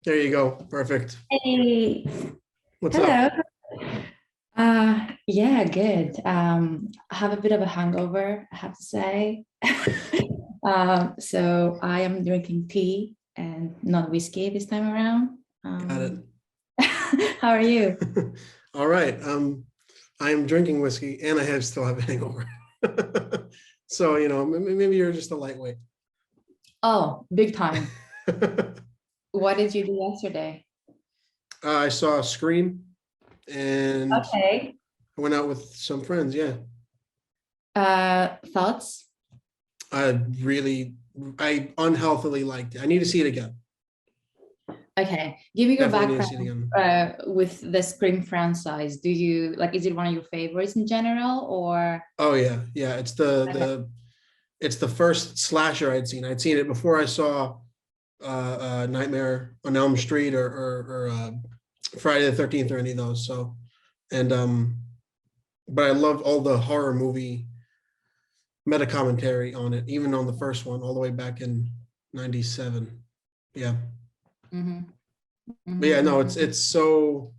There you go. Perfect. Hey, What's hello. up? Yeah, good. I have a bit of a hangover, I have to say. So I am drinking tea and not whiskey this time around. Got it. How are you? All right. I'm drinking whiskey and I have still have a hangover. So, maybe you're just a lightweight. Oh, big time. uh, What did you do yesterday? I saw Scream and Okay. I went out with some friends. Yeah. Thoughts? I really, I unhealthily liked it. I need to see it again. Okay. Give me your Definitely need to background see it again. with the Scream franchise. Do you like, is it one of your favorites in general or? Oh yeah. Yeah. It's the first slasher I'd seen. I'd seen it before I saw Nightmare on Elm Street or Friday the 13th or any of those. So, and but I love all the horror movie meta commentary on it, even on the first one, all the way back in '97. Yeah, Mhm, but yeah, mhm, no, it's mhm. it's so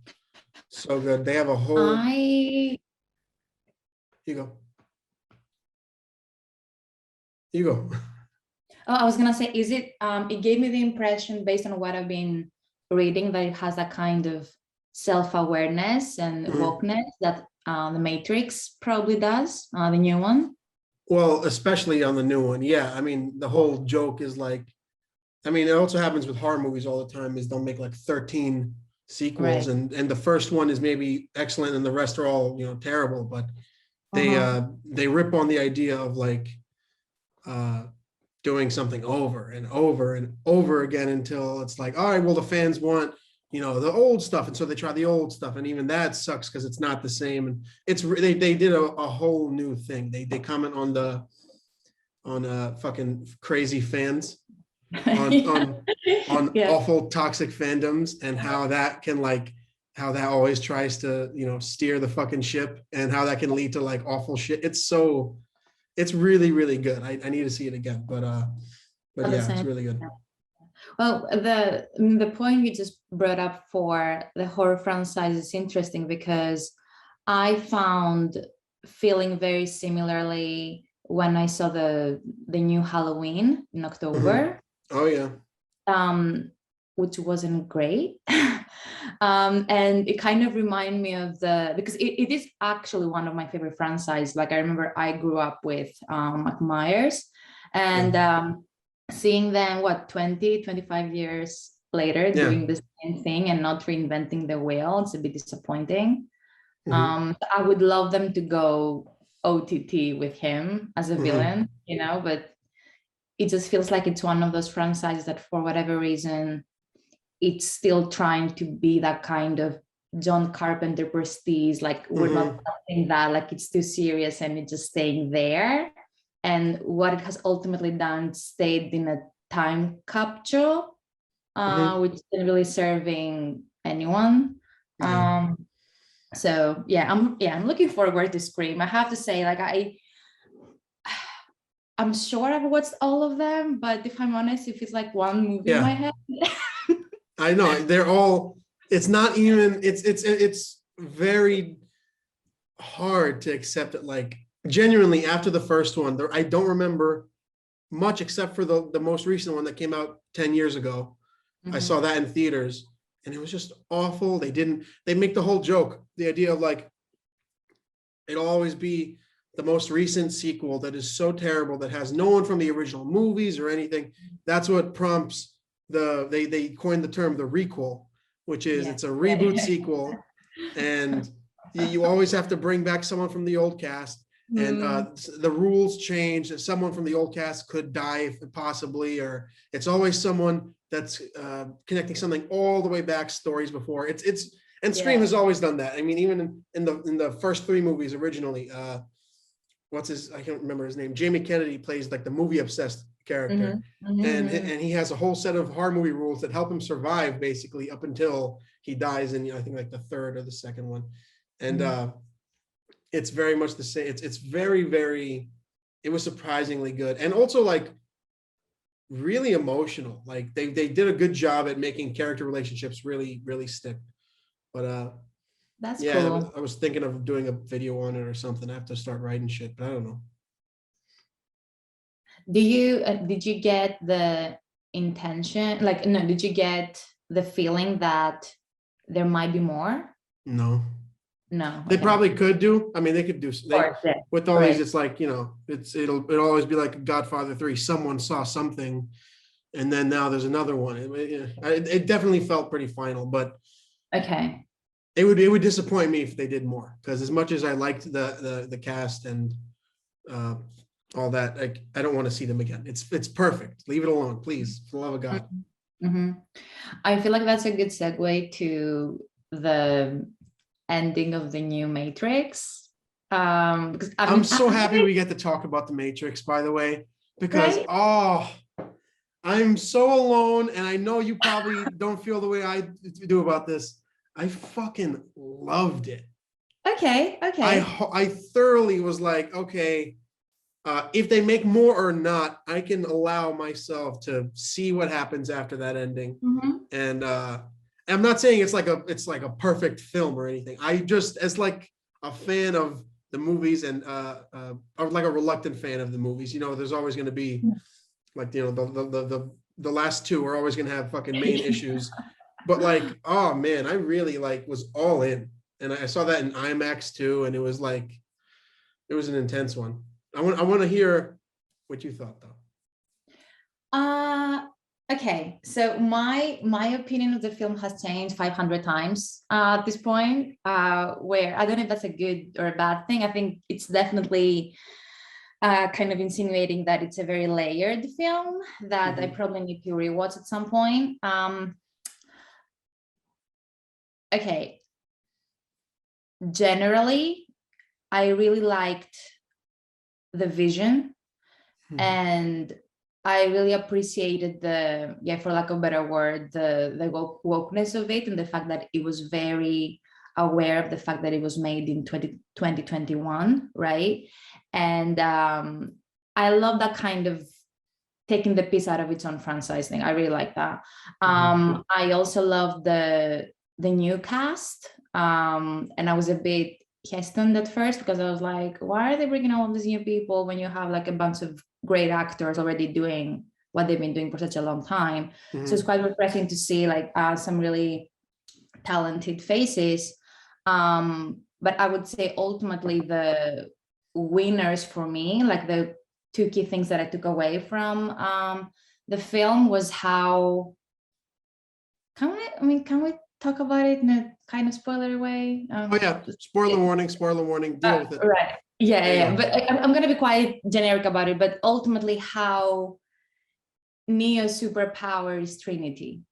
good. They have a whole. I You go, you go. Oh, I was gonna say, is it it gave me the impression based on what I've been reading that it has a kind of self-awareness and Mhm. wokeness that the Matrix probably does, the new one. Well, especially on the new one. Yeah, I mean, the whole joke is like I mean, it also happens with horror movies all the time is they'll make like 13 sequels Right. and the first one is maybe excellent and the rest are all, terrible, but they Uh-huh. they rip on the idea of like uh doing something over and over and over again until it's like, all right, well the fans want, the old stuff and so they try the old stuff and even that sucks because it's not the same and they did a whole new thing. They comment on fucking crazy fans on Yeah. on on Yeah. awful toxic fandoms and how that can like how that always tries to steer the fucking ship and how that can lead to like awful shit. It's really really good. I need to see it again, but At the yeah, it's same. really good. Well, the point you just brought up for the horror franchise is interesting because I found feeling very similarly when I saw the new Halloween in Mhm. October, Oh yeah. um, which wasn't great. And it kind of reminded me of the because it is actually one of my favorite franchises. Like I remember I grew up with Mike Myers Yeah. and seeing them what 20, 25 years later Yeah. doing the same thing and not reinventing the wheel, it's a bit disappointing. Hmm. I would love them to go OTT with him as a Hmm. villain, but it just feels like it's one of those franchises that for whatever reason it's still trying to be that kind of John Carpenter prestige, like we're not Hmm. touching that, like it's too serious and it's just staying there. And what it has ultimately done stayed in a time capsule, Hmm. which isn't really serving anyone. Yeah. Um, so I'm looking forward to Scream. I have to say, like I'm sure I've watched all of them, but if I'm honest, if it's like one movie in my Yeah. head. I know they're all. It's not even. It's very hard to accept it. Like genuinely, after the first one, I don't remember much except for the most recent one that came out 10 years ago. I saw Mhm. that in theaters, and it was just awful. They make the whole joke, the idea of like it'll always be the most recent sequel that is so terrible that has no one from the original movies or anything. That's what prompts they coined the term the requel, which is Yeah. it's a reboot Yeah. sequel, and you always have to bring back someone from the old cast. And Mm, the rules change. Someone from the old cast could die possibly, or it's always someone that's connecting something all the way back stories before. It's and Scream yeah. has always done that. I mean, even in the first three movies originally, what's his? I can't remember his name. Jamie Kennedy plays like the movie obsessed character, Mhm, mhm, mhm, and he has a whole set of horror movie rules that help him survive basically up until he dies in I think like the third or the second one, and mhm. it's very much the same. It's very very. It was surprisingly good, and also like really emotional. Like they did a good job at making character relationships really, really stick. But That's yeah, cool. I was thinking of doing a video on it or something. I have to start writing shit, but I don't know. Did you get the intention, like, no, did you get the feeling that there might be more? No, No, they okay. probably could do. I mean, they could do. Of They course, yeah. with all these, Right. it's like, it'll always be like Godfather 3. Someone saw something, and then now there's another one. It definitely felt pretty final, but Okay. it would disappoint me if they did more, because as much as I liked the cast and uh, all that, I don't want to see them again. It's perfect. Leave it alone, please, for the love of God. Mm-hmm. I feel like that's a good segue to the ending of the new Matrix. Because I'm so happy we get to talk about the Matrix, by the way, because right? I'm so alone, and I know you probably don't feel the way I do about this. I fucking loved it. Okay, okay. I thoroughly was like, okay, if they make more or not, I can allow myself to see what happens after that ending. Mhm. And I'm not saying it's like a perfect film or anything. I just, as like a fan of the movies, and or like a reluctant fan of the movies, there's always going to be like, the last two are always going to have fucking main issues. But like, oh man, I really like was all in, and I saw that in IMAX too, and it was like, it was an intense one. I want to hear what you thought though. Uh, okay. So my opinion of the film has changed 500 times at this point. Where I don't know if that's a good or a bad thing. I think it's definitely kind of insinuating that it's a very layered film that I Mhm. probably need to rewatch at some point. Okay. Generally, I really liked the vision, Mhm. and I really appreciated the, yeah, for lack of a better word, the wokeness of it, and the fact that it was very aware of the fact that it was made in 2021, right? And I love that kind of taking the piece out of its own franchise thing. I really like that. Mhm. I also love the new cast, and I was a bit hesitant at first because I was like, why are they bringing all of these new people when you have like a bunch of great actors already doing what they've been doing for such a long time? So it's Mhm. quite refreshing to see like some really talented faces. But I would say ultimately the winners for me, like the two key things that I took away from the film was how, can we talk about it in a kind of spoiler way? Oh yeah, spoiler warning, spoiler warning. Deal with it. Right. Yeah, There yeah, you yeah. go. But I'm going to be quite generic about it. But ultimately, how Neo's superpower is Trinity.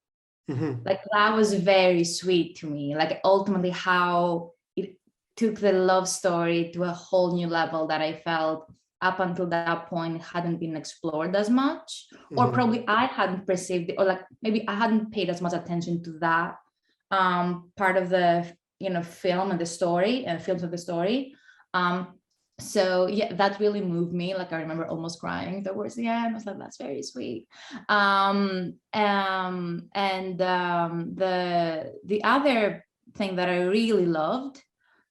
Mhm. Like that was very sweet to me. Like ultimately, how it took the love story to a whole new level that I felt up until that point hadn't been explored as much, or Mhm. probably I hadn't perceived it, or like maybe I hadn't paid as much attention to that part of the film and the story and films of the story. So yeah, that really moved me. Like I remember almost crying towards the end. I was like, that's very sweet. And the other thing that I really loved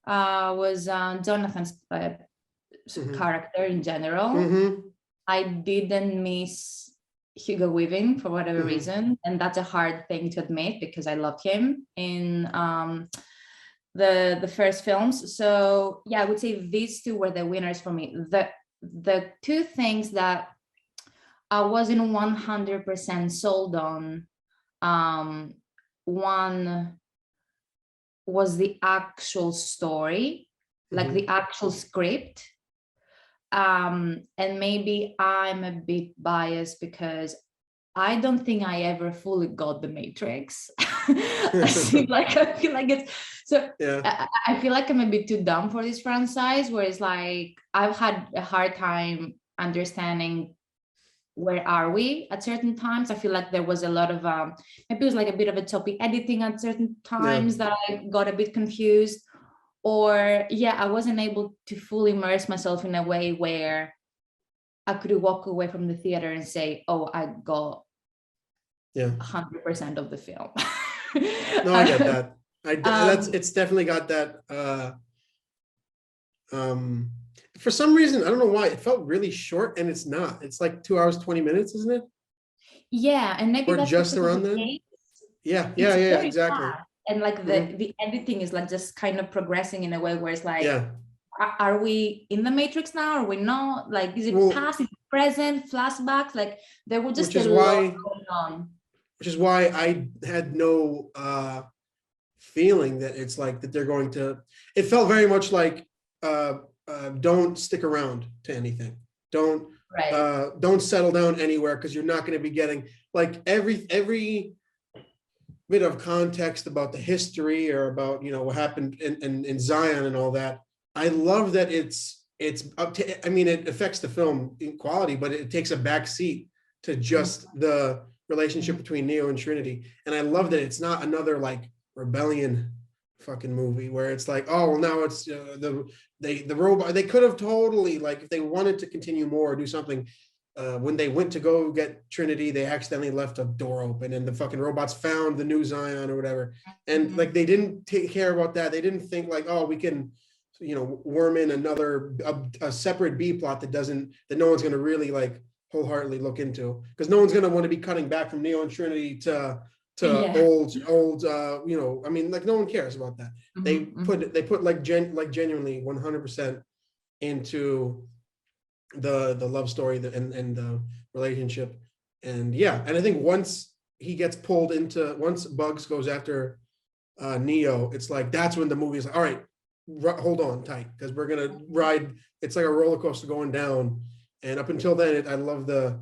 was Jonathan's Mhm. character in general. Mhm. I didn't miss Hugo Weaving for whatever Mhm. reason, and that's a hard thing to admit because I loved him in the first films. So yeah, I would say these two were the winners for me. The two things that I wasn't 100% sold on, one was the actual story, like the Mhm. actual script. And maybe I'm a bit biased because I don't think I ever fully got the Matrix. I feel like it's so. Yeah. I feel like I'm a bit too dumb for this franchise. Where it's like I've had a hard time understanding where are we at certain times. I feel like there was a lot of maybe it was like a bit of a choppy editing at certain Yeah. times that I got a bit confused, or yeah, I wasn't able to fully immerse myself in a way where I could walk away from the theater and say, oh, I got 100% of the film. No, I get that. It's definitely got that. For some reason, I don't know why, it felt really short, and it's not. It's like 2 hours, 20 minutes, isn't it? Yeah, and maybe Or that's just because of around the then. pace. Yeah, Very exactly. fast. And like the editing is like just kind of progressing in a way where it's like, are we in the Matrix now? Are we not? Like, is it past, is it present, flashbacks? Like, there were just a lot going on. Which is why I had no feeling that it's like that they're going to. It felt very much like don't stick around to anything. Don't settle down anywhere, because you're not going to be getting like every bit of context about the history or about what happened in Zion and all that. I love that it's up to. I mean, it affects the film in quality, but it takes a back seat to just the relationship between Neo and Trinity. And I love that it's not another like rebellion fucking movie where it's like, oh, well, now it's the robot. They could have totally, like, if they wanted to continue more or do something, when they went to go get Trinity, they accidentally left a door open and the fucking robots found the new Zion or whatever. And like, they didn't take care about that. They didn't think like, oh, we can, worm in another, a separate B plot that no one's going to really like wholeheartedly look into, because no one's going to want to be cutting back from Neo and Trinity to old I mean, like, no one cares about that. They put like genuinely 100% into the love story and the relationship. And I think once Bugs goes after Neo, it's like, that's when the movie's like, all right, hold on tight, because we're gonna ride. It's like a roller coaster going down. And up until then, I love the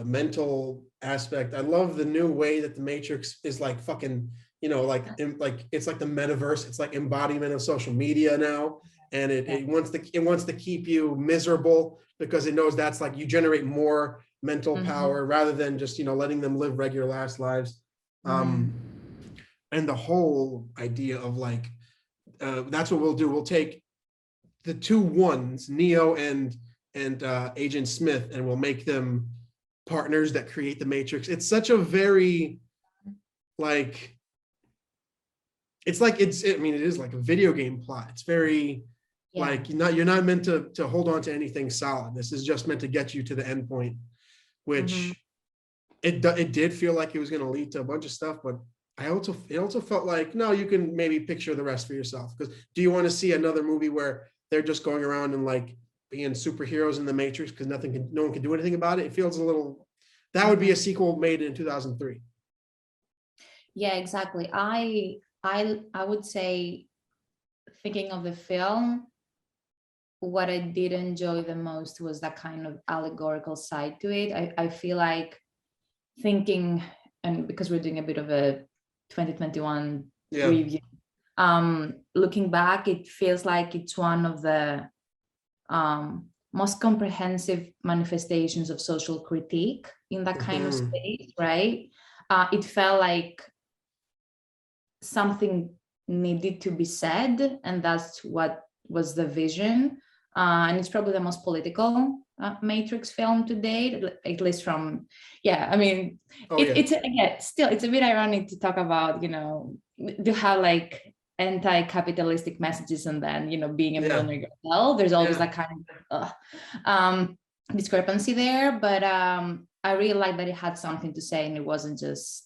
mental aspect. I love the new way that the Matrix is like fucking, like it's like the metaverse. It's like embodiment of social media now, and it wants to keep you miserable, because it knows that's like you generate more mental power rather than just letting them live regular ass lives. And the whole idea of like, that's what we'll do. We'll take the two ones, Neo and Agent Smith, and we'll make them partners that create the Matrix. It's such a very like, it's like, it is like a video game plot. It's very like, you're not meant to hold on to anything solid. This is just meant to get you to the end point, which it did feel like it was going to lead to a bunch of stuff, but it also felt like, no, you can maybe picture the rest for yourself. Because do you want to see another movie where they're just going around and like being superheroes in the Matrix because no one can do anything about it? It feels a little, that would be a sequel made in 2003. Yeah, exactly. I would say, thinking of the film, what I did enjoy the most was that kind of allegorical side to it. I feel like thinking, and because we're doing a bit of a 2021 review, looking back, it feels like it's one of the most comprehensive manifestations of social critique in that kind of space, right? It felt like something needed to be said, and that's what was the vision. And it's probably the most political Matrix film to date, at least from, it's a bit ironic to talk about, to have like anti-capitalistic messages and then, being a millionaire yourself. There's always that kind of discrepancy there, but I really like that it had something to say, and it wasn't just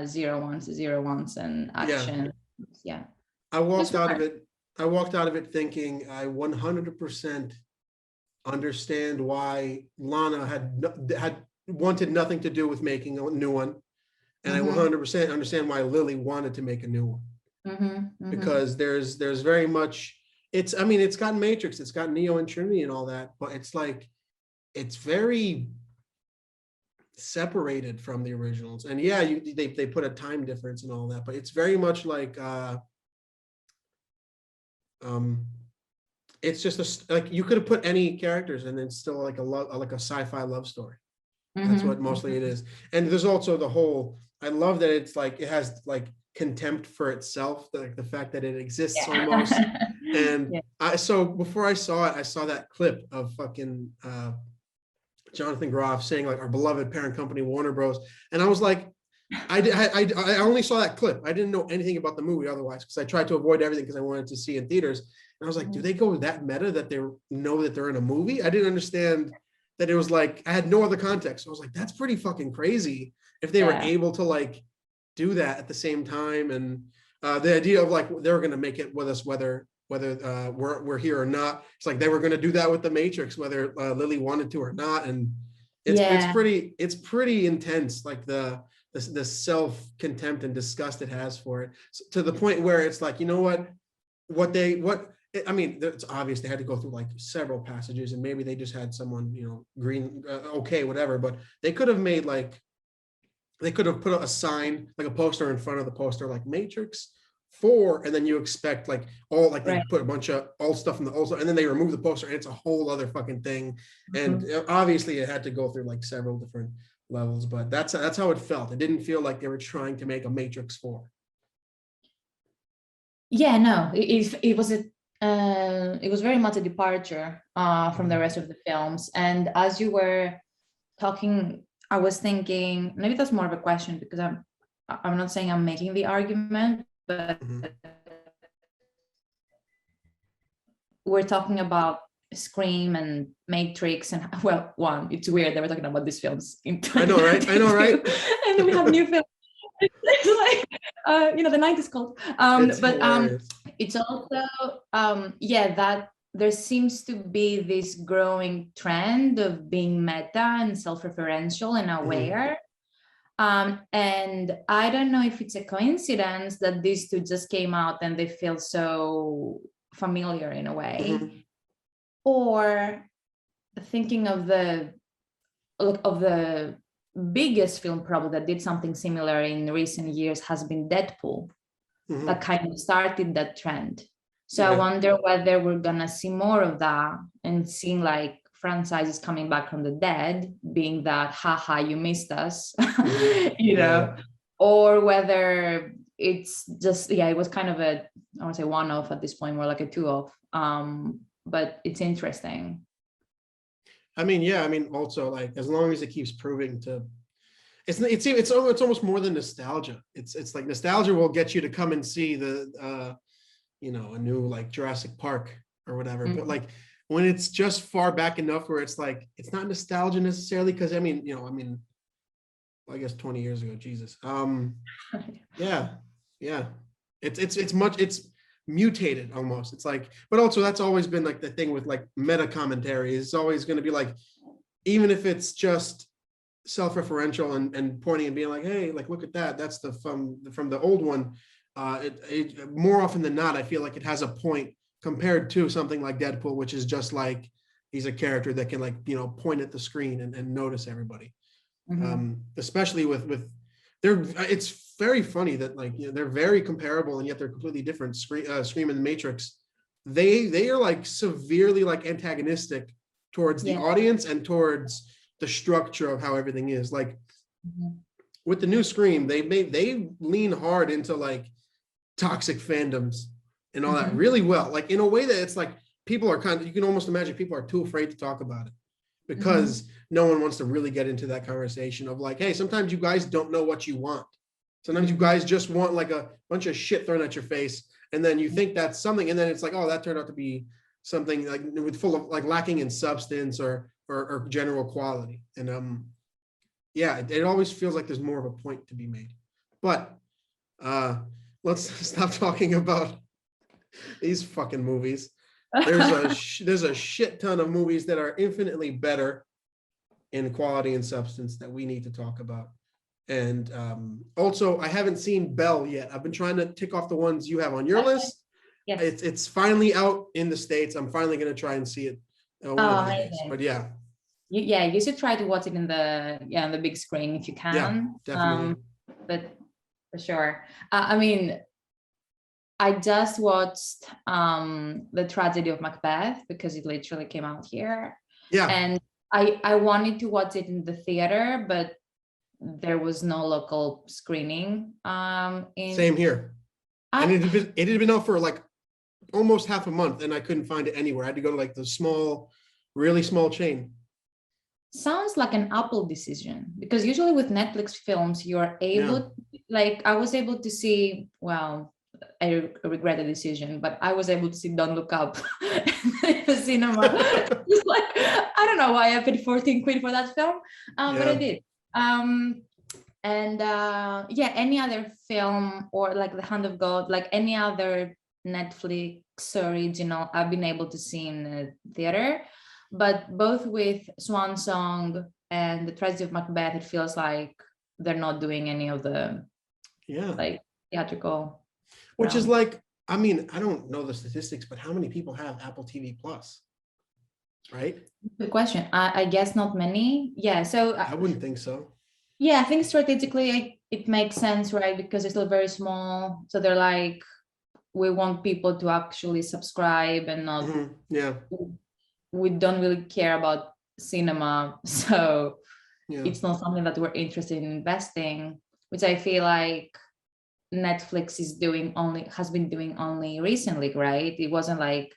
zero ones and action. I walked out of it thinking I 100% understand why Lana had wanted nothing to do with making a new one, and I 100% understand why Lily wanted to make a new one, because there's very much, it's got Matrix, it's got Neo and Trinity and all that, but it's like, it's very separated from the originals. And they put a time difference and all that, but it's very much like it's just like you could have put any characters and it's still like a sci-fi love story. That's what mostly it is. And there's also the whole I love that it's like it has like contempt for itself, like the fact that it exists almost. Yeah. And Yeah. so before I saw it, I saw that clip of fucking Jonathan Groff saying like our beloved parent company Warner Bros. And I was like, I only saw that clip. I didn't know anything about the movie otherwise because I tried to avoid everything because I wanted to see in theaters. And I was like, do they go that meta that they know that they're in a movie? I didn't understand that it was like, I had no other context. So I was like, that's pretty fucking crazy if they were Yeah. able to like do that at the same time. And the idea of like, they were going to make it with us, whether we're here or not. It's like they were going to do that with the Matrix, whether Lily wanted to or not. And Yeah. it's pretty intense, like the self contempt and disgust it has for it, to the point where it's like, you know what I mean, it's obvious they had to go through like several passages, and maybe they just had someone, you know, green, okay, whatever, but they could have made like, they could have put a sign, like a poster in front of the poster, like Matrix 4, and then you expect like all, like they Right. put a bunch of old stuff in the old stuff, and then they remove the poster and it's a whole other fucking thing. And obviously it had to go through like several different levels, but that's how it felt. It didn't feel like they were trying to make a Matrix 4. Yeah, no, it was it was very much a departure from the rest of the films. And as you were talking, I was thinking maybe that's more of a question, because I'm not saying I'm making the argument, but we're talking about Scream and Matrix, and well, one, it's weird that we're talking about these films in I know, right? I know, right? and then we have new films. It's like, you know, the night is cold. It's But hilarious. it's also, yeah, that there seems to be this growing trend of being meta and self-referential and aware. And I don't know if it's a coincidence that these two just came out and they feel so familiar in a way, or thinking of the biggest film probably that did something similar in recent years has been Deadpool, that kind of started that trend. So I wonder whether we're gonna see more of that and seeing like franchises coming back from the dead, being that, haha, you missed us, you know, or whether it's just, yeah, it was kind of a, I want to say one-off at this point, more like a two-off. But it's interesting. I mean, yeah, I mean, also like as long as it keeps proving to, it's almost more than nostalgia. It's like nostalgia will get you to come and see the you know, a new like Jurassic Park or whatever. But like when it's just far back enough where it's like it's not nostalgia necessarily, because I mean, you know, I mean, I guess 20 years ago, Jesus. Yeah. It's mutated almost. It's like, but also that's always been like the thing with like meta commentary. It's always going to be like, even if it's just self-referential and pointing and being like, hey, like look at that, that's the from the old one. It more often than not, I feel like it has a point compared to something like Deadpool, which is just like he's a character that can like, you know, point at the screen and notice everybody. Especially with it's very funny that like, you know, they're very comparable and yet they're completely different. Scream and the Matrix, they are like severely like antagonistic towards the audience and towards the structure of how everything is. Like with the new Scream, they lean hard into like toxic fandoms and all that really well, like in a way that it's like people are kind of, you can almost imagine people are too afraid to talk about it because no one wants to really get into that conversation of like, hey, sometimes you guys don't know what you want. Sometimes you guys just want like a bunch of shit thrown at your face, and then you think that's something, and then it's like, oh, that turned out to be something like with full of like lacking in substance or general quality. And yeah, it always feels like there's more of a point to be made. But let's stop talking about these fucking movies. There's a shit ton of movies that are infinitely better in quality and substance that we need to talk about. And also, I haven't seen Belle yet. I've been trying to tick off the ones you have on your list. Yes. It's finally out in the States. I'm finally going to try and see it one of these days. But yeah. You should try to watch it in the big screen if you can. Yeah, definitely. But for sure. I mean, I just watched the Tragedy of Macbeth because it literally came out here. Yeah. And I wanted to watch it in the theater, but there was no local screening. Same here. And I, it had been out for like almost half a month, and I couldn't find it anywhere. I had to go to like the really small chain. sounds like an Apple decision, because usually with Netflix films, you're able, like I was able to see, well, I regret the decision, but I was able to see Don't Look Up in the cinema. Just like, I don't know why I paid 14 quid for that film, but I did. Yeah, any other film or like The Hand of God, like any other Netflix original, I've been able to see in the theater. But both with Swan Song and The Tragedy of Macbeth, it feels like they're not doing any of the like theatrical. Which is like, I mean, I don't know the statistics, but how many people have Apple TV Plus? Right? Good question. I guess not many. Yeah. So I wouldn't think so. Yeah, I think strategically it makes sense, right? Because it's still very small. So they're like, we want people to actually subscribe and not, we don't really care about cinema. So it's not something that we're interested in investing, which I feel like Netflix has been doing only recently, right? It wasn't like,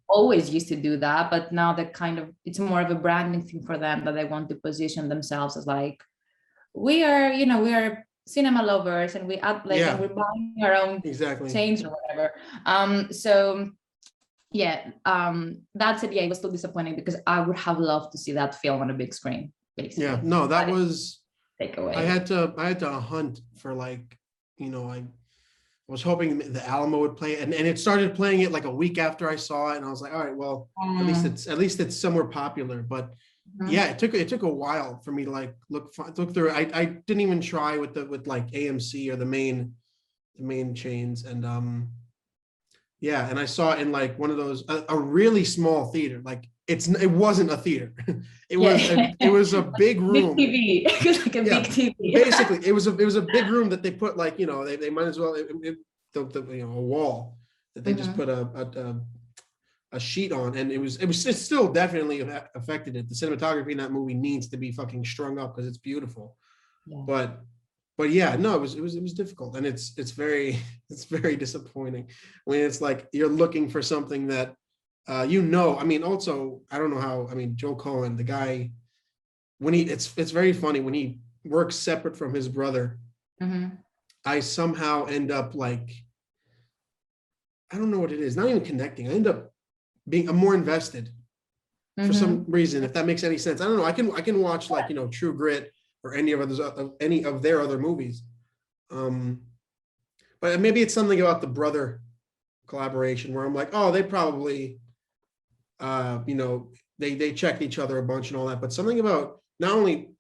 always used to do that, but now they're it's more of a branding thing for them, that they want to position themselves as like, we are cinema lovers, and we act like, and we're buying our own chains or whatever. That said, it was still disappointing, because I would have loved to see that film on a big screen, basically. Yeah, no, that was takeaway. I had to hunt for like, I was hoping the Alamo would play it, and it started playing it like a week after I saw it, and I was like, all right, well, at least it's somewhere popular. But it took a while for me to like look through it. I didn't even try with like AMC or the main chains, and and I saw it in like one of those a really small theater. Like it wasn't a theater. It was a big room. Big TV. Like a big TV. Basically, it was a big room that they put like, they might as well a wall that they just put a sheet on, and it still definitely affected it. The cinematography in that movie needs to be fucking strung up because it's beautiful. But yeah, no, it was difficult, and it's very disappointing when it's like you're looking for something that I mean, also, I don't know how, I mean, Joe Cohen, the guy, when it's very funny when he works separate from his brother, I somehow end up like, I don't know what it is, not even connecting. I end up being more invested for some reason, if that makes any sense. I don't know. I can watch like, True Grit or any of their other movies. But maybe it's something about the brother collaboration where I'm like, oh, they probably, they checked each other a bunch and all that, but something about not only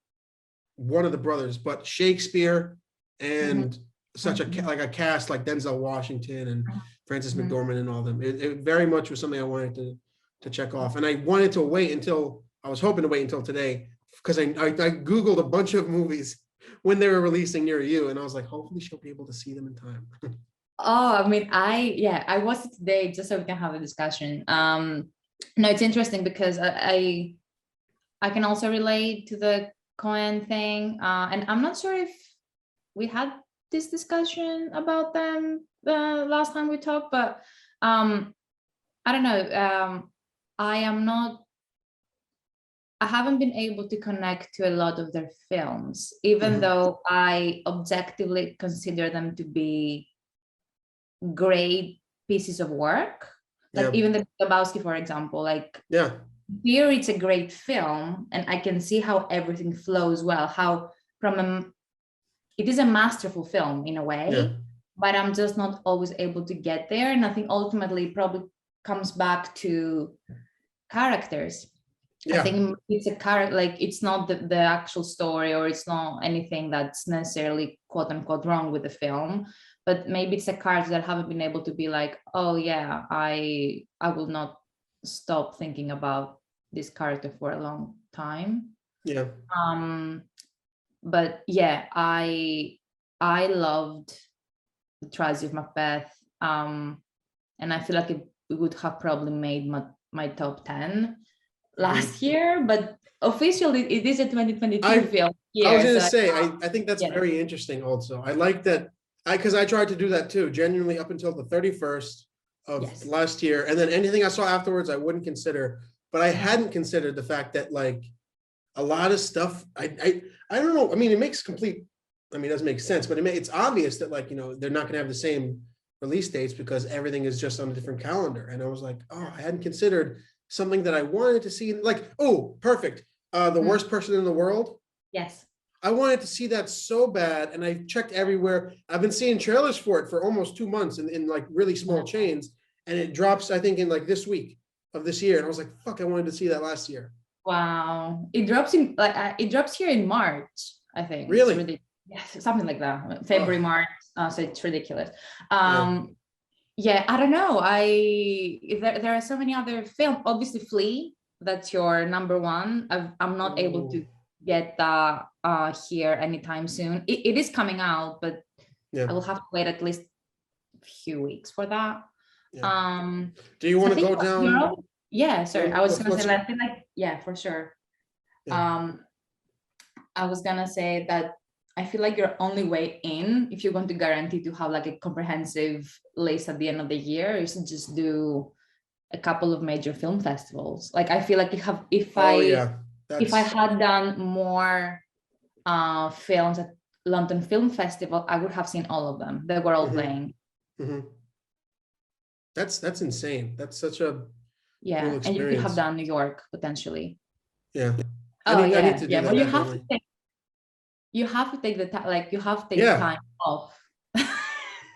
one of the brothers, but Shakespeare and such a cast like Denzel Washington and Frances McDormand and all of them. It very much was something I wanted to check off, and I wanted to I was hoping to wait until today, because I Googled a bunch of movies when they were releasing near you, and I was like, hopefully she'll be able to see them in time. I mean, I watched it today just so we can have a discussion. No, it's interesting because I can also relate to the Cohen thing, and I'm not sure if we had this discussion about them last time we talked, but I don't know. I haven't been able to connect to a lot of their films, even though I objectively consider them to be great pieces of work. Like even the Lebowski, for example, here it's a great film, and I can see how everything flows well, how it is a masterful film in a way, but I'm just not always able to get there. And I think ultimately it probably comes back to characters. I think it's a character, like it's not the actual story, or it's not anything that's necessarily quote unquote wrong with the film, but maybe it's a character that haven't been able to be like, oh yeah, I will not stop thinking about this character for a long time. But yeah, I loved The Tragedy of Macbeth, and I feel like it would have probably made my top 10 last year, but officially it is a 2022 film. I was here. gonna So say, I think that's yeah, very interesting also. I like that, because I tried to do that too, genuinely up until the 31st of yes. last year. And then anything I saw afterwards, I wouldn't consider. But I hadn't considered the fact that like a lot of stuff, I don't know. I mean, it makes complete, I mean, it doesn't make sense, but it's obvious that like, they're not gonna have the same release dates because everything is just on a different calendar. And I was like, oh, I hadn't considered something that I wanted to see. Like, oh, perfect. The Worst Person in the World. Yes. I wanted to see that so bad, and I checked everywhere. I've been seeing trailers for it for almost 2 months in like really small chains, and it drops, I think, in like this week of this year. And I was like, fuck, I wanted to see that last year. Wow. It drops in like it drops here in March, I think. Really? It's ridiculous. Yes, something like that. February, March. So it's ridiculous. Yeah, I don't know. There are so many other films. Obviously, Flea, that's your number one. I'm not able to get that here anytime soon. It is coming out, but I will have to wait at least a few weeks for that. Yeah. Do you want to go down? Yeah, sorry. I was gonna say let's- I feel like, yeah, for sure. Yeah. I was gonna say that I feel like your only way in, if you want to guarantee to have like a comprehensive list at the end of the year, is to just do a couple of major film festivals. Like I feel like if I had done more films at London Film Festival, I would have seen all of them. They were all playing. That's insane. That's such a cool and you could have experience. done New York potentially. Yeah. I need to do that, but you have definitely. to take you have to take the time, like you have to take time off.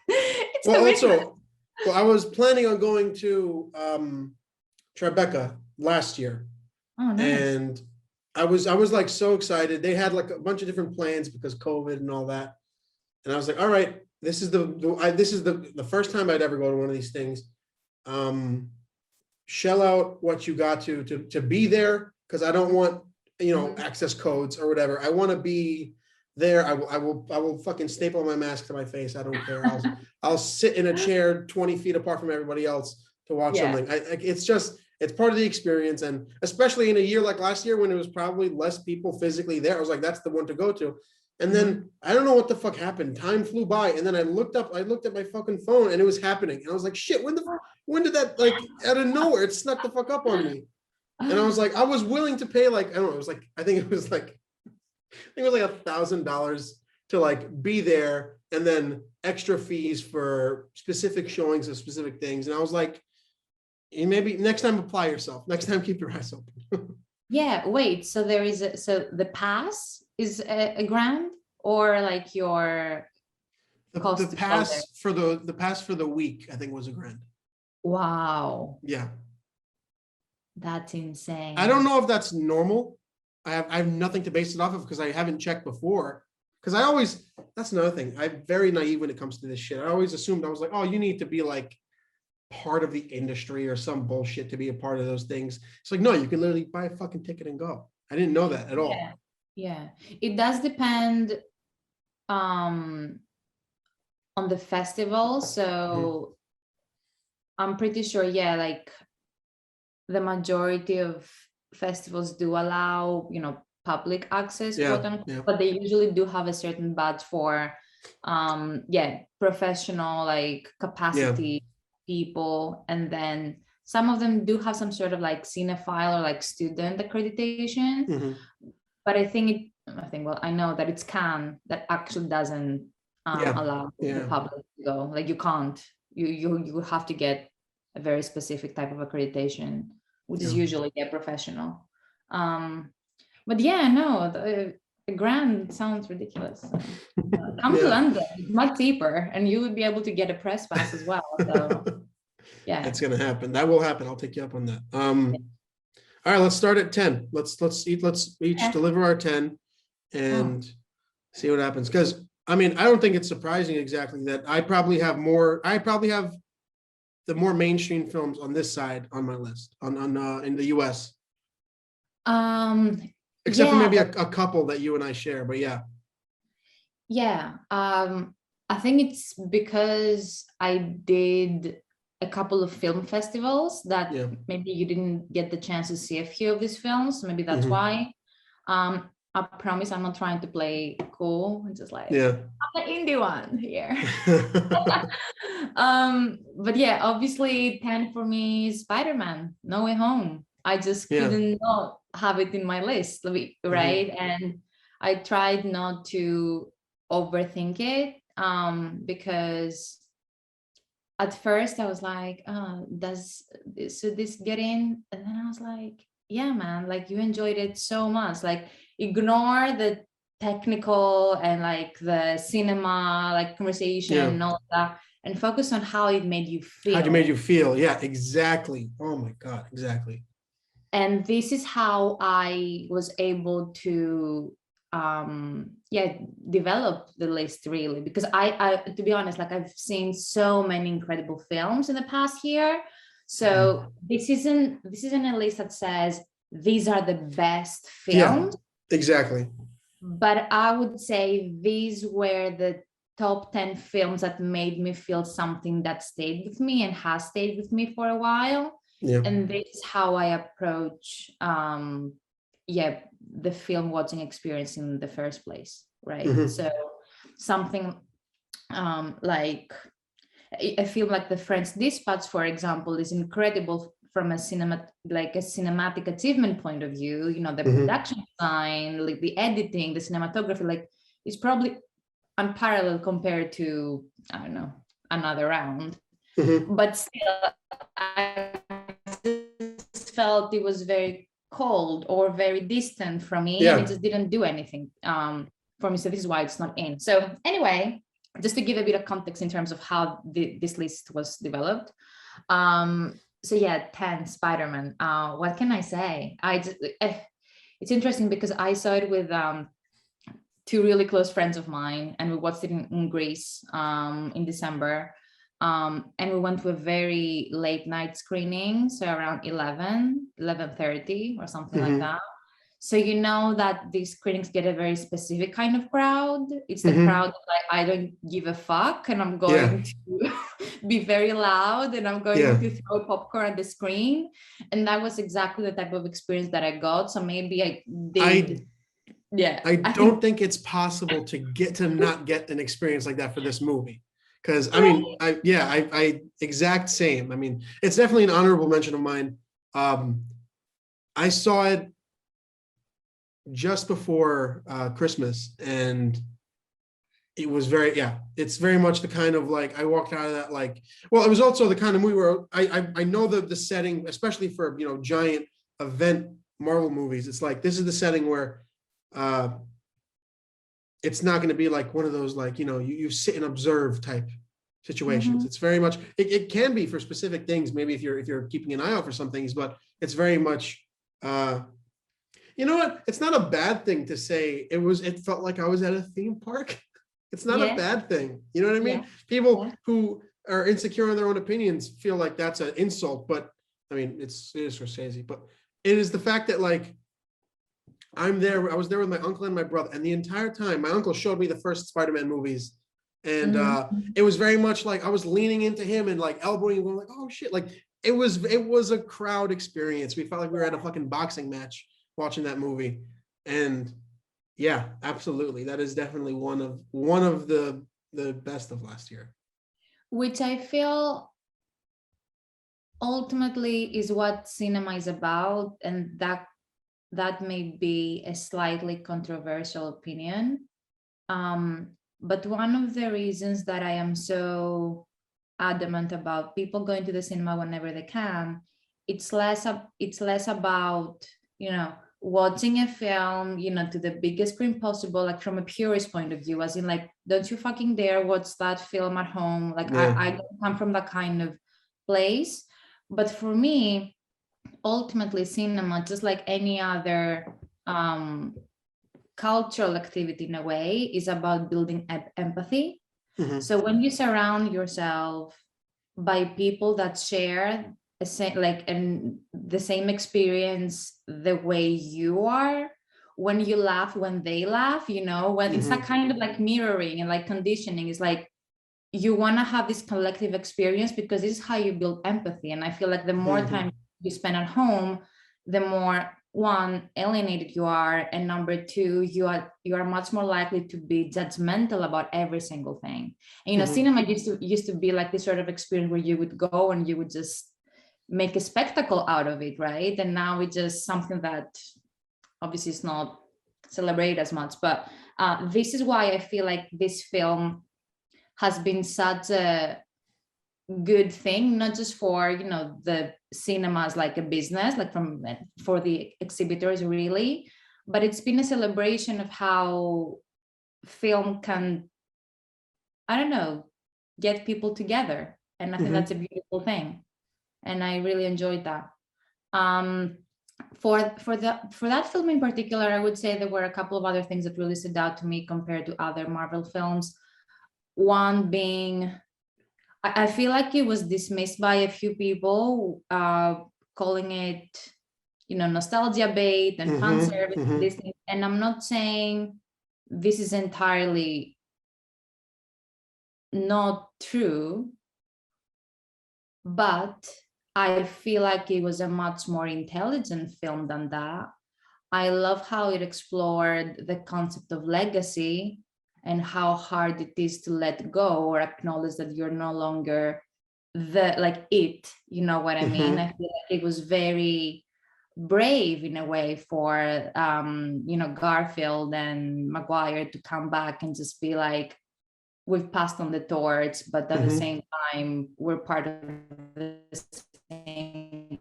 It's also, I was planning on going to Tribeca last year. Oh, nice. And I was like so excited. They had like a bunch of different plans because COVID and all that. And I was like, all right, this is the first time I'd ever go to one of these things. Shell out what you got to be there, because I don't want access codes or whatever. I want to be there. I will fucking staple my mask to my face. I don't care. I'll sit in a chair 20 feet apart from everybody else to watch something. It's part of the experience. And especially in a year like last year when it was probably less people physically there, I was like, that's the one to go to. And then I don't know what the fuck happened. Time flew by, and then I looked at my fucking phone, and it was happening. And I was like, shit, when did that, like, out of nowhere, it snuck the fuck up on me. And I was like, I was willing to pay, like, I don't know, it was like, I think it was like $1,000 to like be there, and then extra fees for specific showings of specific things. And I was like, maybe next time apply yourself. Next time keep your eyes open. Yeah, wait. So the pass is a grand, or like your cost the pass for the week, I think, was $1,000. Wow. Yeah. That's insane. I don't know if that's normal. I have nothing to base it off of because I haven't checked before. Because that's another thing. I'm very naive when it comes to this shit. I always assumed, I was like, oh, you need to be like part of the industry or some bullshit to be a part of those things. It's like, no, you can literally buy a fucking ticket and go. I didn't know that at all. Yeah. It does depend on the festival. So I'm pretty sure, like the majority of festivals do allow, public access, but they usually do have a certain badge for professional, like capacity people. And then some of them do have some sort of like cinephile or like student accreditation. But I know that it's Cannes that actually doesn't allow the public to go. Like you can't, you have to get a very specific type of accreditation, which is usually professional. But a grand sounds ridiculous. Come to London, it's much cheaper, and you would be able to get a press pass as well. So it's gonna happen. That will happen. I'll take you up on that. All right, let's start at 10. Let's each deliver our 10 and see what happens. Because I mean, I don't think it's surprising exactly that I probably have the more mainstream films on this side on my list in the US. Except for maybe a couple that you and I share, but I think it's because I did a couple of film festivals that maybe you didn't get the chance to see a few of these films. Maybe that's why. I promise I'm not trying to play cool. I'm just like, Yeah. I'm the indie one here. But yeah, obviously 10 for me is Spider-Man, No Way Home. I just Yeah. couldn't not have it in my list, right? And I tried not to overthink it, because at first I was like, should this get in? And then I was like, yeah, man, like you enjoyed it so much. Like ignore the technical and like the cinema, like conversation and all that, and focus on how it made you feel. How it made you feel. Yeah, exactly. Oh my God, exactly. And this is how I was able to develop the list, really, because I to be honest, like I've seen so many incredible films in the past year, so this isn't a list that says these are the best films. Yeah, exactly. But I would say these were the top 10 films that made me feel something that stayed with me and has stayed with me for a while. Yeah. And this is how I approach the film watching experience in the first place, right? So something like a film like The French Dispatch, for example, is incredible from a cinematic achievement point of view. You know, the production design, like the editing, the cinematography, like it's probably unparalleled compared to, I don't know, Another Round. But still, I just felt it was very cold or very distant from me, and it just didn't do anything for me. So this is why it's not in. So anyway, just to give a bit of context in terms of how this list was developed. So yeah, 10, Spider-Man. What can I say? It's interesting because I saw it with two really close friends of mine, and we watched it in Greece in December. And we went to a very late night screening, so around 11:30 or something like that. So you know that these screenings get a very specific kind of crowd. It's the crowd that, like, I don't give a fuck, and I'm going to be very loud, and I'm going to throw popcorn at the screen. And that was exactly the type of experience that I got. So maybe I did. I don't think it's possible to not get an experience like that for this movie. Because I mean, I exact same. I mean, it's definitely an honorable mention of mine. I saw it just before Christmas, and it was it's very much the kind of, like, I walked out of that like, well, it was also the kind of movie where I know the setting, especially for, you know, giant event Marvel movies. It's like, this is the setting where it's not going to be like one of those, like, you know, you sit and observe type situations. It's very much, it can be for specific things, maybe if you're keeping an eye out for some things, but it's very much you know what? It's not a bad thing to say it felt like I was at a theme park. It's not a bad thing. You know what I mean? People who are insecure in their own opinions feel like that's an insult, but I mean, it is Scorsese, but it is the fact that, like, I was there with my uncle and my brother, and the entire time my uncle showed me the first Spider-Man movies. And it was very much like I was leaning into him and like elbowing him, going like, oh shit. Like it was a crowd experience. We felt like we were at a fucking boxing match watching that movie. And yeah, absolutely. That is definitely one of the best of last year. Which I feel ultimately is what cinema is about, and that may be a slightly controversial opinion. But one of the reasons that I am so adamant about people going to the cinema whenever they can, it's less about, you know, watching a film, you know, to the biggest screen possible, like from a purist point of view, as in like, don't you fucking dare watch that film at home. Like I don't come from that kind of place. But for me, ultimately cinema, just like any other cultural activity in a way, is about building empathy. So when you surround yourself by people that share the same experience the way you are, when you laugh when they laugh, you know, when it's that kind of like mirroring and like conditioning, is like you want to have this collective experience, because this is how you build empathy. And I feel like the more time you spend at home, the more one, alienated you are, and number two, you are much more likely to be judgmental about every single thing. And you know, cinema used to be like this sort of experience where you would go and you would just make a spectacle out of it, right? And now it's just something that obviously is not celebrated as much. But this is why I feel like this film has been such a good thing, not just for, you know, the cinema as like a business, like for the exhibitors really, but it's been a celebration of how film can, I don't know, get people together. And I think that's a beautiful thing. And I really enjoyed that. For that film in particular, I would say there were a couple of other things that really stood out to me compared to other Marvel films. One being, I feel like it was dismissed by a few people, calling it, you know, nostalgia bait and fan service, this thing. And I'm not saying this is entirely not true, but I feel like it was a much more intelligent film than that. I love how it explored the concept of legacy and how hard it is to let go or acknowledge that you're no longer it, you know what I mean? I feel like it was very brave in a way for, you know, Garfield and Maguire to come back and just be like, we've passed on the torch, but at the same time, we're part of the same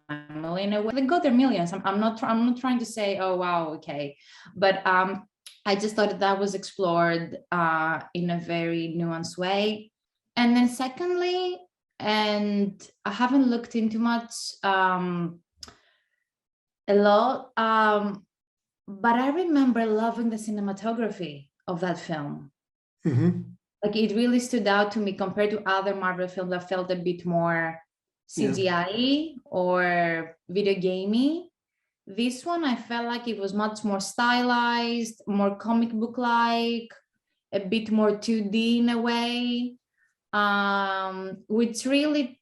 family in a way. They got their millions. I'm not trying to say, oh wow, okay, but I just thought that was explored in a very nuanced way. And then secondly, and I haven't looked into much a lot, but I remember loving the cinematography of that film. Like it really stood out to me compared to other Marvel films that felt a bit more CGI or video gamey. This one, I felt like it was much more stylized, more comic book-like, a bit more 2D in a way, which really,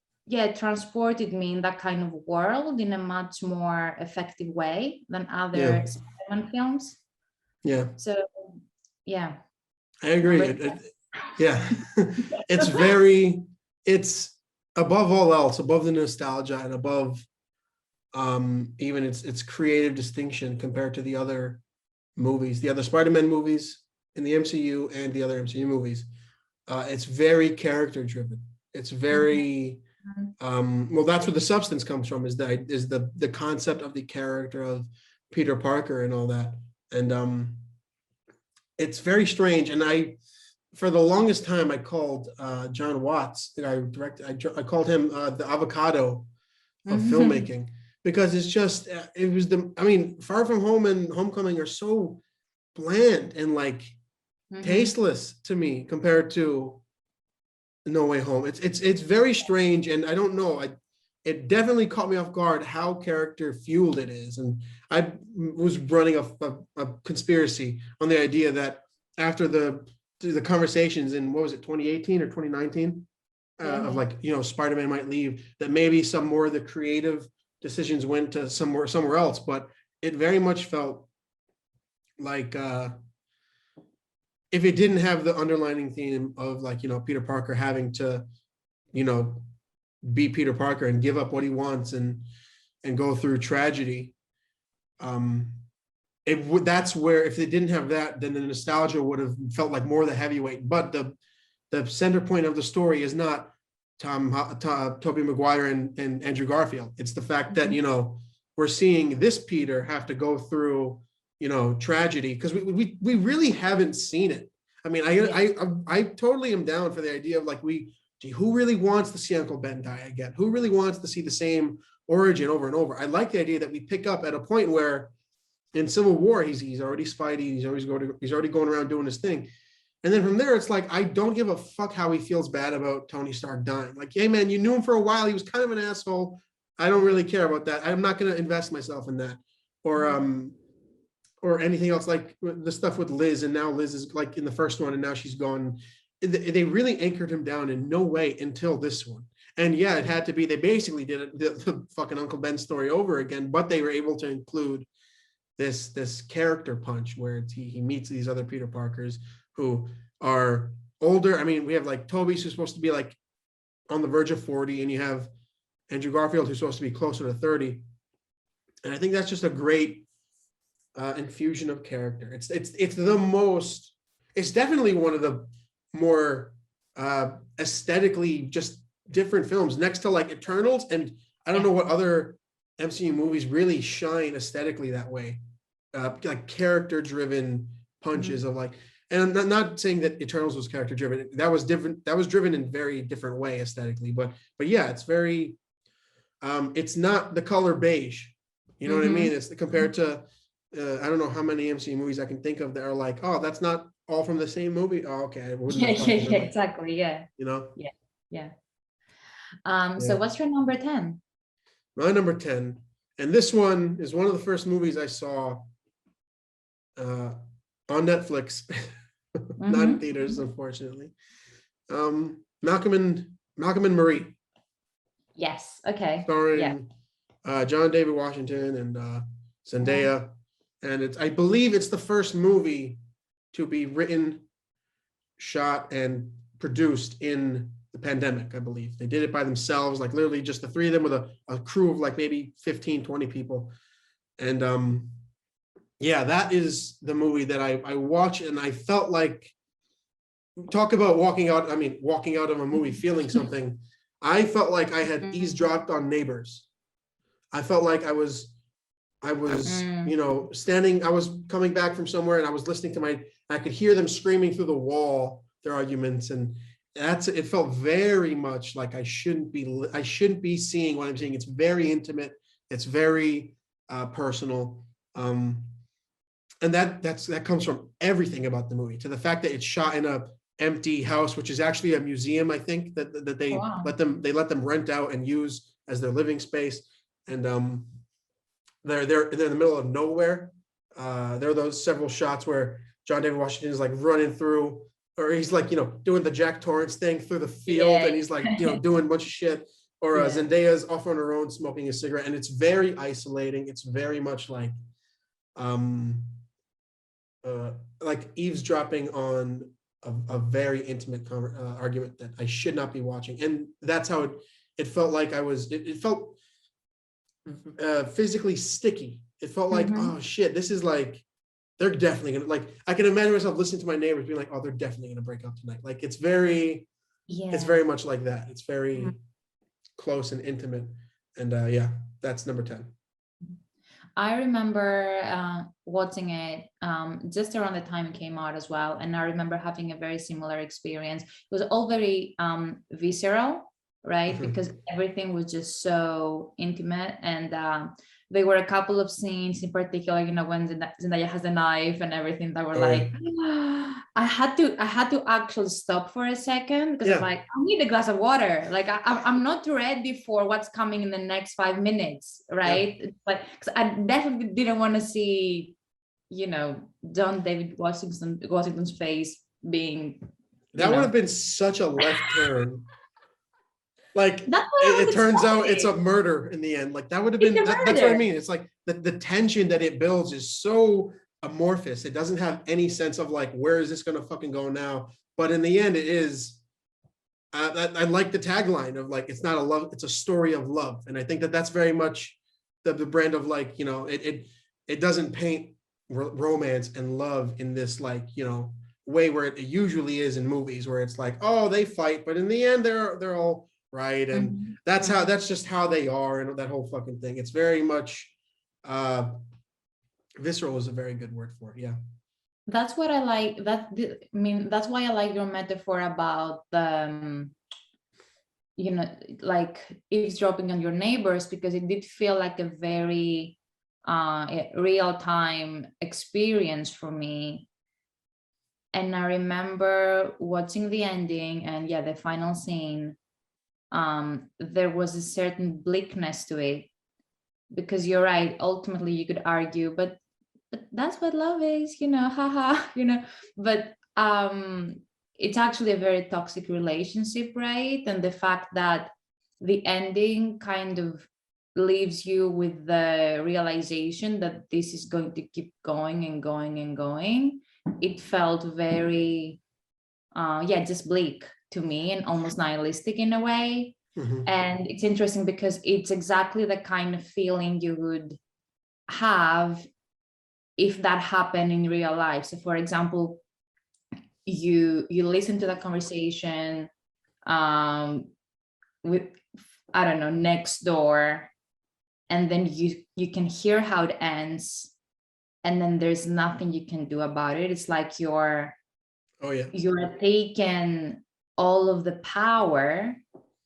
transported me in that kind of world in a much more effective way than other Spider-Man films. Yeah. So, yeah. I agree. It's above all else, above the nostalgia and above even its creative distinction compared to the other movies, the other Spider-Man movies in the MCU and the other MCU movies. It's very character driven. It's very well, that's where the substance comes from, is the concept of the character of Peter Parker and all that. And it's very strange. And for the longest time, I called John Watts, the guy who directed, I called him the avocado of filmmaking, because it's just, Far From Home and Homecoming are so bland and like tasteless to me compared to No Way Home. It's very strange, and I don't know. It definitely caught me off guard how character fueled it is. And I was running a conspiracy on the idea that after the conversations in, what was it, 2018 or 2019, of like, you know, Spider-Man might leave, that maybe some more of the creative decisions went to somewhere else. But it very much felt like if it didn't have the underlining theme of, like, you know, Peter Parker having to, you know, be Peter Parker and give up what he wants and go through tragedy, that's where, if they didn't have that, then the nostalgia would have felt like more the heavyweight. But the center point of the story is not Tobey Maguire and Andrew Garfield. It's the fact that, you know, we're seeing this Peter have to go through, you know, tragedy, because we really haven't seen it. I mean, I totally am down for the idea of like, who really wants to see Uncle Ben die again? Who really wants to see the same origin over and over? I like the idea that we pick up at a point where in Civil War, he's already Spidey, he's already going around doing his thing. And then from there, it's like, I don't give a fuck how he feels bad about Tony Stark dying. Like, hey man, you knew him for a while, he was kind of an asshole. I don't really care about that. I'm not going to invest myself in that. Or anything else, like the stuff with Liz, and now Liz is like in the first one and now she's gone. They really anchored him down in no way until this one. And yeah, it had to be, they basically did it, the fucking Uncle Ben story over again, but they were able to include this character punch where he meets these other Peter Parkers who are older. I mean, we have like Toby's who's supposed to be like on the verge of 40, and you have Andrew Garfield who's supposed to be closer to 30. And I think that's just a great infusion of character. It's definitely one of the more aesthetically just different films next to like Eternals. And I don't know what other MCU movies really shine aesthetically that way. Like character driven punches of like, and I'm not saying that Eternals was character driven. That was different. That was driven in very different way aesthetically, but yeah, it's very, it's not the color beige. You know what I mean? It's compared to, I don't know how many MCU movies I can think of that are like, oh, that's not all from the same movie. Oh, okay. Yeah, exactly. Yeah. You know? Yeah. So what's your number 10? My number 10, and this one is one of the first movies I saw on Netflix, not in theaters, unfortunately. Malcolm and Marie. Yes. Okay. Starring John David Washington and Zendaya. And I believe it's the first movie to be written, shot, and produced in the pandemic, I believe. They did it by themselves, like literally just the three of them with a crew of like maybe 15, 20 people. And yeah, that is the movie that I watched, and I felt like, talk about walking out of a movie feeling something. I felt like I had eavesdropped on Neighbors. I felt like I was, standing, I was coming back from somewhere and I was listening to I could hear them screaming through the wall, their arguments. And it felt very much like I shouldn't be seeing what I'm seeing. It's very intimate. It's very personal. And that comes from everything about the movie, to the fact that it's shot in a empty house, which is actually a museum, I think, that they let them rent out and use as their living space. And they're in the middle of nowhere. There are those several shots where John David Washington is like running through, or he's like, doing the Jack Torrance thing through the field, and he's like, doing a bunch of shit. Or Zendaya's off on her own smoking a cigarette, and it's very isolating. It's very much like eavesdropping on a very intimate argument that I should not be watching. And that's how it felt like it felt physically sticky. It felt like, oh shit, this is like, they're definitely gonna, like, I can imagine myself listening to my neighbors being like, oh, they're definitely gonna break up tonight. Like, it's very much like that. It's very close and intimate. And that's number 10. I remember watching it just around the time it came out as well. And I remember having a very similar experience. It was all very visceral, right? Because everything was just so intimate. And there were a couple of scenes in particular, when Zendaya has a knife and everything, that were like, I had to actually stop for a second, because I'm like, I need a glass of water. Like I'm not ready for what's coming in the next 5 minutes, right? But because I definitely didn't want to see, John David Washington's face being. That would have been such a left turn. Like, it turns out it's a murder in the end. Like, that would have been, that's what I mean. It's like the tension that it builds is so amorphous. It doesn't have any sense of like, where is this going to fucking go now? But in the end, it is, I like the tagline of like, it's not a love, it's a story of love. And I think that's very much the brand of like, it doesn't paint romance and love in this like, way where it usually is in movies, where it's like, oh, they fight, but in the end, they're all right. And that's just how they are, and that whole fucking thing. It's very much visceral is a very good word for it. Yeah. That's what I like. That's why I like your metaphor about the, like eavesdropping on your neighbors, because it did feel like a very real-time experience for me. And I remember watching the ending and the final scene. There was a certain bleakness to it, because you're right. Ultimately, you could argue, but that's what love is, haha, but it's actually a very toxic relationship, right? And the fact that the ending kind of leaves you with the realization that this is going to keep going and going and going. It felt very, just bleak to me and almost nihilistic in a way. And it's interesting because it's exactly the kind of feeling you would have if that happened in real life. So for example, you listen to that conversation with, I don't know, next door, and then you can hear how it ends, and then there's nothing you can do about it. It's like you're taking all of the power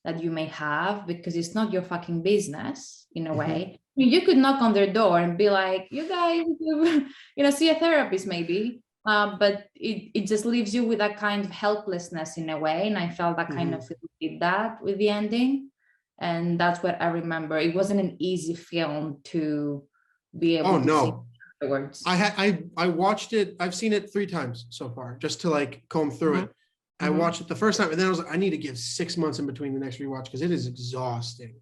that you may have, because it's not your fucking business in a way. I mean, you could knock on their door and be like, you guys, see a therapist maybe, but it just leaves you with that kind of helplessness in a way. And I felt that kind of did that with the ending. And that's what I remember. It wasn't an easy film to be able to see afterwards. I watched it. I've seen it 3 times so far, just to like comb through it. I watched it the first time, and then I was like, I need to give 6 months in between the next rewatch because it is exhausting.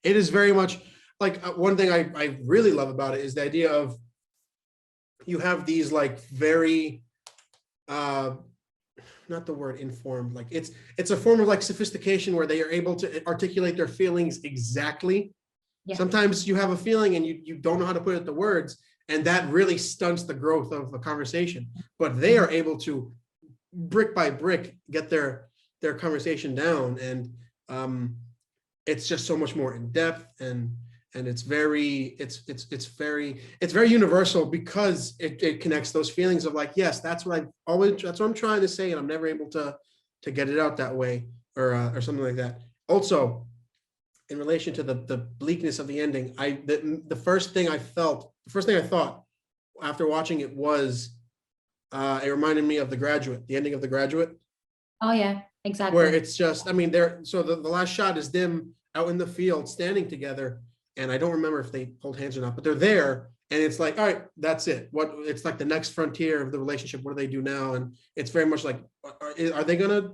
It is very much like one thing I really love about it is the idea of you have these like very not the word informed, like it's a form of like sophistication where they are able to articulate their feelings exactly. Sometimes you have a feeling and you don't know how to put it to words, and that really stunts the growth of a conversation, but they are able to brick by brick get their conversation down, and it's just so much more in depth, and it's very universal because it connects those feelings of like, yes, that's what I'm trying to say, and I'm never able to get it out that way, or something like that. Also, in relation to the bleakness of the ending, the first thing I thought after watching it was it reminded me of the ending of The Graduate. Oh yeah, exactly. Where it's just, I mean, the last shot is them out in the field standing together, and I don't remember if they hold hands or not, but they're there, and it's like, all right, that's it. It's like the next frontier of the relationship. What do they do now? And it's very much like, are they gonna,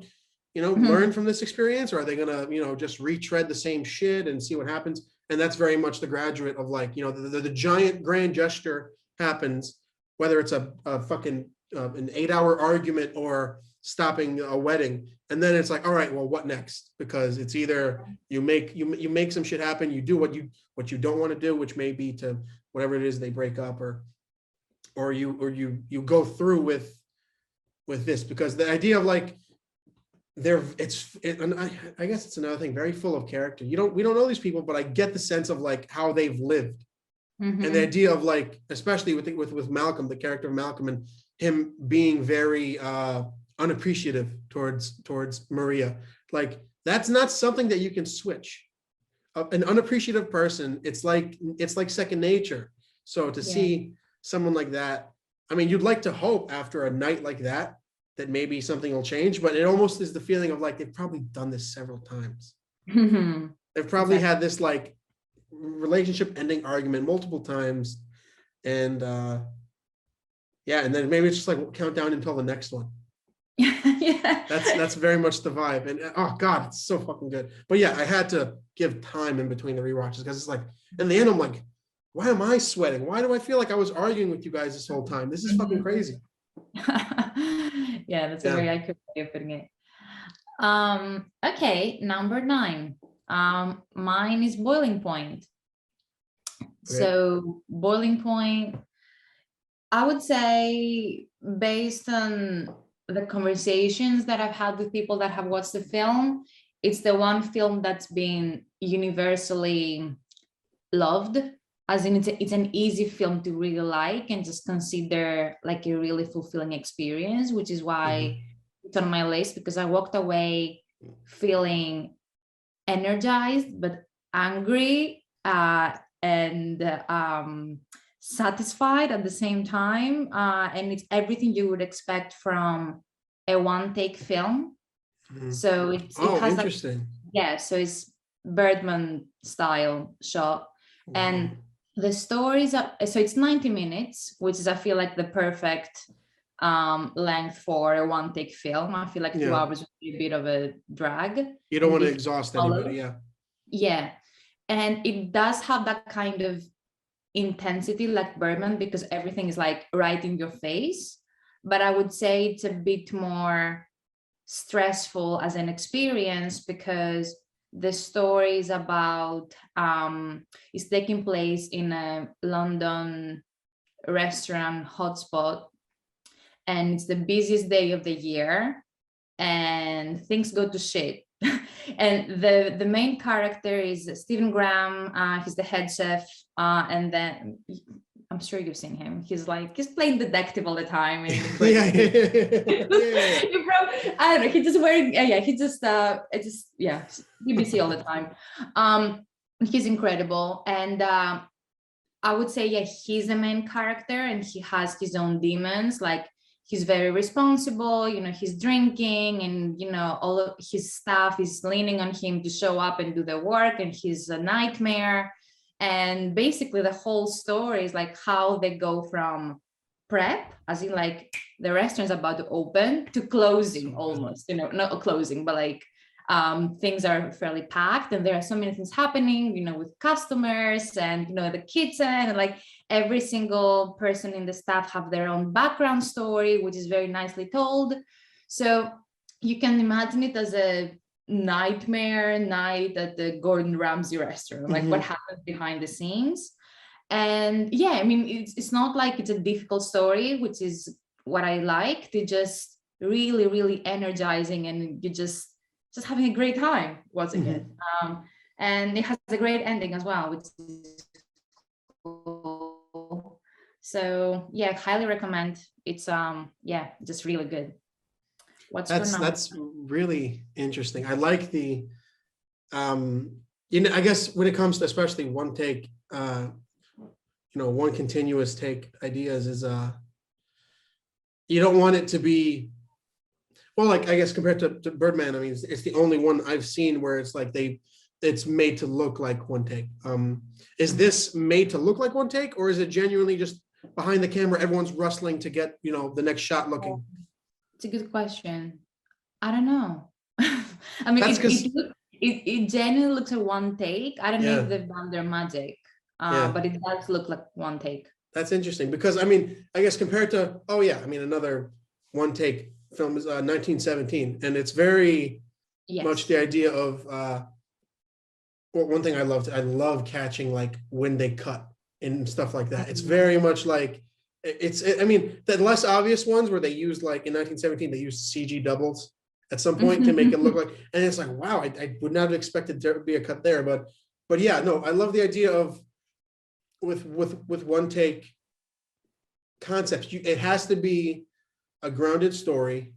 learn from this experience, or are they gonna, just retread the same shit and see what happens? And that's very much The Graduate of like, the giant grand gesture happens, whether it's a fucking an 8-hour argument or stopping a wedding, and then it's like, all right, well, what next? Because it's either you make some shit happen, you do what you don't want to do, which may be to whatever it is, they break up, or you go through with this, because the idea of like and I guess it's another thing, very full of character. We don't know these people, but I get the sense of like how they've lived. And the idea of like, especially with Malcolm, the character of Malcolm, and him being very unappreciative towards Maria, like that's not something that you can switch. An unappreciative person, it's like second nature. So to see someone like that, I mean, you'd like to hope after a night like that maybe something will change, but it almost is the feeling of like they've probably done this several times. They've probably had this like relationship ending argument multiple times, and and then maybe it's just like countdown until the next one. That's very much the vibe, and oh god, it's so fucking good. But yeah, I had to give time in between the rewatches, because it's like in the end I'm like, why am I sweating? Why do I feel like I was arguing with you guys this whole time? This is fucking crazy. That's a very accurate way of putting it. Okay, number 9. Mine is Boiling Point. Great. So Boiling Point, I would say, based on the conversations that I've had with people that have watched the film, it's the one film that's been universally loved, as in it's an easy film to really like and just consider like a really fulfilling experience, which is why it's on my list, because I walked away feeling energized but angry and satisfied at the same time, and it's everything you would expect from a one-take film. So it has interesting. So it's Birdman style shot. And the stories so it's 90 minutes, which is, I feel like, the perfect length for a one-take film. I feel like 2 hours would be a bit of a drag. You don't want to exhaust anybody. Yeah, and it does have that kind of intensity like Birdman, because everything is like right in your face. But I would say it's a bit more stressful as an experience, because the story is about it's taking place in a London restaurant hotspot, and it's the busiest day of the year, and things go to shit. And the main character is Stephen Graham. He's the head chef, and then I'm sure you've seen him. He's playing detective all the time. And I don't know. He just wearing he just BBC all the time. He's incredible, and I would say he's the main character, and he has his own demons. Like, he's very responsible, he's drinking, and all of his staff is leaning on him to show up and do the work, and he's a nightmare. And basically the whole story is like how they go from prep, as in like the restaurant's about to open, to closing, almost, not closing, but like things are fairly packed, and there are so many things happening, with customers and the kitchen, and like every single person in the staff have their own background story, which is very nicely told. So you can imagine it as a nightmare night at the Gordon Ramsay restaurant, like what happens behind the scenes. And I mean, it's not like it's a difficult story, which is what I liked. It's just really, really energizing, and you just having a great time watching it. And it has a great ending as well, which is cool. So highly recommend. It's just really good. That's really interesting. I like the I guess when it comes to especially one take, one continuous take ideas is you don't want it to be, well, like, I guess compared to Birdman, I mean, it's the only one I've seen where it's like it's made to look like one take. Is this made to look like one take, or is it genuinely just behind the camera, everyone's rustling to get, the next shot looking? It's a good question. I don't know. I mean, it genuinely looks like one take. I don't know if they've done their magic, but it does look like one take. That's interesting, because I mean, I guess compared to, another one take film is 1917, and it's very much the idea of one thing I love catching, like when they cut and stuff like that. It's very much like I mean, the less obvious ones where they use, like in 1917, they used CG doubles at some point to make it look like, and it's like, wow, I would not have expected there to be a cut there, but I love the idea of with one take concepts. It has to be a grounded story.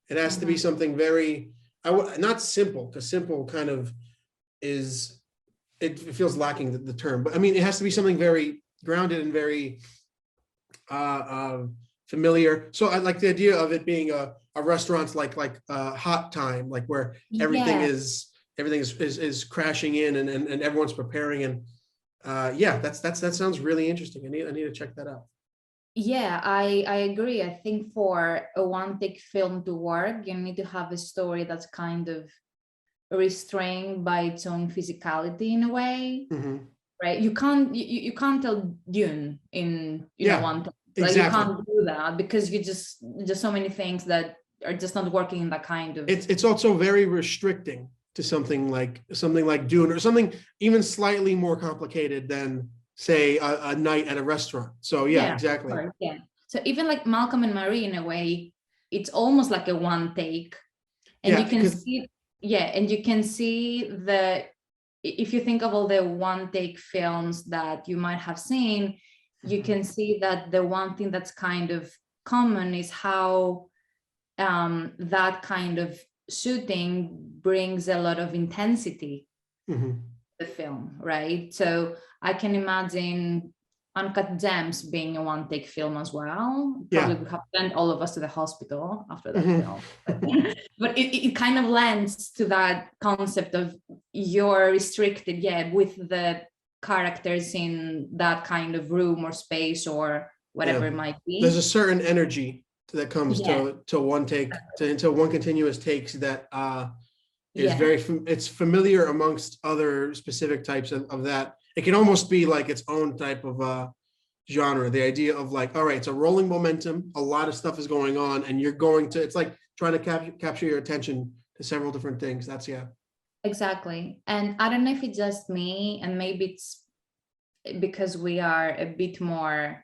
It has to be something very, not simple, because simple kind of is, it feels lacking the term, but I mean, it has to be something very grounded and very familiar. So I like the idea of it being a restaurant like Hot Time, like where everything is crashing in, and everyone's preparing, and that sounds really interesting. I need to check that out. Yeah, I agree. I think for a one take film to work, you need to have a story that's kind of restrained by its own physicality in a way, right? You can't tell Dune in one take. Like, exactly. You can't do that, because just so many things that are just not working in that kind of. It's also very restricting to something like Dune, or something even slightly more complicated than, say, a night at a restaurant. So exactly. Right, yeah. So even like Malcolm and Marie, in a way, it's almost like a one take, and you can see, and you can see if you think of all the one take films that you might have seen, you can see that the one thing that's kind of common is how that kind of shooting brings a lot of intensity to the film, right? So I can imagine Uncut Gems being a one take film as well. Probably would have sent all of us to the hospital after that film. But it kind of lends to that concept of you're restricted, with the characters in that kind of room or space or whatever it might be. There's a certain energy that comes to one take, to one continuous takes that is it's familiar amongst other specific types of that. It can almost be like its own type of genre. The idea of like, all right, it's a rolling momentum, a lot of stuff is going on, and you're going to, it's like trying to capture your attention to several different things. That's Exactly. And I don't know if it's just me, and maybe it's because we are a bit more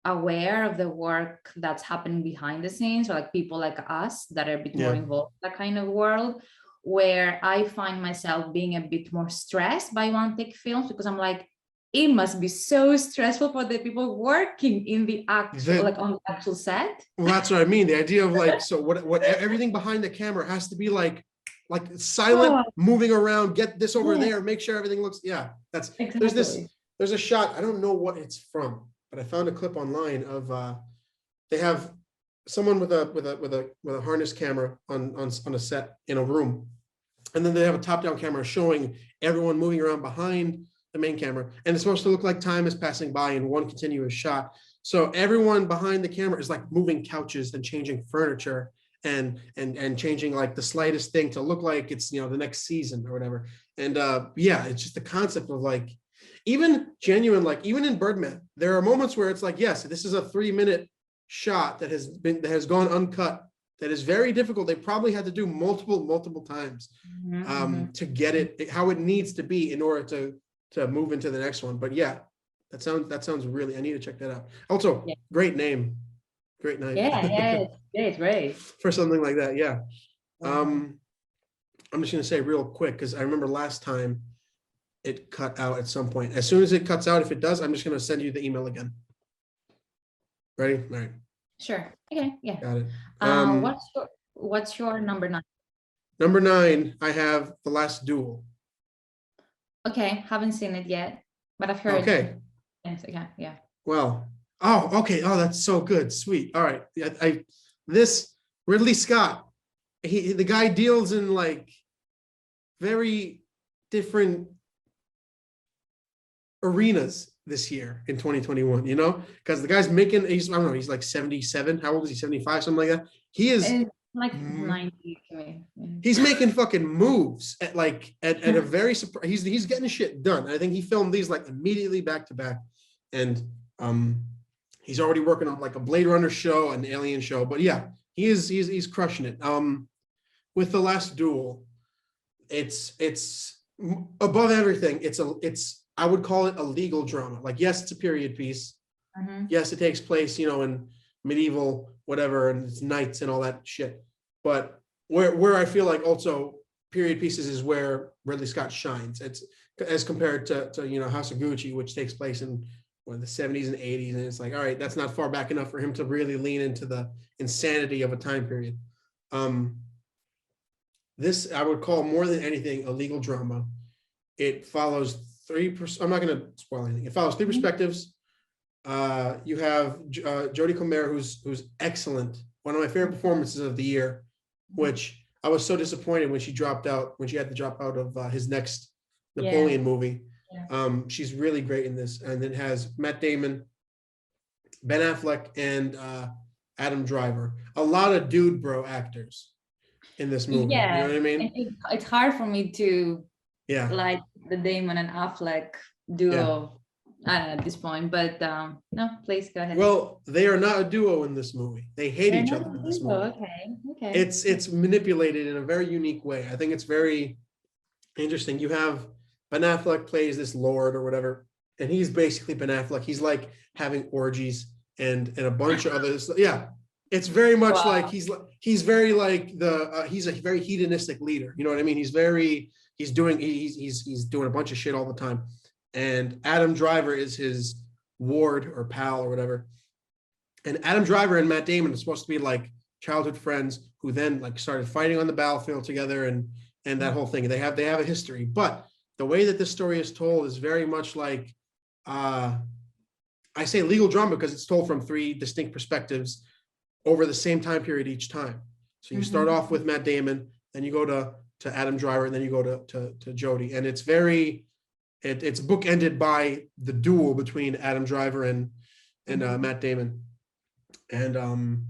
aware of the work that's happening behind the scenes, or like people like us that are a bit more involved in that kind of world, where I find myself being a bit more stressed by one take films, because I'm like, it must be so stressful for the people working in the actual, like on the actual set. Well, that's what I mean. The idea of like, so what everything behind the camera has to be like silent, moving around, get this over there, make sure everything looks, that's, Exactly. there's a shot, I don't know what it's from, but I found a clip online of, they have someone with a harness camera on a set in a room. And then they have a top-down camera showing everyone moving around behind the main camera. And it's supposed to look like time is passing by in one continuous shot. So everyone behind the camera is like moving couches and changing furniture and changing like the slightest thing to look like it's, the next season or whatever. And it's just the concept of like, even genuine, like even in Birdman, there are moments where it's like, yes, this is a 3-minute shot that has gone uncut. That is very difficult. They probably had to do multiple times to get it how it needs to be in order to move into the next one. But that sounds really, I need to check that out. Also, great name. Great night. It's great. For something like that, I'm just gonna say real quick, because I remember last time it cut out at some point. As soon as it cuts out, if it does, I'm just gonna send you the email again. Ready? All right. Sure. Okay. Yeah. Got it. What's your number 9? Number 9, I have The Last Duel. Okay, haven't seen it yet, but I've heard. Okay. Yeah. Well, okay. Oh, that's so good. Sweet. All right. This Ridley Scott, the guy deals in like very different arenas this year in 2021, because the guy's making, I don't know, he's like 77. How old is he? 75, something like that. He is like 90. He's making fucking moves at a very he's getting shit done. I think he filmed these like immediately back to back, and he's already working on like a Blade Runner show, an Alien show. But he's crushing it. With The Last Duel, it's above everything. It's I would call it a legal drama. Like, yes, it's a period piece. Yes, it takes place, in medieval whatever, and it's knights and all that shit. But where I feel like also period pieces is where Ridley Scott shines. It's as compared to House of Gucci, which takes place in the 70s and 80s, and it's like, all right, that's not far back enough for him to really lean into the insanity of a time period. This I would call more than anything a legal drama. It follows I'm not going to spoil anything. It follows 3 perspectives. You have Jodie Comer, who's excellent. One of my favorite performances of the year, which I was so disappointed when she dropped out, when she had to drop out of his next Napoleon movie. She's really great in this. And it has Matt Damon, Ben Affleck, and Adam Driver. A lot of dude bro actors in this movie. You know what I mean? It's hard for me to like the Damon and Affleck duo at this point, but no, please go ahead. Well, they are not a duo in this movie. They hate each other in this movie. Okay. It's manipulated in a very unique way. I think it's very interesting. You have Ben Affleck plays this lord or whatever, and he's basically Ben Affleck. He's like having orgies and a bunch of others. It's very much like he's very like he's a very hedonistic leader. You know what I mean? He's doing a bunch of shit all the time. And Adam Driver is his ward or pal or whatever. And Adam Driver and Matt Damon are supposed to be like childhood friends who then like started fighting on the battlefield together and that whole thing. They have a history, but the way that this story is told is very much like I say legal drama because it's told from 3 distinct perspectives over the same time period each time. So you start off with Matt Damon, then you go to Adam Driver, and then you go to Jodie, and it's it's bookended by the duel between Adam Driver and Matt Damon. And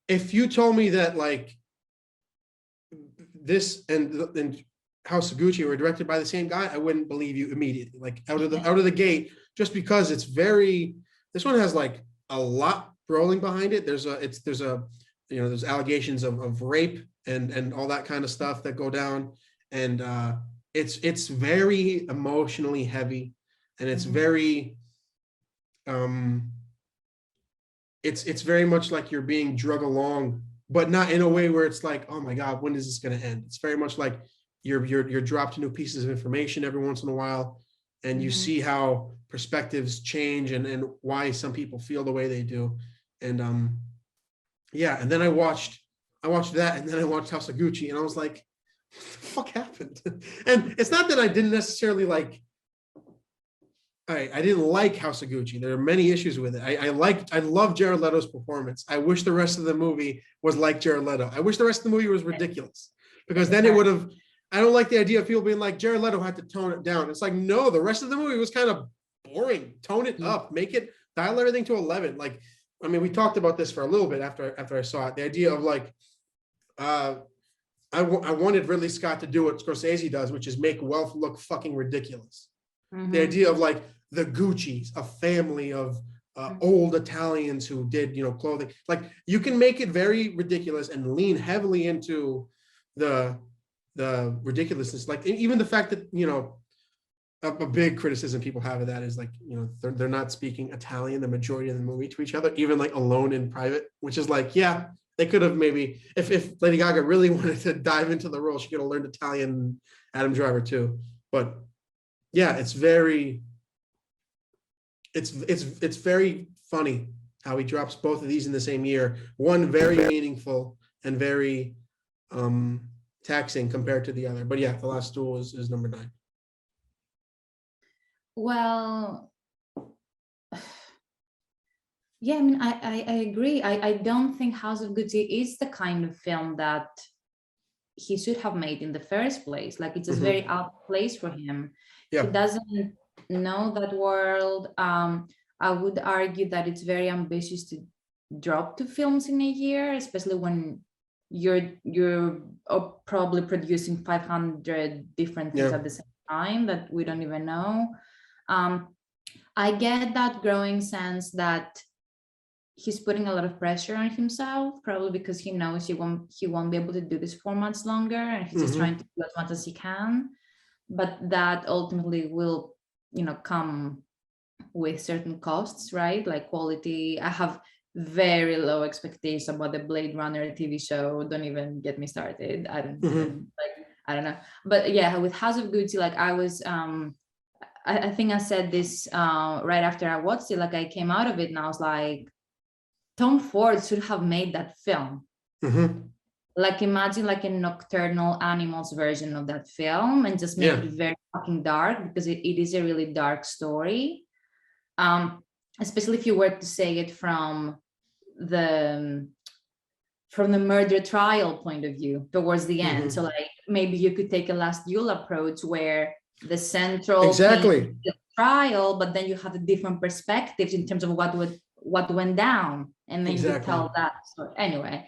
if you told me that like this and House of Gucci were directed by the same guy, I wouldn't believe you immediately, like out of the gate, just because it's very. This one has like a lot rolling behind it. There's allegations of rape and all that kind of stuff that go down, and it's very emotionally heavy, and it's very it's very much like you're being drug along, but not in a way where it's like, oh my God, when is this going to end? It's very much like you're dropped new pieces of information every once in a while, and you see how perspectives change and why some people feel the way they do. And and then I watched that, and then I watched House of Gucci, and I was like, what the fuck happened? And it's not that I didn't necessarily like, I didn't like House of Gucci. There are many issues with it. I love Jared Leto's performance. I wish the rest of the movie was like Jared Leto. I wish the rest of the movie was ridiculous, because then it would have. I don't like the idea of people being like, Jared Leto had to tone it down. It's like, no, the rest of the movie was kind of boring. Tone it up, dial everything to 11. Like, I mean, we talked about this for a little bit after I saw it. The idea of like, I wanted Ridley Scott to do what Scorsese does, which is make wealth look fucking ridiculous. The idea of like the Gucci's, a family of old Italians who did, clothing. Like, you can make it very ridiculous and lean heavily into the ridiculousness. Like, even the fact that, a big criticism people have of that is like, they're not speaking Italian the majority of the movie to each other, even like alone in private, which is like, yeah, they could have maybe, if Lady Gaga really wanted to dive into the role, she could have learned Italian, Adam Driver too. But yeah, it's very funny how he drops both of these in the same year. One very meaningful and very taxing compared to the other. But yeah, The Last Duel is number 9. Well, yeah, I mean, I agree. I don't think House of Gucci is the kind of film that he should have made in the first place. Like, it's just very out of place for him. Yeah. He doesn't know that world. I would argue that it's very ambitious to drop 2 films in a year, especially when you're probably producing 500 different things at the same time that we don't even know. I get that growing sense that he's putting a lot of pressure on himself, probably because he knows he won't be able to do this for much longer, and he's just trying to do as much as he can. But that ultimately will, come with certain costs, right? Like quality. I have very low expectations about the Blade Runner TV show. Don't even get me started. I don't know. But yeah, with House of Gucci, like I was, I think I said this right after I watched it. Like, I came out of it and I was like, Tom Ford should have made that film. Like, imagine like a Nocturnal Animals version of that film, and just make it very fucking dark, because it is a really dark story. Especially if you were to say it from the murder trial point of view towards the end. So like, maybe you could take a Last Duel approach where the central thing is the trial, but then you have the different perspectives in terms of what went down, and then you tell that story. Anyway,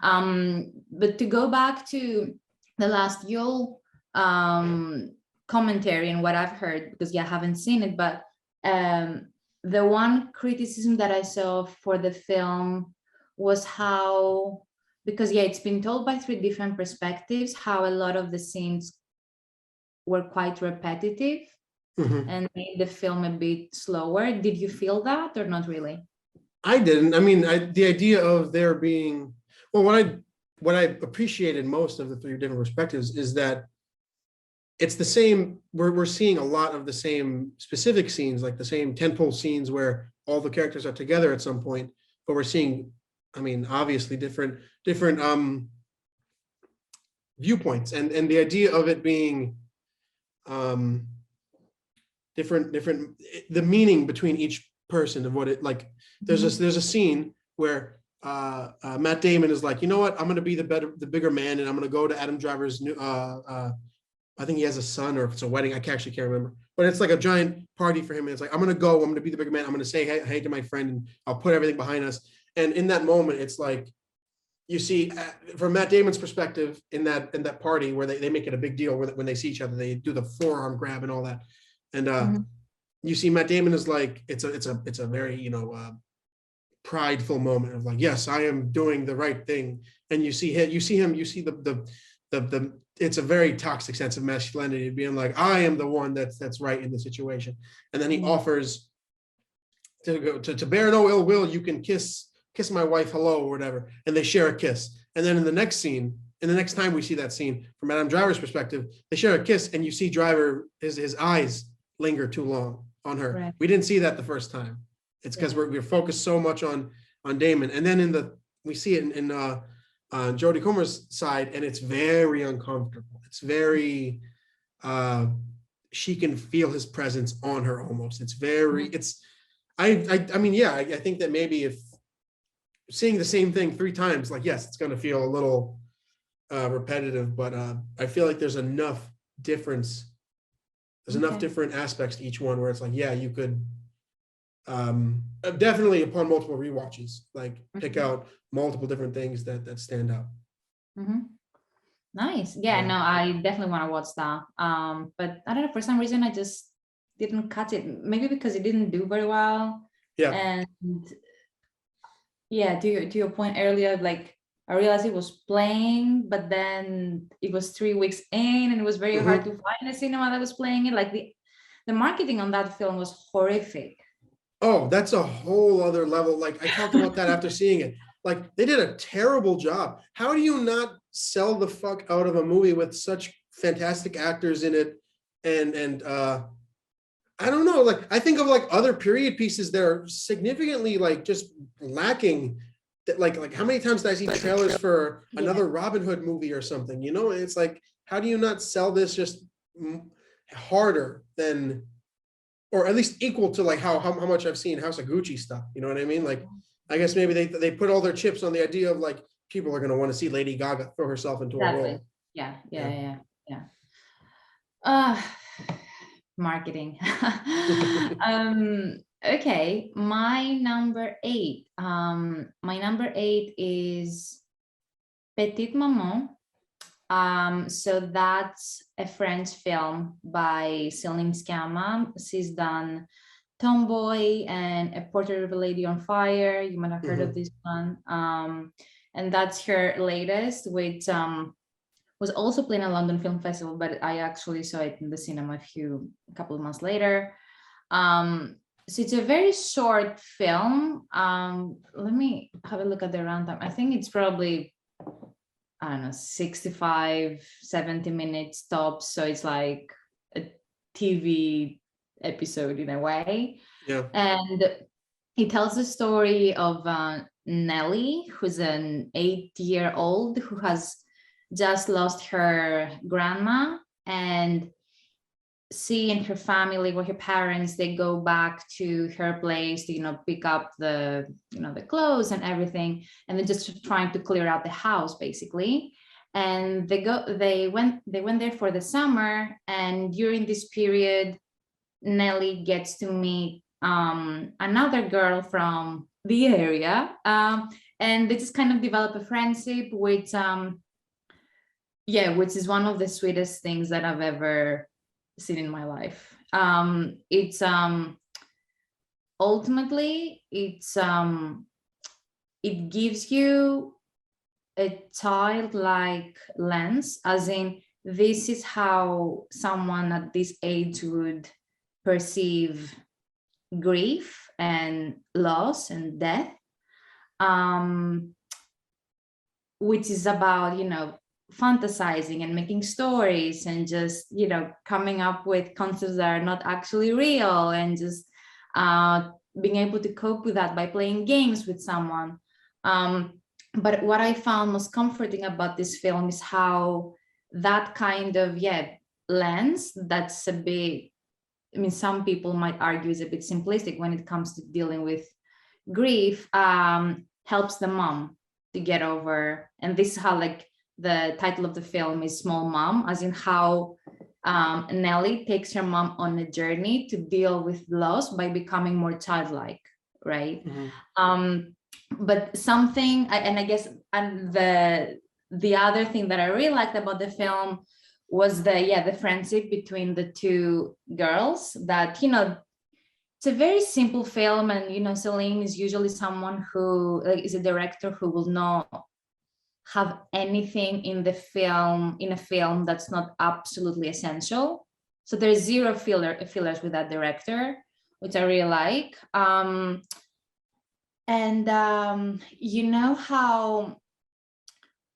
but to go back to the Last Duel commentary and what I've heard, because I haven't seen it, but the one criticism that I saw for the film was how, because it's been told by 3 different perspectives, how a lot of the scenes were quite repetitive and made the film a bit slower. Did you feel that, or not really? I didn't. I mean, the idea of there being, well, what I appreciated most of the 3 different perspectives is that it's the same. We're seeing a lot of the same specific scenes, like the same tentpole scenes where all the characters are together at some point, but we're seeing, I mean, obviously different viewpoints, and the idea of it being different, the meaning between each person of what it, like, there's a scene where Matt Damon is like, you know what, I'm going to be the bigger man, and I'm going to go to Adam Driver's new I think he has a son, or if it's a wedding, I actually can't remember, but it's like a giant party for him, and it's like, I'm going to be the bigger man, I'm going to say hey to my friend, and I'll put everything behind us. And in that moment, it's like, you see from Matt Damon's perspective in that party where they make it a big deal when they see each other, they do the forearm grab and all that. And you see Matt Damon is like, it's a very, prideful moment of like, yes, I am doing the right thing. And you see the it's a very toxic sense of masculinity, being like, I am the one that's right in the situation. And then he offers to bear no ill will, you can kiss my wife hello or whatever, and they share a kiss. And then in the next time we see that scene from Adam Driver's perspective, they share a kiss, and you see Driver, his eyes linger too long on her. Right. We didn't see that the first time. It's because we're focused so much on Damon, and then we see it in Jodie Comer's side, and it's very uncomfortable. It's very she can feel his presence on her almost. It's very I think that maybe if seeing the same thing 3 times, like, yes, it's going to feel a little repetitive, but I feel like there's enough difference. There's enough different aspects to each one where it's like, yeah, you could definitely upon multiple rewatches, like pick out multiple different things that stand out. Nice. Yeah, no, I definitely want to watch that. But I don't know, for some reason I just didn't catch it. Maybe because it didn't do very well. Yeah. And yeah, to your point earlier, like I realized it was playing, but then it was 3 weeks in, and it was very hard to find a cinema that was playing it. Like the marketing on that film was horrific. Oh, that's a whole other level. Like I talked about that after seeing it. Like they did a terrible job. How do you not sell the fuck out of a movie with such fantastic actors in it? And I don't know. Like I think of like other period pieces that are significantly like just lacking. That like how many times did I see trailers for another Robin Hood movie or something? It's like, how do you not sell this just harder than, or at least equal to like how much I've seen House of Gucci stuff? You know what I mean? Like, I guess maybe they put all their chips on the idea of like people are going to want to see Lady Gaga throw herself into a role. Yeah. Marketing. Okay, my number 8. My number 8 is Petite Maman. So that's a French film by Céline Sciamma. She's done Tomboy and A Portrait of a Lady on Fire. You might have heard of this one. And that's her latest, which was also playing at London Film Festival, but I actually saw it in the cinema a couple of months later. So it's a very short film. Let me have a look at the runtime. I think it's probably, I don't know, 65, 70 minutes tops. So it's like a TV episode in a way. Yeah. And it tells the story of Nellie, who's an 8-year-old who has just lost her grandma, and she and her family, or her parents, they go back to her place to pick up the the clothes and everything, and they're just trying to clear out the house basically. And they went there for the summer, and during this period Nellie gets to meet another girl from the area, and they just kind of develop a friendship, which is one of the sweetest things that I've ever seen in my life. It's ultimately it gives you a childlike lens, as in this is how someone at this age would perceive grief and loss and death, which is about fantasizing and making stories and just coming up with concepts that are not actually real, and just being able to cope with that by playing games with someone. But what I found most comforting about this film is how that kind of lens, that's a bit, some people might argue is a bit simplistic when it comes to dealing with grief, helps the mom to get over. And this is how, like, the title of the film is Small Mom, as in how Nellie takes her mom on a journey to deal with loss by becoming more childlike, right? but something, and I guess, and the other thing that I really liked about the film was the friendship between the two girls. That, it's a very simple film, and Celine is usually someone who, like, is a director who will not have anything in a film that's not absolutely essential. So there's zero fillers with that director, which I really like. And you know how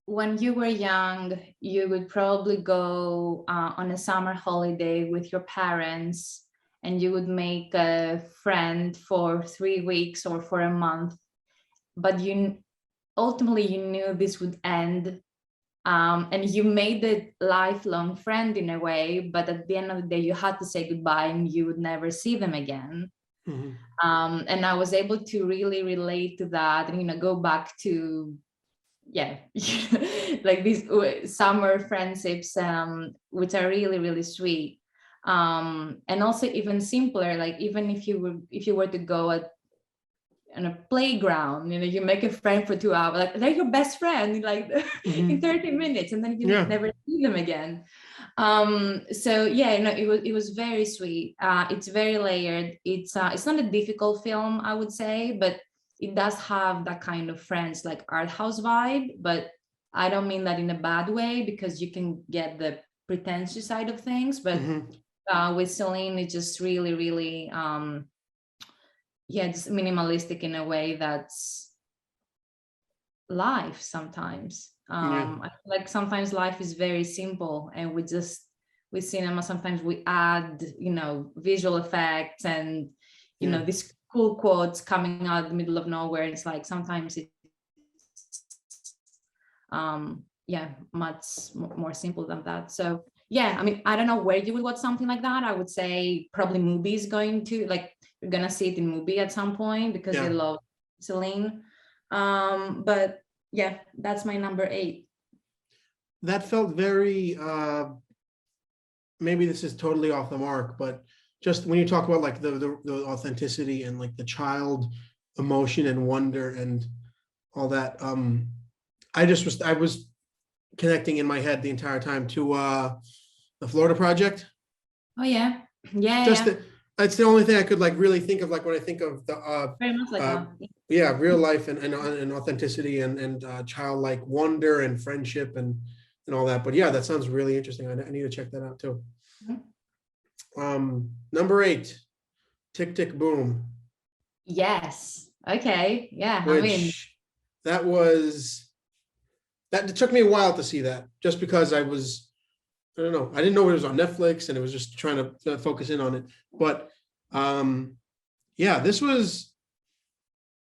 when you were young, you would probably go on a summer holiday with your parents, and you would make a friend for 3 weeks or for a month, but ultimately you knew this would end, and you made a lifelong friend in a way, but at the end of the day you had to say goodbye and you would never see them again. Mhm. And I was able to really relate to that, and go back to like these summer friendships, which are really, really sweet. And also even simpler, like even if you were to go on a playground, you make a friend for 2 hours, like they're your best friend, like in 30 minutes, and then you Yeah. never see them again. So it was very sweet. It's very layered. It's not a difficult film, I would say, but it does have that kind of French, like, art house vibe. But I don't mean that in a bad way, because you can get the pretentious side of things. But with Celine, it's just really, really just minimalistic in a way that's life sometimes. Yeah. I feel like sometimes life is very simple, and with cinema sometimes we add visual effects and these cool quotes coming out of the middle of nowhere. It's like sometimes it's much more simple than that. So I mean, I don't know where you would watch something like that. I would say probably Mubi is going to, like, you're gonna see it in Mubi at some point, because they love Celine. But that's my number 8. That felt very, maybe this is totally off the mark, but just when you talk about like the authenticity and like the child emotion and wonder and all that, I was connecting in my head the entire time to the Florida Project. Oh yeah. That's the only thing I could like really think of, like when I think of the Very much like that. real life and authenticity and childlike wonder and friendship and all that. But that sounds really interesting. I need to check that out too. Number 8, Tick Tick Boom. Yes. Okay. Yeah. Which that took me a while to see that, just because I don't know, I didn't know it was on Netflix, and it was just trying to focus in on it. But this was,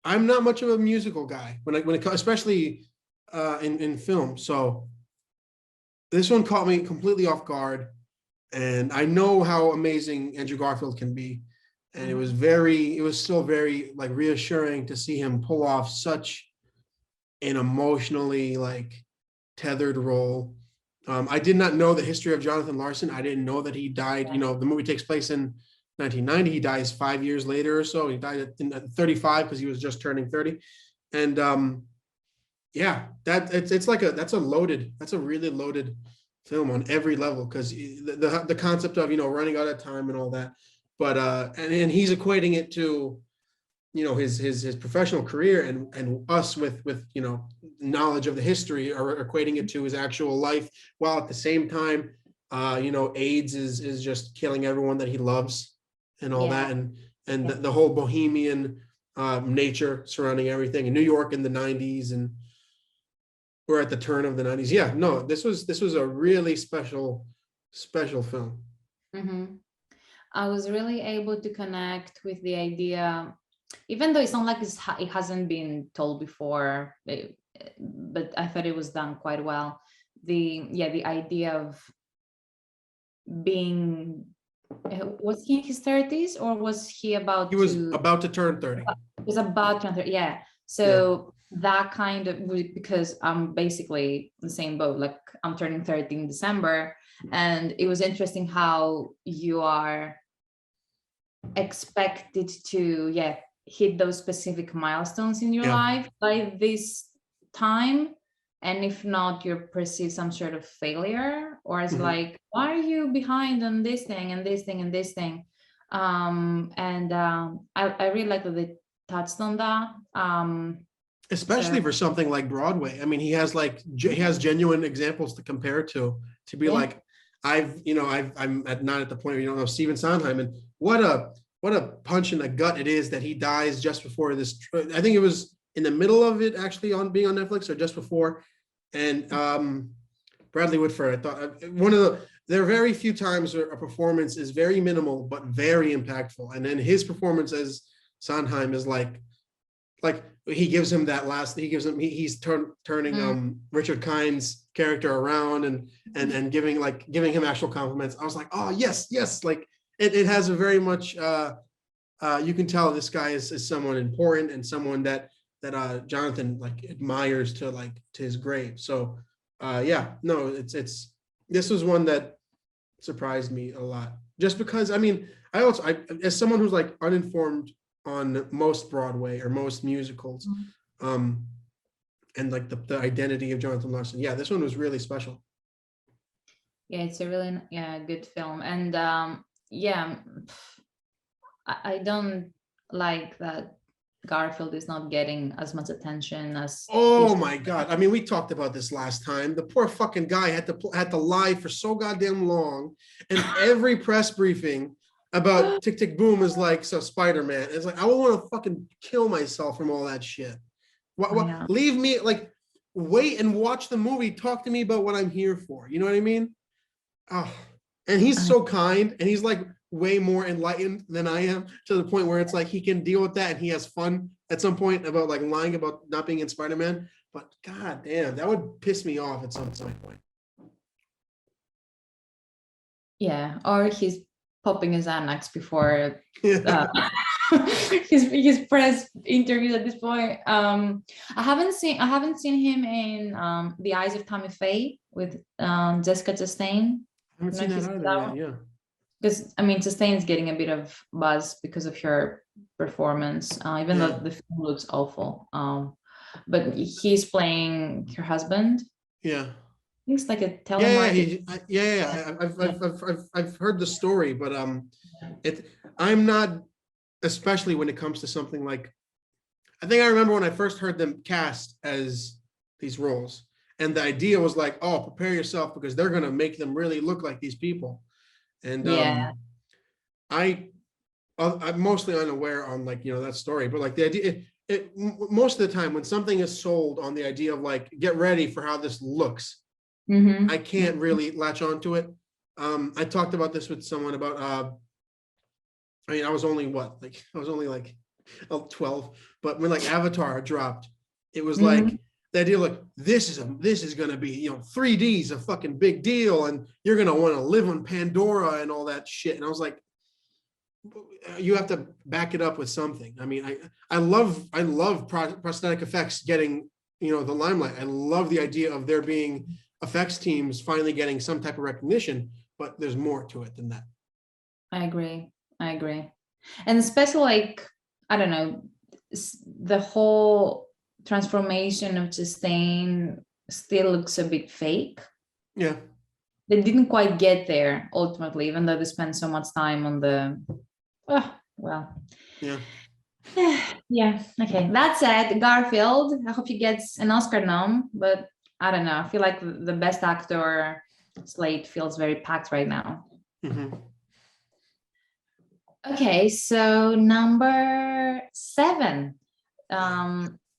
I'm not much of a musical guy when it especially in film. So this one caught me completely off guard, and I know how amazing Andrew Garfield can be. And it was still very like reassuring to see him pull off such an emotionally like tethered role. I did not know the history of Jonathan Larson. I didn't know that he died. The movie takes place in 1990. He dies 5 years later or so. He died at 35 because he was just turning 30. And that's a really loaded film on every level, because the concept of running out of time and all that. But and he's equating it to his professional career, and us with knowledge of the history, are equating it to his actual life, while at the same time AIDS is just killing everyone that he loves and all that, and the whole bohemian nature surrounding everything in New York in the 90s, and we're at the turn of the 90s. This was a really special film. I was really able to connect with the idea, even though it's not like it hasn't been told before, but I thought it was done quite well. The idea of being, was he in his 30s, or was he about He was about to turn 30. He was about to turn 30, yeah. So that kind of, because I'm basically in the same boat, like I'm turning 30 in December, and it was interesting how you are expected to hit those specific milestones in your Yeah. life by this time, and if not, you perceive some sort of failure, or it's Mhm. like, why are you behind on this thing and this thing and this thing? I really like that they touched on that. So Especially for something like Broadway. I mean, he has he has genuine examples to compare to be yeah. like, I'm not at the point where you don't know Stephen Sondheim, and what a punch in the gut it is that he dies just before this. I think it was in the middle of it actually on being on Netflix or just before, and Bradley Whitford. I thought there are very few times where a performance is very minimal but very impactful, and then his performance as Sondheim is like he gives him that last he's turning Richard Kind's character around and giving him actual compliments. I was like, oh yes, like it has a very much you can tell this guy is someone important and someone that Jonathan like admires to his grave. So yeah, no, it's this was one that surprised me a lot, just because I mean I as someone who's like uninformed on most Broadway or most musicals, and like the identity of Jonathan Larson. Yeah, this one was really special. Yeah, it's a really good film, and yeah, I don't like that Garfield is not getting as much attention as he Oh should. my God. I mean, we talked about this last time. The poor fucking guy had to lie for so goddamn long. And every press briefing about Tick Tick Boom is like, so Spider-Man. It's like, I would want to fucking kill myself from all that shit. I know. Leave me, like, wait and watch the movie. Talk to me about what I'm here for. You know what I mean? Oh, and he's I, so kind, and he's like way more enlightened than I am, to the point where it's like he can deal with that and he has fun at some point about like lying about not being in Spider-Man. But god damn, that would piss me off at some point. yeah, or he's popping his Xanax before Yeah. his press interviews at this point. I haven't seen him in The Eyes of Tammy Faye with Jessica Chastain. I haven't I seen don't know if that you saw either that yet. one. Yeah. Because I mean, Chastain's getting a bit of buzz because of her performance, even though Yeah. the film looks awful. But he's playing her husband. Yeah. It's like a Yeah, telemarketer. I've heard the story, but I'm not, especially when it comes to something like, I think I remember when I first heard them cast as these roles, and the idea was like, oh, prepare yourself because they're gonna make them really look like these people. And Yeah. I I'm mostly unaware on like that story, but like the idea, most of the time when something is sold on the idea of like get ready for how this looks, I Mm-hmm. can't really latch onto it. I talked about this with someone about I mean I was only like 12, but when like Avatar dropped, it was Mm-hmm. like the idea like this is gonna be 3D is a fucking big deal, and you're gonna want to live on Pandora and all that shit. And I was like, you have to back it up with something. I mean, I love prosthetic effects getting the limelight. I love the idea of there being effects teams finally getting some type of recognition, but there's more to it than that. I agree. And especially like, I don't know, the whole transformation of Chastain still looks a bit fake. Yeah. They didn't quite get there ultimately, even though they spent so much time on the well. Yeah. Yeah. Okay. That said, Garfield, I hope he gets an Oscar nom, but I don't know. I feel like the best actor slate feels very packed right now. Mm-hmm. Okay, so number 7.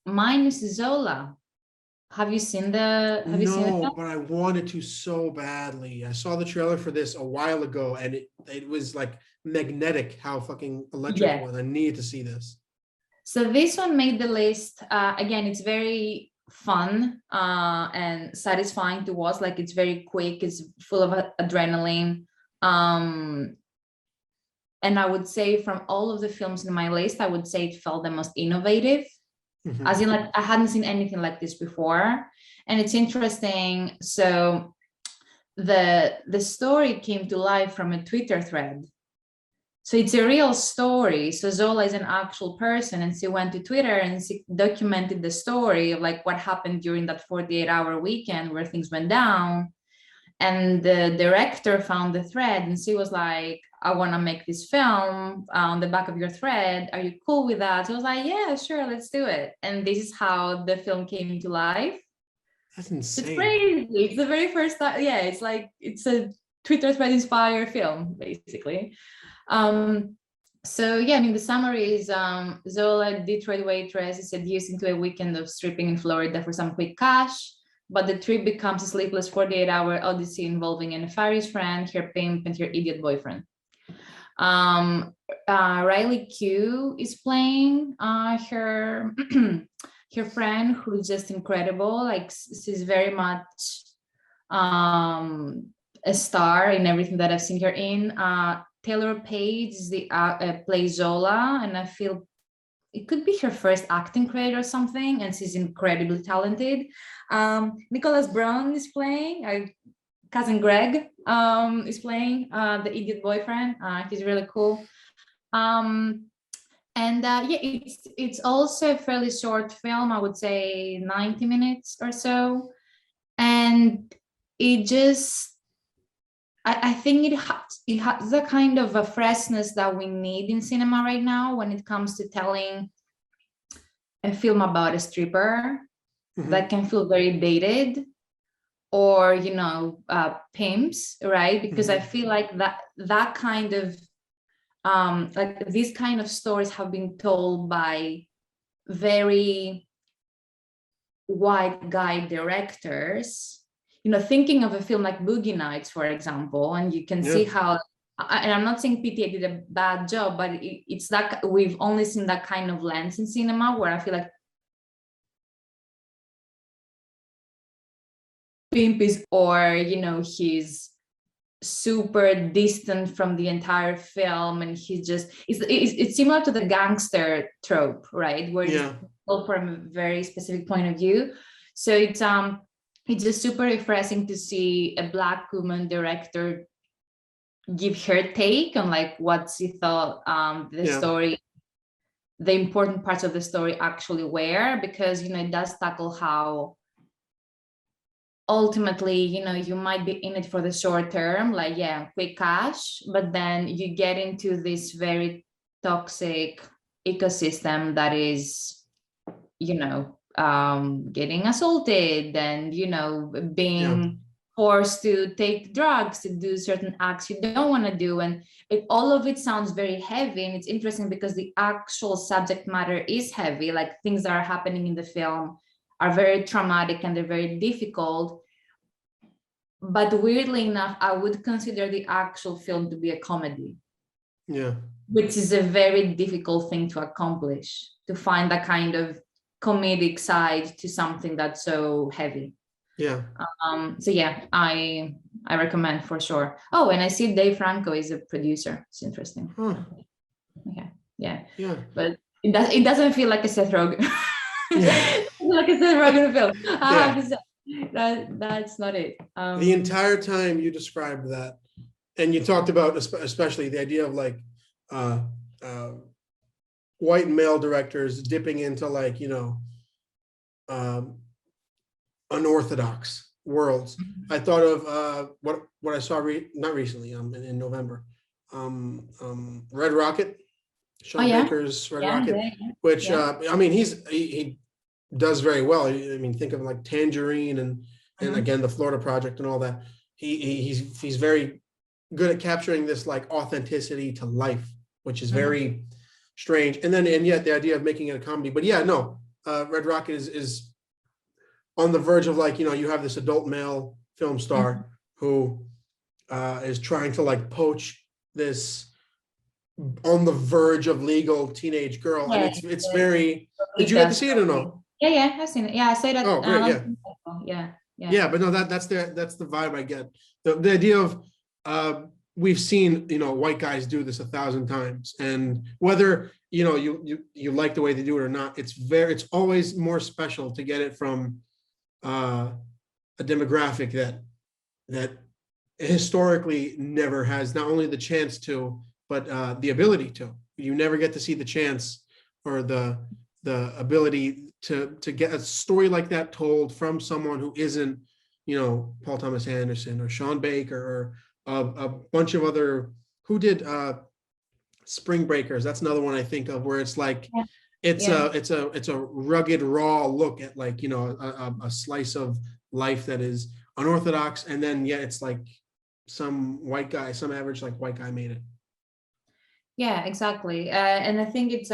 Mine is Zola. Have you seen the No, film? but I wanted to so badly. I saw the trailer for this a while ago, and it was like magnetic how fucking electric it Yeah. was. I needed to see this. So this one made the list. Again, it's very fun and satisfying to watch. Like it's very quick. It's full of adrenaline. And I would say from all of the films in my list, I would say it felt the most innovative. Mm-hmm. As in, like, I hadn't seen anything like this before. And it's interesting. So the story came to life from a Twitter thread. So it's a real story. So Zola is an actual person, and she went to Twitter and she documented the story of like what happened during that 48-hour weekend where things went down. And the director found the thread and she was like, I want to make this film on the back of your thread. Are you cool with that? So I was like, yeah, sure, let's do it. And this is how the film came to life. That's It's insane. crazy. It's the very first time. Yeah, it's like it's a Twitter thread inspired film, basically. So yeah, I mean, the summary is Zola, Detroit waitress, is seduced into a weekend of stripping in Florida for some quick cash, but the trip becomes a sleepless 48-hour odyssey involving a nefarious friend, her pimp, and her idiot boyfriend. Riley Q is playing her her friend, who's just incredible. Like she's very much a star in everything that I've seen her in. Taylor Page is the plays Zola, and I feel it could be her first acting credit or something, and she's incredibly talented. Nicholas Brown is playing cousin Greg is playing the idiot boyfriend. He's really cool. And yeah, it's also a fairly short film. I would say 90 minutes or so, and it just I think it has the kind of a freshness that we need in cinema right now when it comes to telling a film about a stripper that can feel very dated, or pimps, right? Because I feel like that kind of like these kind of stories have been told by very white guy directors, thinking of a film like Boogie Nights, for example, and you can see how, and I'm not saying PTA did a bad job, but it's that we've only seen that kind of lens in cinema where I feel like pimp is, or he's super distant from the entire film, and he's just it's similar to the gangster trope, right, where it's told from a very specific point of view. So it's just super refreshing to see a Black woman director give her take on like what she thought the story, the important parts of the story actually were, because it does tackle how ultimately you might be in it for the short term, like quick cash, but then you get into this very toxic ecosystem that is getting assaulted and being forced to take drugs, to do certain acts you don't want to do, and all of it sounds very heavy. And it's interesting because the actual subject matter is heavy, like things that are happening in the film are very traumatic and they're very difficult. But weirdly enough, I would consider the actual film to be a comedy. Yeah. Which is a very difficult thing to accomplish, to find that kind of comedic side to something that's so heavy. Yeah. So yeah, I recommend for sure. Oh, and I see Dave Franco is a producer. It's interesting. Huh. Okay. Yeah. Yeah. But it doesn't feel like a Seth Rogen. Like a Seth Rogen film. I have to say that's not it. The entire time you described that, and you talked about especially the idea of like white male directors dipping into like unorthodox worlds. I thought of what I saw not recently in November, Red Rocket, Sean Baker's Red Rocket, which I mean he does very well. I mean, think of like Tangerine and again the Florida Project and all that. He's very good at capturing this like authenticity to life, which is very strange. And yet the idea of making it a comedy. But Red Rocket is on the verge of like, you have this adult male film star who is trying to like poach this on the verge of legal teenage girl. And it's very, did you get to see it or no? Yeah, I've seen it. Yeah, I say that. Oh, great, yeah. But no, that's the vibe I get. The idea of we've seen white guys do this 1,000 times, and whether you like the way they do it or not, it's always more special to get it from a demographic that historically never has not only the chance to but the ability to. You never get to see the chance or the ability to get a story like that told from someone who isn't, Paul Thomas Anderson or Sean Baker or a bunch of other who did Spring Breakers. That's another one I think of where it's like it's a rugged, raw look at like, a slice of life that is unorthodox, and then it's like some average like white guy made it. Yeah, exactly. And I think it's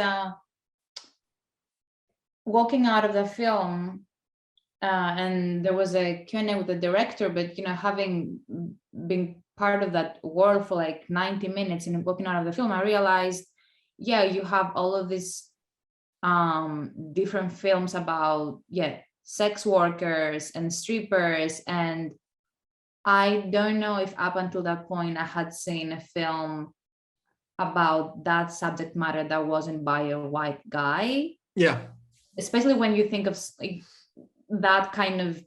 walking out of the film, and there was a Q&A with the director, but having been part of that world for like 90 minutes and walking out of the film, I realized, you have all of these different films about sex workers and strippers, and I don't know if up until that point I had seen a film about that subject matter that wasn't by a white guy. Yeah. Especially when you think of that kind of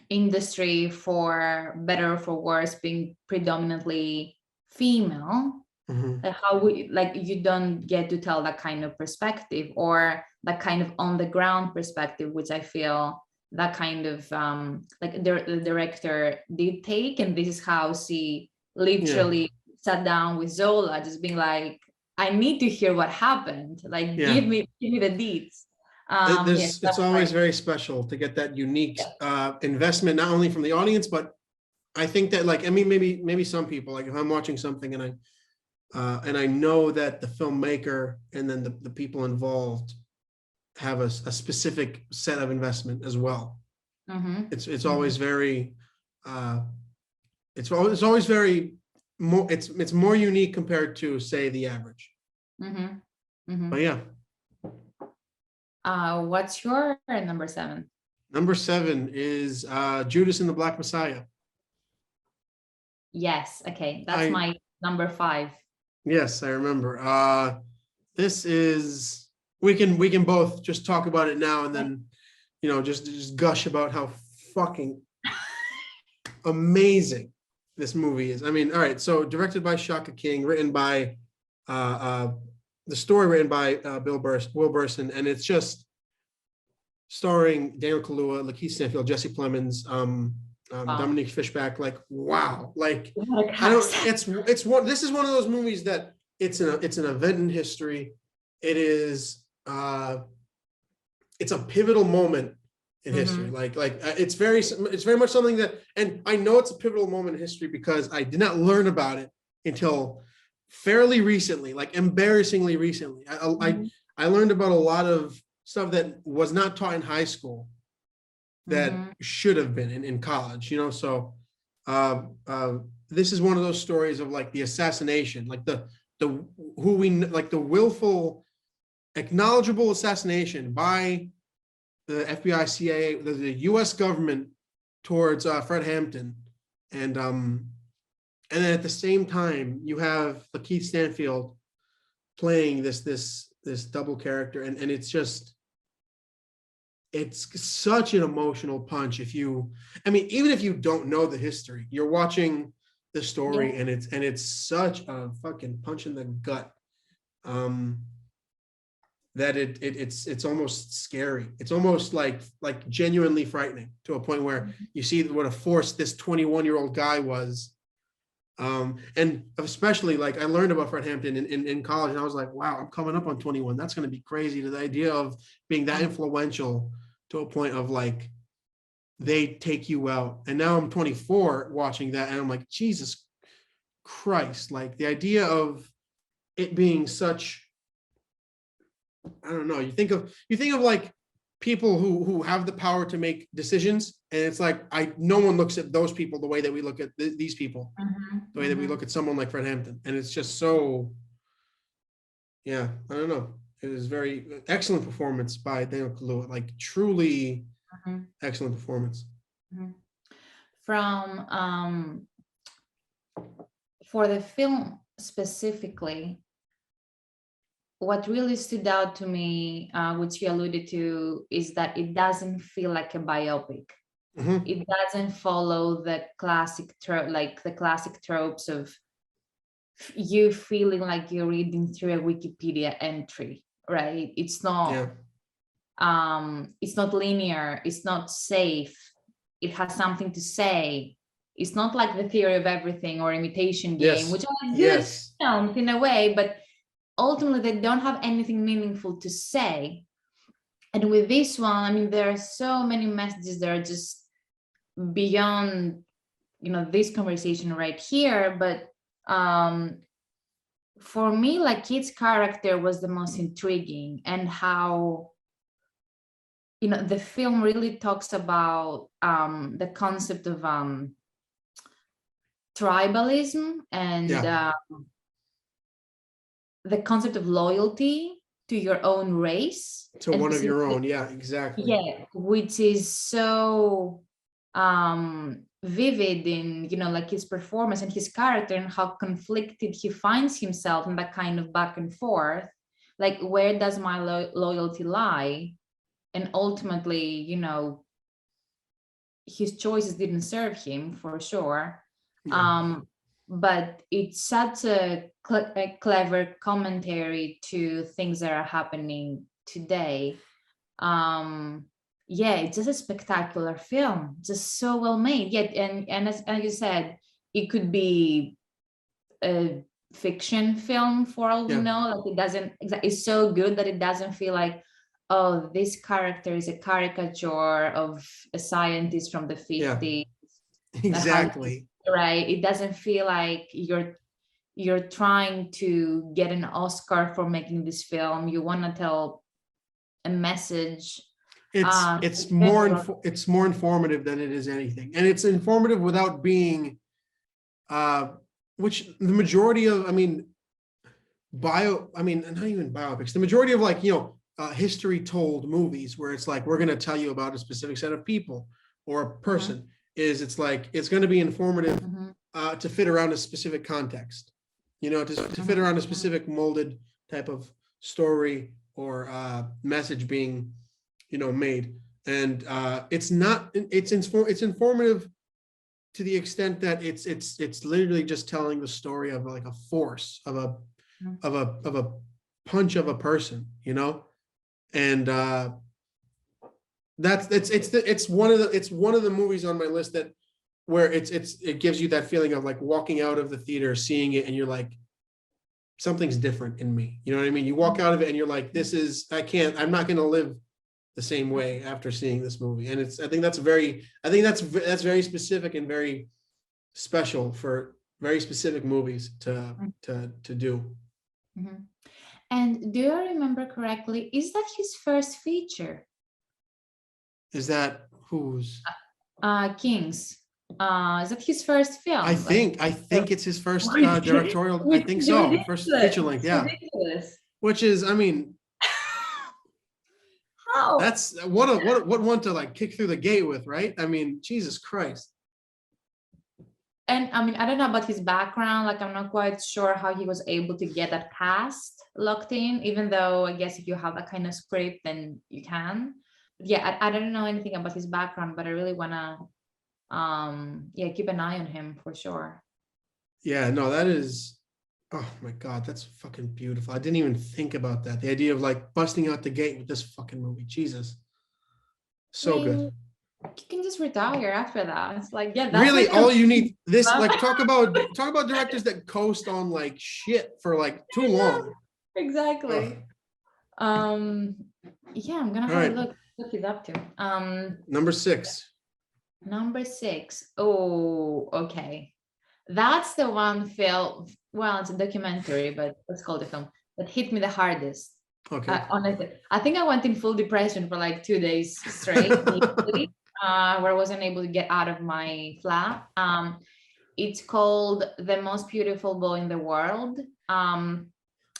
industry, for better or for worse, being predominantly female. How you don't get to tell that kind of perspective, or that kind of on the ground perspective, which I feel that kind of the director did take, and this is how she literally sat down with Zola, just being like, I need to hear what happened, like give me the deeds. It's always very special to get that unique investment, not only from the audience, but I think that maybe some people, like if I'm watching something and I know that the filmmaker and then the people involved have a specific set of investment as well. It's always very it's always very more, it's more unique compared to, say, the average. But what's your number 7? Number 7 is Judas and the Black Messiah. Yes, okay, that's my number 5. Yes, I remember. This is, we can both just talk about it now and then, just gush about how fucking amazing this movie is. I mean, all right, so directed by Shaka King, written by the story written by Will Burson, and it's just starring Daniel Kaluuya, Lakeith Stanfield, Jesse Plemons, Dominique Fishback. Like, wow, like I don't. It's one. This is one of those movies that it's an event in history. It is. It's a pivotal moment in history. Like it's very much something that, and I know it's a pivotal moment in history because I did not learn about it until fairly recently, like embarrassingly recently. I learned about a lot of stuff that was not taught in high school that should have been in college, so this is one of those stories of like the assassination, like the willful, acknowledgeable assassination by the FBI, CIA, the US government towards Fred Hampton, and then at the same time you have Lakeith Stanfield playing this double character, and it's such an emotional punch. Even if you don't know the history, you're watching the story, and it's such a fucking punch in the gut, that it's almost scary. It's almost like genuinely frightening, to a point where you see what a force this 21-year-old guy was. And especially, like, I learned about Fred Hampton in college, and I was like, wow, I'm coming up on 21. That's going to be crazy. To the idea of being that influential to a point of like, they take you out. And now I'm 24 watching that, and I'm like, Jesus Christ, like the idea of it being such, I don't know, you think of like people who have the power to make decisions, and it's like no one looks at those people the way that we look at these people, the way that we look at someone like Fred Hampton, and it's just so, I don't know. It was very excellent performance by Daniel Kaluuya, like truly excellent performance. From for the film specifically, what really stood out to me, which you alluded to, is that it doesn't feel like a biopic. It doesn't follow the classic tropes of you feeling like you're reading through a Wikipedia entry, right? It's not linear, it's not safe, it has something to say. It's not like The Theory of Everything or Imitation Game, Yes. which are good Yes. films in a way, but ultimately they don't have anything meaningful to say. And with this one, I mean, there are so many messages that are just beyond, this conversation right here. But for me, like, Kit's character was the most intriguing, and how, the film really talks about the concept of tribalism and the concept of loyalty to your own race. To one of your own. Yeah, exactly. Yeah, which is so vivid in, like, his performance and his character, and how conflicted he finds himself in that kind of back and forth. Like, where does my loyalty lie? And ultimately, his choices didn't serve him, for sure. But it's such a clever commentary to things that are happening today. It's just a spectacular film, just so well made. Yet, and as you said, it could be a fiction film for all we know. Like, it doesn't. It's so good that it doesn't feel like, oh, this character is a caricature of a scientist from the 50s. Exactly. Right. It doesn't feel like you're trying to get an Oscar for making this film. You want to tell a message. It's more informative than it is anything, and it's informative without being which the majority of, not even biopics, the majority of, like, history told movies, where it's like, we're going to tell you about a specific set of people or a person, is it's like, it's going to be informative to fit around a specific context, to fit around a specific molded type of story or message being made. And it's informative to the extent that it's literally just telling the story of, like, a force of a punch of a person, and it's one of the movies on my list that, where it gives you that feeling of, like, walking out of the theater, seeing it, and you're like, something's different in me. You know what I mean? You walk out of it and you're like, I'm not going to live the same way after seeing this movie. And I think that's very specific and very special for very specific movies to do. And do I remember correctly, is that his first feature? Is that whose? King's. Is that his first film? I think it's his first directorial. I think so. First feature length. Yeah. Ridiculous. Which is, how? That's what one to, like, kick through the gate with, right? Jesus Christ. And I don't know about his background. Like, I'm not quite sure how he was able to get that cast locked in, even though I guess if you have that kind of script, then you can. But yeah, I don't know anything about his background, but I really want to keep an eye on him for sure. Yeah, no, that is, oh my God, that's fucking beautiful. I didn't even think about that. The idea of, like, busting out the gate with this fucking movie. Jesus. So good. You can just retire after that. It's like, that's really like all you need. This, like, talk about directors that coast on, like, shit for, like, too long. Exactly. I'm gonna have a look it up to. Number 6. Oh, okay. That's the one film. Well, it's a documentary, but let's call it a film, that hit me the hardest. Okay. Honestly, I think I went in full depression for like 2 days straight, where I wasn't able to get out of my flat. It's called The Most Beautiful Boy in the World. I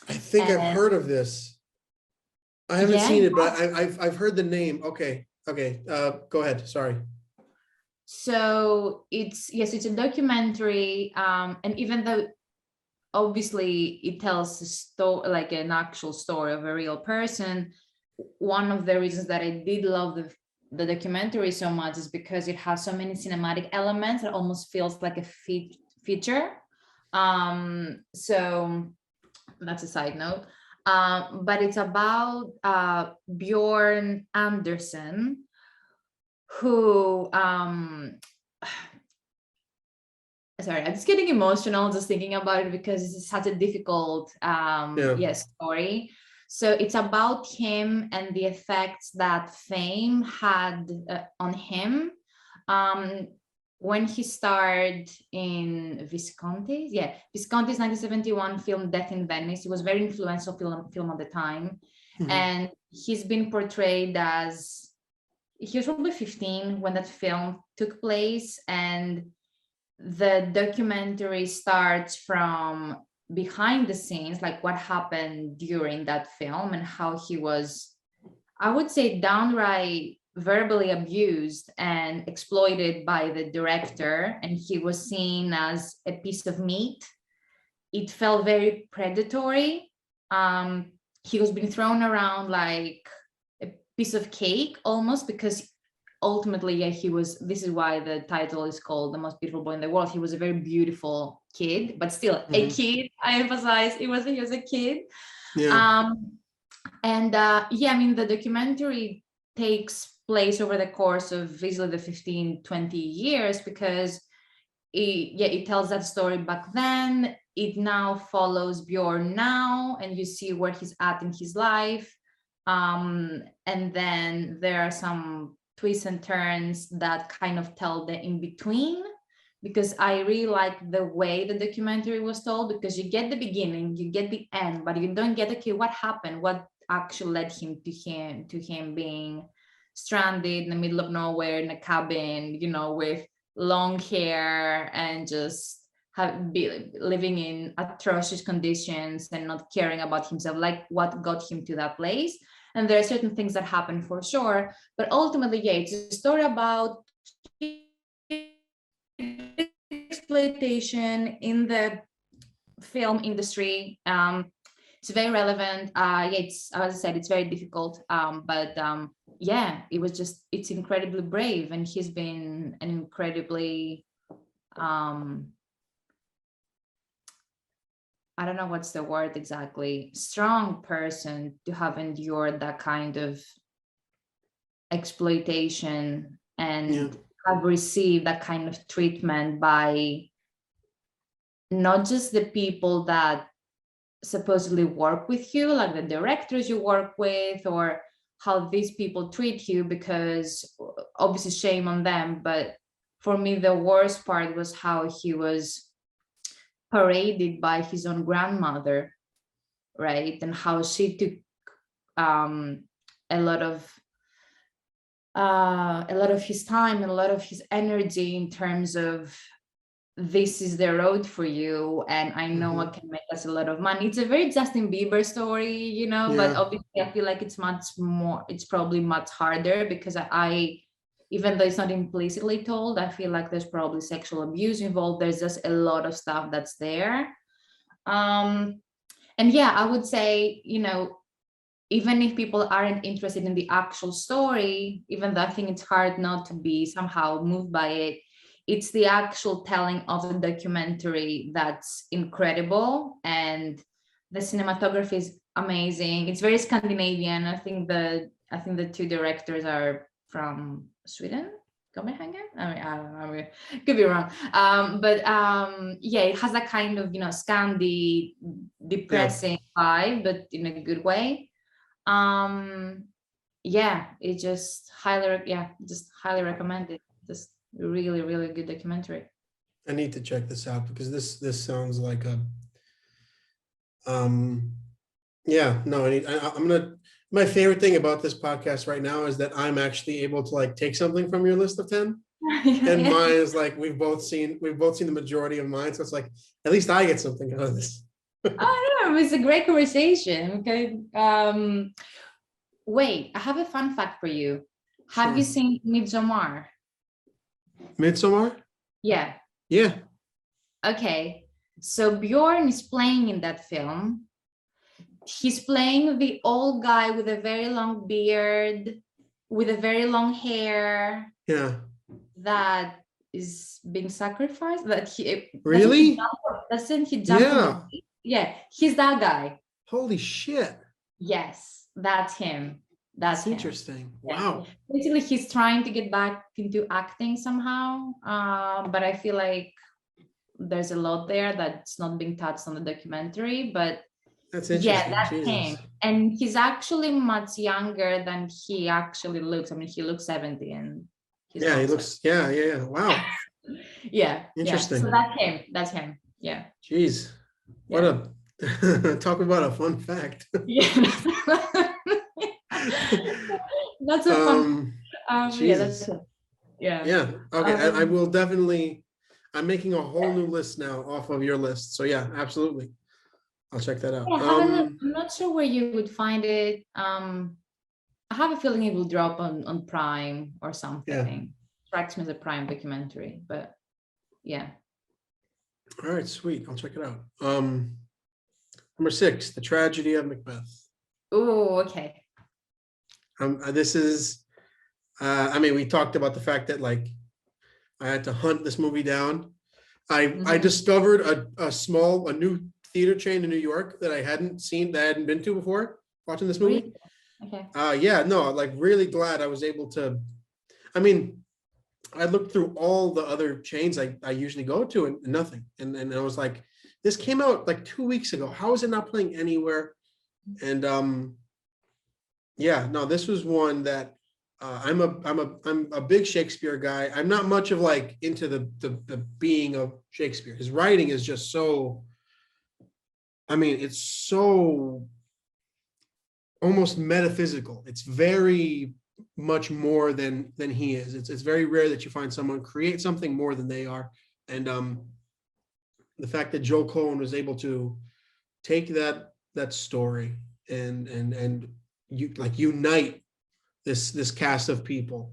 think I've heard of this. I haven't seen it, but I've heard the name. Okay. Go ahead. Sorry. So it's a documentary, and even though obviously it tells a story, like an actual story of a real person, one of the reasons that I did love the documentary so much is because it has so many cinematic elements. It almost feels like a feature. So that's a side note. But it's about Bjorn Anderson, who sorry, I'm just getting emotional just thinking about it because it's such a difficult story. So it's about him and the effects that fame had on him. When he starred in Visconti's 1971 film Death in Venice, it was a very influential film at the time. Mhm. And he's been portrayed as, he was probably 15 when that film took place, and the documentary starts from behind the scenes, like what happened during that film and how he was, I would say, downright verbally abused and exploited by the director, and he was seen as a piece of meat. It felt very predatory. He was being thrown around like a piece of cake almost, because ultimately, he was, this is why the title is called The Most Beautiful Boy in the World. He was a very beautiful kid, but still a kid. I emphasize he was a kid. Yeah. The documentary takes place over the course of easily the 15, 20 years, because it tells that story back then. It now follows Bjorn now, and you see where he's at in his life. And then there are some twists and turns that kind of tell the in-between, because I really like the way the documentary was told, because you get the beginning, you get the end, but you don't get, okay, what happened? What actually led him to him being stranded in the middle of nowhere in a cabin, with long hair and just living in atrocious conditions and not caring about himself, like what got him to that place. And there are certain things that happen for sure, but ultimately, it's a story about exploitation in the film industry. It's very relevant. It's, as I said, it's very difficult. It's incredibly brave, and he's been an incredibly, I don't know what's the word exactly, strong person to have endured that kind of exploitation and have received that kind of treatment by not just the people that supposedly work with you, like the directors you work with, or how these people treat you, because obviously shame on them. But for me, the worst part was how he was paraded by his own grandmother, right? And how she took a lot of his time and a lot of his energy in terms of, this is the road for you, and I know I can make us a lot of money. It's a very Justin Bieber story, but obviously I feel like it's probably much harder, because I even though it's not implicitly told, I feel like there's probably sexual abuse involved. There's just a lot of stuff that's there. I would say, even if people aren't interested in the actual story, even though I think it's hard not to be somehow moved by it, it's the actual telling of the documentary that's incredible, and the cinematography is amazing. It's very Scandinavian. I think the two directors are from Sweden, Copenhagen. I could be wrong. It has that kind of Scandi depressing vibe, but in a good way. It just highly recommend it. Just really, really good documentary. I need to check this out, because this sounds like a my favorite thing about this podcast right now is that I'm actually able to like take something from your list of 10. And mine is like, we've both seen the majority of mine, so it's like at least I get something out of this. Oh no, it's a great conversation. Okay. Wait, I have a fun fact for you. Have you seen Midsommar? Midsommar? Yeah. Yeah. Okay. So Bjorn is playing in that film. He's playing the old guy with a very long beard, with a very long hair. Yeah. That is being sacrificed. That he Really? doesn't he jump from Yeah. the yeah, he's that guy. Holy shit. Yes, that's him. That's That's him. interesting. Yeah. Wow. Basically, he's trying to get back into acting somehow, but I feel like there's a lot there that's not being touched on the documentary. But That's yeah, interesting. that's Jesus. him. And he's actually much younger than he actually looks. I mean, he looks 70 and he's Yeah, he not looks, yeah. Wow. 70. Yeah, yeah. Interesting. So that's him. That's him. Yeah. Jeez. What Yeah. a talk about a fun fact. Yeah. That's a fun. Yeah, that's Jesus. it. Yeah. Yeah. Okay. I Um, will definitely, I'm making a whole new list now off of your list. So yeah, absolutely. I'll check that out. yeah, have a look. I'm not sure where you would find it. I have a feeling it will drop on Prime or something. Strikes me as a Prime documentary, but yeah. All right, sweet. I'll check it out. Number 6, The Tragedy of Macbeth. Oh, okay. This is, I mean, we talked about the fact that like I had to hunt this movie down. I discovered a new theater chain in New York that I hadn't seen, that I hadn't been to before watching this movie. Okay. Yeah, no, like really glad I was able to. I mean, I looked through all the other chains I usually go to and nothing. And I was like, this came out like 2 weeks ago. How is it not playing anywhere? And yeah, no, this was one that I'm a big Shakespeare guy. I'm not much of like into the being of Shakespeare. His writing is just so, I mean, it's so almost metaphysical. It's very much more than he is. It's very rare that you find someone create something more than they are. And the fact that Joe Cohen was able to take that story and you like unite this cast of people,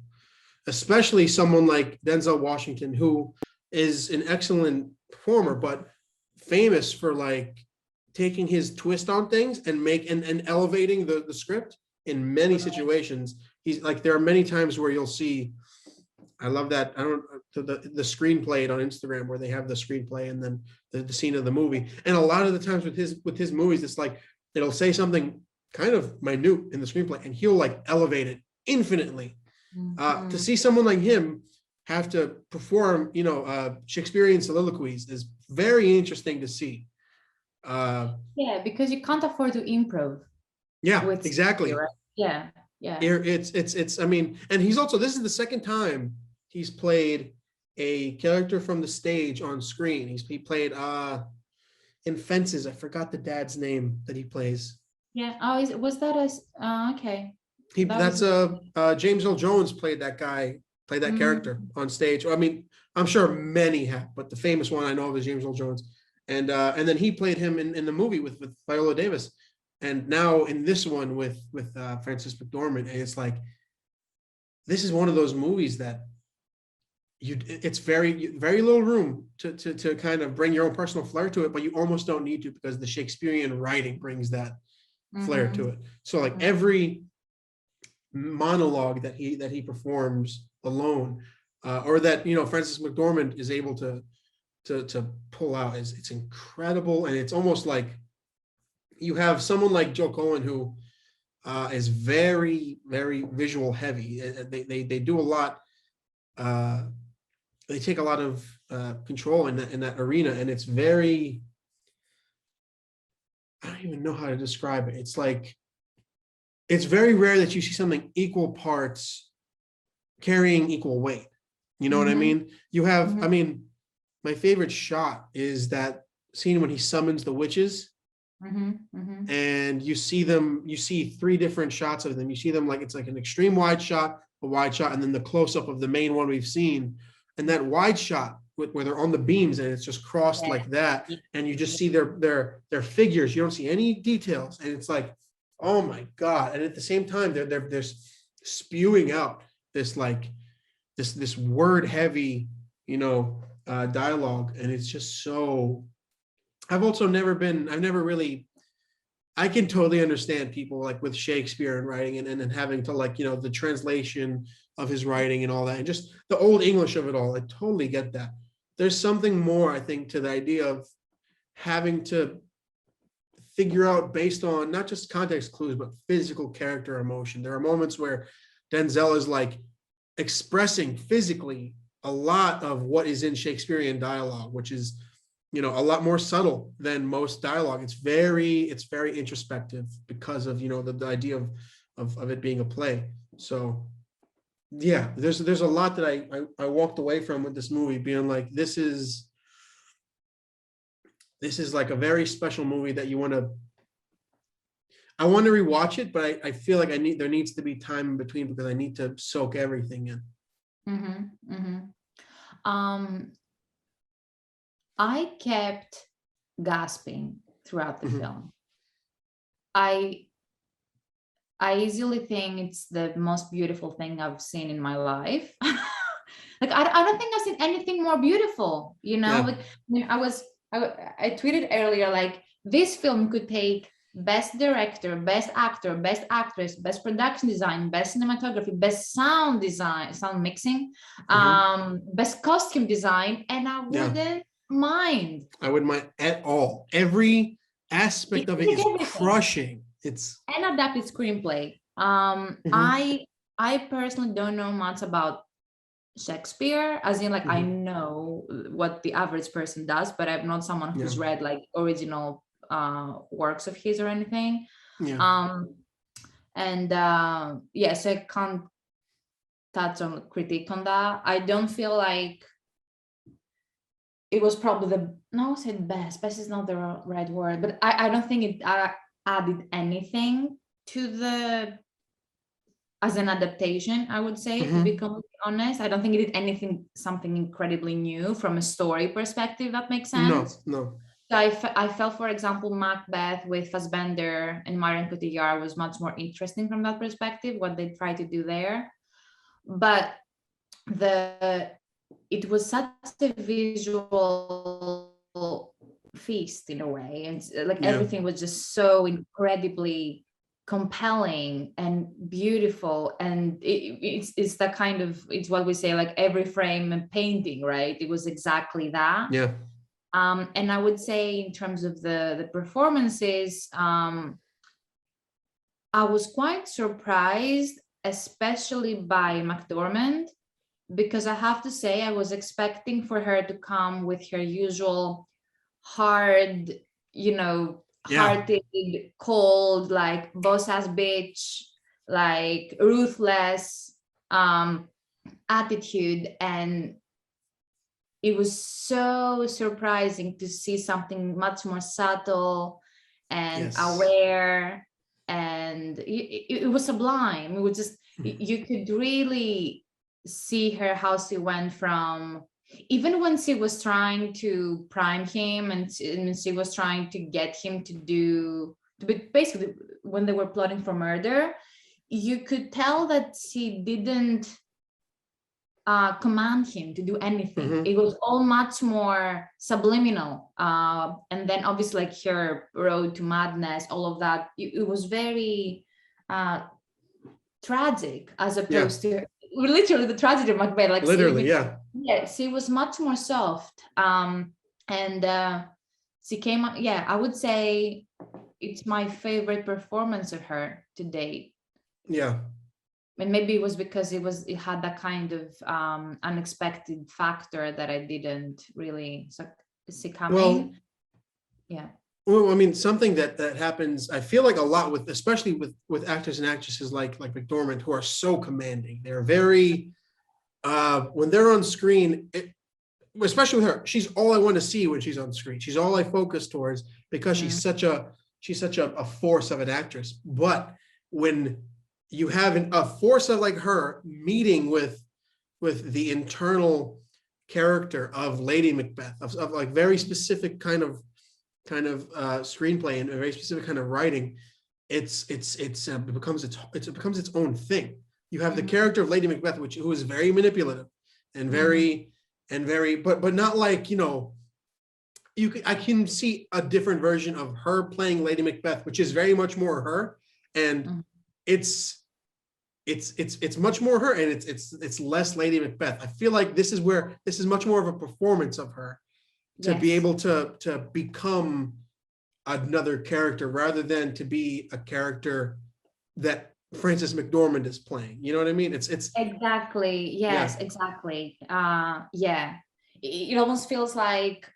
especially someone like Denzel Washington, who is an excellent performer, but famous for like taking his twist on things and elevating the script in many situations. He's like, there are many times where you'll see, I love that. I don't the screenplay on Instagram where they have the screenplay and then the scene of the movie. And a lot of the times with his movies, it's like it'll say something kind of minute in the screenplay and he'll like elevate it infinitely. To see someone like him have to perform, Shakespearean soliloquies is very interesting to see. Yeah, because you can't afford to improv. Yeah, exactly. Right? Yeah, yeah. It's I mean, and he's also, this is the second time he's played a character from the stage on screen. He played in Fences. I forgot the dad's name that he plays. Yeah. Oh, was that okay. James Earl Jones played that character on stage. I mean, I'm sure many have, but the famous one I know of is James Earl Jones. And then he played him in the movie with Viola Davis. And now in this one with Frances McDormand, and it's like, this is one of those movies that it's very little room to kind of bring your own personal flair to it, but you almost don't need to because the Shakespearean writing brings that flair to it. So like every monologue that he performs alone, or that Frances McDormand is able to pull out, it's incredible. And it's almost like you have someone like Joe Cohen who is very, very visual heavy. They do a lot. They take a lot of control in that arena, and it's very, I don't even know how to describe it. It's like, it's very rare that you see something equal parts carrying equal weight. You know what I mean? You have, I mean, my favorite shot is that scene when he summons the witches. And you see 3 different shots of them. You see them like, it's like an extreme wide shot, a wide shot, and then the close-up of the main one we've seen. And that wide shot where they're on the beams and it's just crossed like that, and you just see their figures. You don't see any details, and it's like, oh my God. And at the same time, they're spewing out this like this word heavy, dialogue, and it's just so. I've never really I can totally understand people like with Shakespeare and writing and having to like, the translation of his writing and all that, and just the old English of it all. I totally get that. There's something more, I think, to the idea of having to figure out based on not just context clues, but physical character emotion. There are moments where Denzel is like expressing physically a lot of what is in Shakespearean dialogue, which is, a lot more subtle than most dialogue. It's very introspective because of, the idea of it being a play. So yeah, there's a lot that I walked away from with this movie being like, this is like a very special movie that I want to rewatch it, but I feel like there needs to be time in between because I need to soak everything in. I kept gasping throughout the film. I easily think it's the most beautiful thing I've seen in my life. Like I don't think I've seen anything more beautiful, Yeah. Like I tweeted earlier, like this film could take best director, best actor, best actress, best production design, best cinematography, best sound design, sound mixing, best costume design, and I wouldn't mind. I wouldn't mind at all. Every aspect of it is crushing. It's an adapted screenplay. I personally don't know much about Shakespeare, as in like I know what the average person does, but I'm not someone who's read like original works of his or anything. So I can't touch on critique on that. I don't feel like it was probably I said best is not the right word, but I don't think it added anything to as an adaptation, I would say, to be completely honest. I don't think it did something incredibly new from a story perspective, that makes sense. No. So I felt, for example, Macbeth with Fassbender and Marion Cotillard was much more interesting from that perspective, what they tried to do there. But it was such a visual feast in a way, and like everything was just so incredibly compelling and beautiful, and it's that kind of, it's what we say, like every frame a painting, right? It was exactly that. And I would say in terms of the performances, I was quite surprised, especially by McDormand, because I have to say I was expecting for her to come with her usual hard, hearted, cold, like boss ass bitch, like ruthless attitude. And it was so surprising to see something much more subtle and aware, and it was sublime. It was just, you could really see her, how she went from, even when she was trying to prime him and she was trying to get him basically when they were plotting for murder, you could tell that she didn't command him to do anything. It was all much more subliminal. And then obviously like her road to madness, all of that, it was very tragic, as opposed to literally the tragedy of Macbeth. Like literally, she was much more soft. And she came up, I would say it's my favorite performance of her to date. And maybe it was because it had that kind of unexpected factor that I didn't really see coming. Well, I mean, something that happens, I feel like a lot with, especially with actors and actresses like McDormand, who are so commanding. They're very, when they're on screen, especially with her, she's all I want to see when she's on screen. She's all I focus towards because she's such a force of an actress. But when you have a force of like her meeting with the internal character of Lady Macbeth, of like very specific kind of screenplay and a very specific kind of writing, it becomes its own thing. You have the character of Lady Macbeth, who is very manipulative and very, but not like, I can see a different version of her playing Lady Macbeth, which is very much more her, and it's much more her, and it's less Lady Macbeth. I feel like this is much more of a performance of her to be able to become another character rather than to be a character that Frances McDormand is playing. You know what I mean? It's exactly, yes, exactly. Yeah, it almost feels like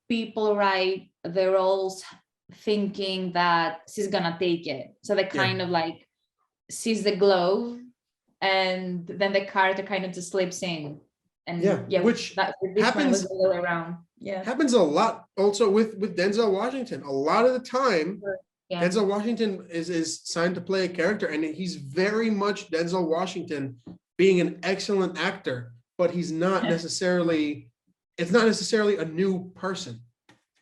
people write the roles thinking that she's gonna take it, so they kind of like sees the glove, and then the character kind of just slips in. And which that this one was the other way around. Happens a lot also with Denzel Washington. A lot of the time, Denzel Washington is signed to play a character, and he's very much Denzel Washington, being an excellent actor, but he's not necessarily, it's not necessarily a new person,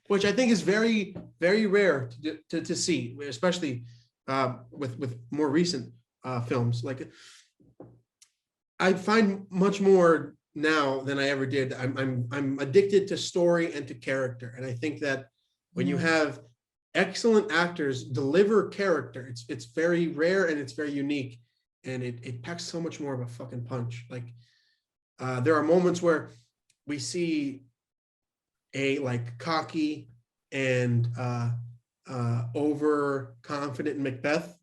which I think is very, very rare to see, especially with more recent films. Like, I find much more now than I ever did. I'm addicted to story and to character, and I think that when you have excellent actors deliver character, it's very rare and it's very unique, and it packs so much more of a fucking punch. Like, there are moments where we see a like cocky and overconfident Macbeth,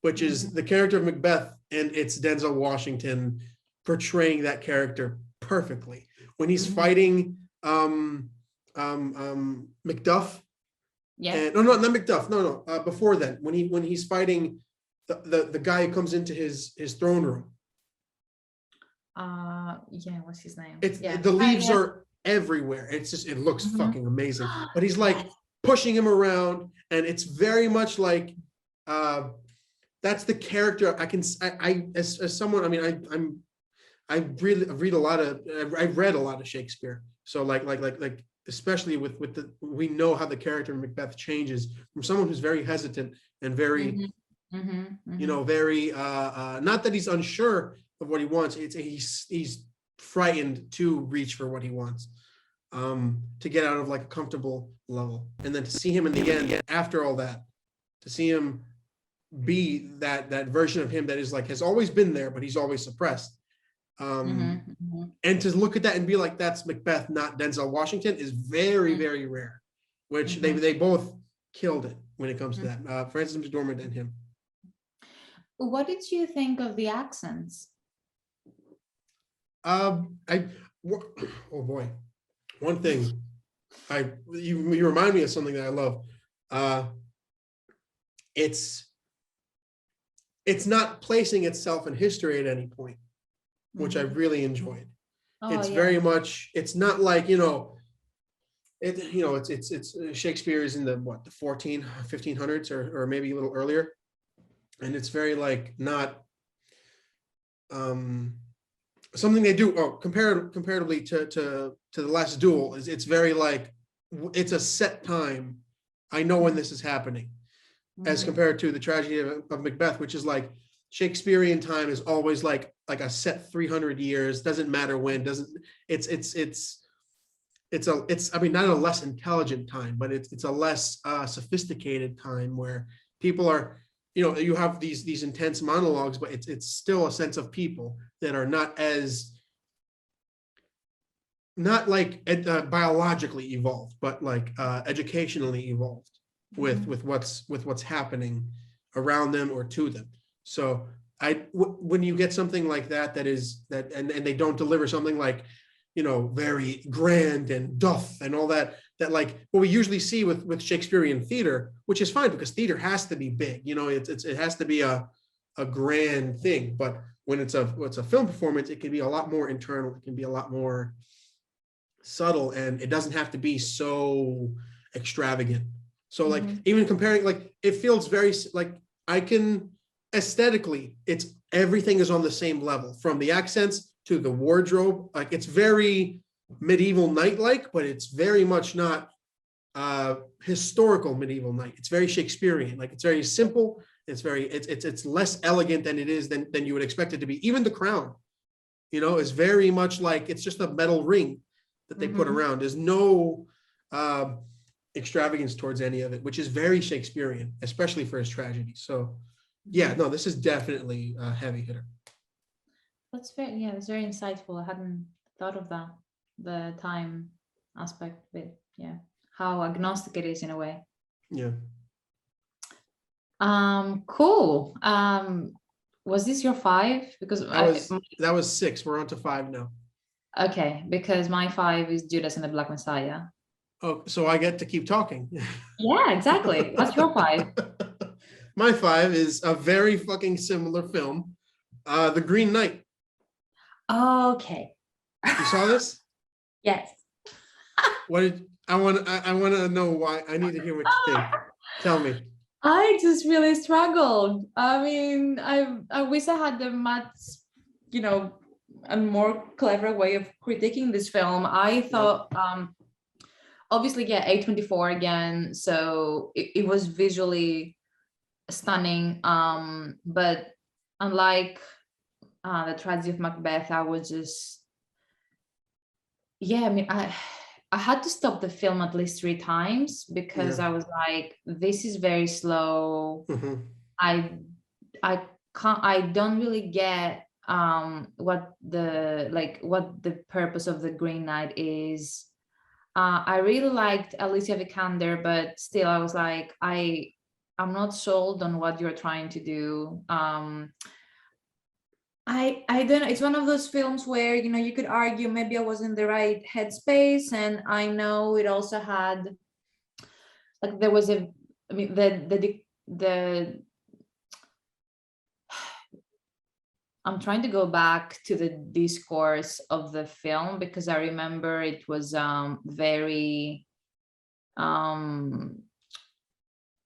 which is the character of Macbeth, and it's Denzel Washington portraying that character perfectly. When he's fighting Macduff, and, not Macduff, before then, when he's fighting the guy who comes into his throne room. What's his name? The leaves are everywhere. It's just, it looks fucking amazing. But he's like pushing him around, and it's very much like that's the character. I as someone, I mean, I've read a lot of Shakespeare. So like especially with we know how the character of Macbeth changes from someone who's very hesitant and very very not that he's unsure of what he wants. He's frightened to reach for what he wants, to get out of like a comfortable level, and then to see him in the end after all that, to see him be that version of him that is like has always been there, but he's always suppressed. And to look at that and be like, that's Macbeth, not Denzel Washington, is very, very rare, which they both killed it when it comes to that. Frances McDormand and him. What did you think of the accents? Oh boy, one thing, you remind me of something that I love. It's not placing itself in history at any point, which I really enjoyed. It's very much, it's not like, it's Shakespeare is in the 1500s or maybe a little earlier. And it's very like not something they do comparatively to The Last Duel is it's very like, it's a set time. I know when this is happening, as compared to the Tragedy of Macbeth, which is like Shakespearean time is always like a set 300 years, doesn't matter when, it's I mean, not a less intelligent time, but it's a less sophisticated time where people are, you have these intense monologues, but it's still a sense of people that are not like biologically evolved, but like educationally evolved with what's happening around them or to them. So when you get something like that and they don't deliver something like, very grand and doth and all that like what we usually see with Shakespearean theater, which is fine because theater has to be big, it has to be a grand thing. But when it's a film performance, it can be a lot more internal, it can be a lot more subtle, and it doesn't have to be so extravagant. So like even comparing, like it feels very like I can aesthetically, everything is on the same level, from the accents to the wardrobe. Like it's very medieval knight-like, but it's very much not historical medieval knight. It's very Shakespearean. Like it's very simple. It's less elegant than it is than you would expect it to be. Even the crown, is very much like it's just a metal ring that they put around. There's no extravagance towards any of it, which is very Shakespearean, especially for his tragedy. So yeah, no, this is definitely a heavy hitter. That's very, yeah, it's very insightful. I hadn't thought of that, the time aspect of it. Yeah, how agnostic it is in a way. Yeah. Cool. Was this your 5? Because That was 6. We're on to 5 now. okay, because my 5 is Judas and the Black Messiah. Oh, so I get to keep talking. Yeah, exactly. What's your 5? My 5 is a very fucking similar film, The Green Knight. Okay. You saw this? Yes. What did I want to know why. I need to hear what you think. Tell me. I just really struggled. I mean, I wish I had a much, a more clever way of critiquing this film. I thought, obviously, yeah, A24 again. So it was visually stunning. But unlike the Tragedy of Macbeth, I was just, yeah, I mean, I had to stop the film at least 3 times because I was like, this is very slow. Mhm. I don't really get what the purpose of the Green Knight is. I really liked Alicia Vikander, but still I was like, I'm not sold on what you're trying to do. I don't know. It's one of those films where, you could argue maybe I was in the right headspace, and I know it also had, like, there was I mean, the I'm trying to go back to the discourse of the film because I remember it was very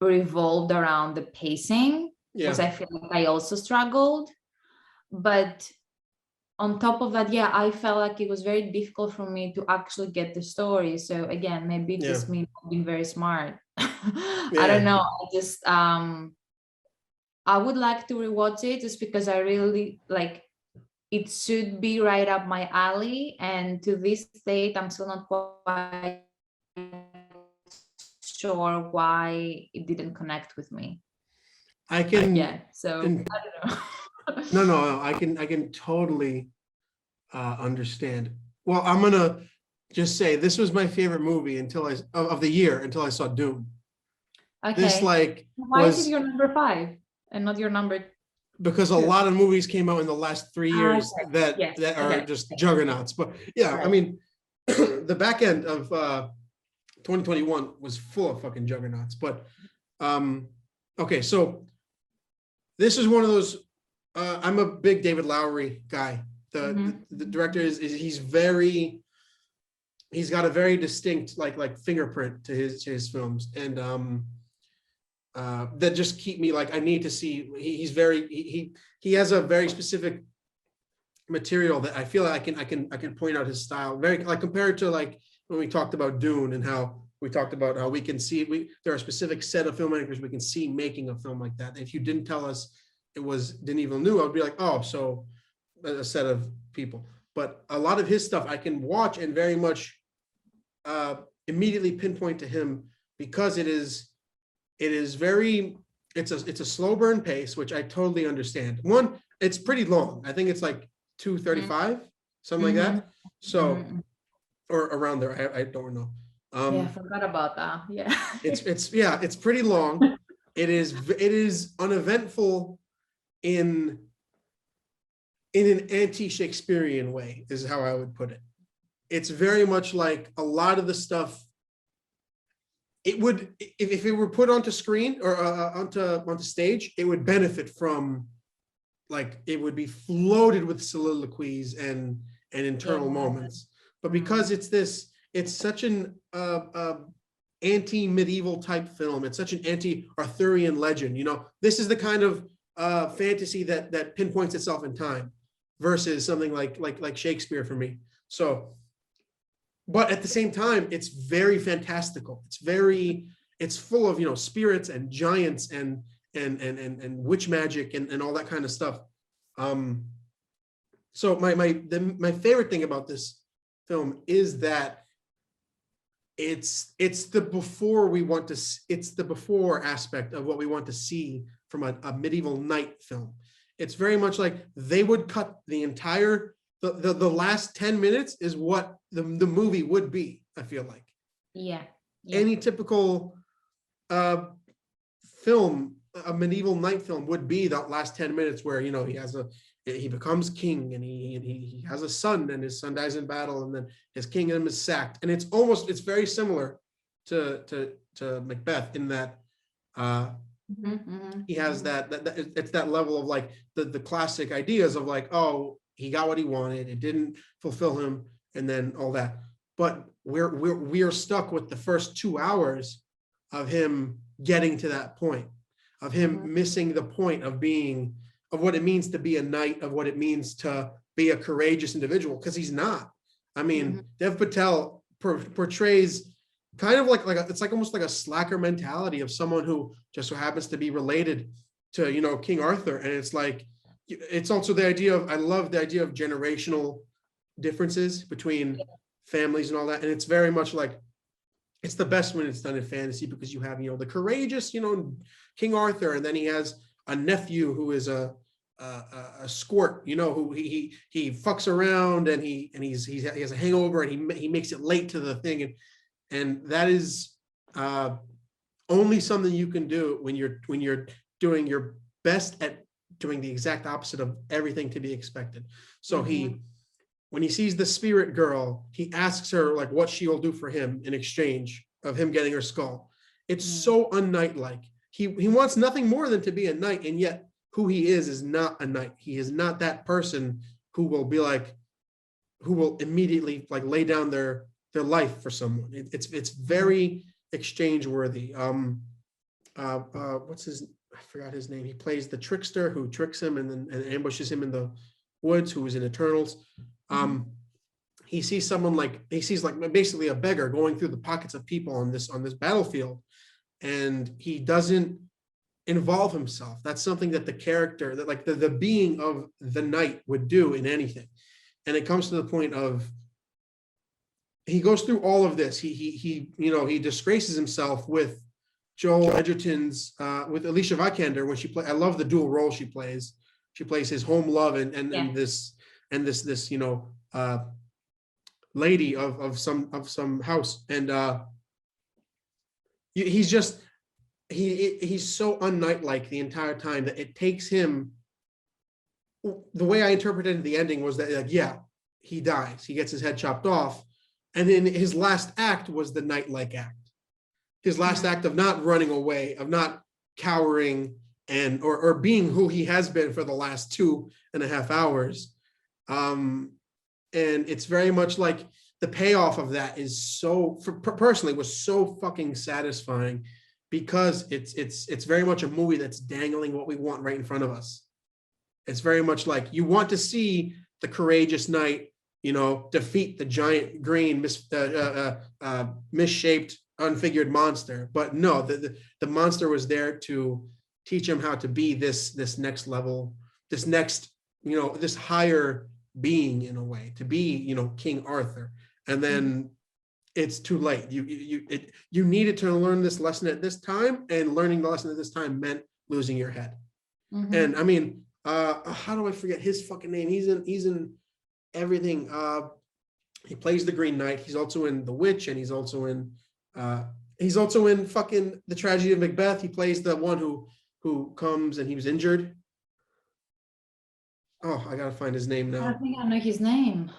revolved around the pacing, because I feel like I also struggled. But on top of that, yeah, I felt like it was very difficult for me to actually get the story. So again, maybe it's just me not being very smart. I don't know. I just I would like to rewatch it just because I really like it. Should be right up my alley, and to this date I'm still not quite sure why it didn't connect with me. I can So I don't know. no, I can totally understand. Well, I'm gonna just say this was my favorite movie of the year until I saw Dune. Okay. This why is it your number 5 and not your number 2? Because a lot of movies came out in the last 3 years that are just juggernauts. But yeah, I mean, the back end of 2021 was full of fucking juggernauts. But okay, so this is one of those. I'm a big David Lowery guy. The director he's got a very distinct like fingerprint to his films, and that just keep me like I need to see. He has a very specific material that I feel like I can point out his style, very like compared to like when we talked about Dune and how we talked about how we can see there are a specific set of filmmakers we can see making a film like that. If you didn't tell us it was Denis Villeneuve, I would be like, oh, so a set of people. But a lot of his stuff I can watch and very much immediately pinpoint to him because it's a slow burn pace, which I totally understand. One, it's pretty long. I think it's like 2:35, something like that. So, or around there. I don't know. I forgot about that. Yeah. It's pretty long. It is uneventful in an anti-Shakespearean way, is how I would put it. It's very much like a lot of the stuff. It would, if it were put onto screen or onto stage, it would benefit from, like, it would be floated with soliloquies and internal moments. But because it's such an anti-medieval type film, it's such an anti-Arthurian legend. This is the kind of fantasy that pinpoints itself in time, versus something like Shakespeare for me. So. But at the same time, it's very fantastical. It's full of spirits and giants and witch magic and all that kind of stuff. So my favorite thing about this film is that it's the before we want to, it's the before aspect of what we want to see from a medieval knight film. It's very much like they would cut the entire, the last 10 minutes is what the movie would be, I feel like. Yeah. Any typical film, a medieval knight film would be that last 10 minutes where, you know, he becomes king and he has a son and his son dies in battle and then his kingdom is sacked. And it's very similar to Macbeth in that he has that it's that level of like the classic ideas of like, oh, he got what he wanted, it didn't fulfill him, and then all that. But we're stuck with the first 2 hours of him getting to that point, of him missing the point of being, of what it means to be a knight, of what it means to be a courageous individual, because he's not. I mean, Dev Patel portrays kind of like it's like almost like a slacker mentality of someone who just so happens to be related to, you know, King Arthur. And it's like, it's also the idea of, I love the idea of generational differences between families and all that. And it's very much like, it's the best when it's done in fantasy, because you have, you know, the courageous, you know, King Arthur, and then he has a nephew who is a squirt, you know, who he fucks around and he has a hangover and he makes it late to the thing, and that is only something you can do when you're doing your best at doing the exact opposite of everything to be expected. So when he sees the spirit girl, he asks her like what she will do for him in exchange of him getting her skull. It's so unknight-like. He wants nothing more than to be a knight, and yet who he is not a knight. He is not that person who will be like, who will immediately like lay down their life for someone. It's very exchange worthy. What's his? I forgot his name. He plays the trickster who tricks him and ambushes him in the woods, who is in Eternals. He sees someone like, he sees like basically a beggar going through the pockets of people on this battlefield, and he doesn't involve himself. That's something that the character, that like the being of the knight would do in anything. And it comes to the point of, he goes through all of this. He you know, he disgraces himself with Joel Edgerton's with Alicia Vikander when she I love the dual role she plays. She plays his home love and this you know lady of some house, and he's just he's so unknight-like the entire time that it takes him. The way I interpreted the ending was that, like, yeah, he dies, he gets his head chopped off, and then his last act was the knight-like act. His last act of not running away, of not cowering, and or being who he has been for the last 2.5 hours. And it's very much like the payoff of that is so, personally, was so fucking satisfying, because it's very much a movie that's dangling what we want right in front of us. It's very much like you want to see the courageous knight, you know, defeat the giant green misshaped unfigured monster, but no, the monster was there to teach him how to be this next level, this next, you know, this higher being, in a way, to be, you know, King Arthur. And then it's too late. You needed to learn this lesson at this time, and learning the lesson at this time meant losing your head. And I mean, how do I forget his fucking name? He's in everything. He plays the Green Knight. He's also in The Witch, and he's also in fucking The Tragedy of Macbeth. He plays the one who comes and he was injured. Oh, I gotta find his name now. I think I know his name.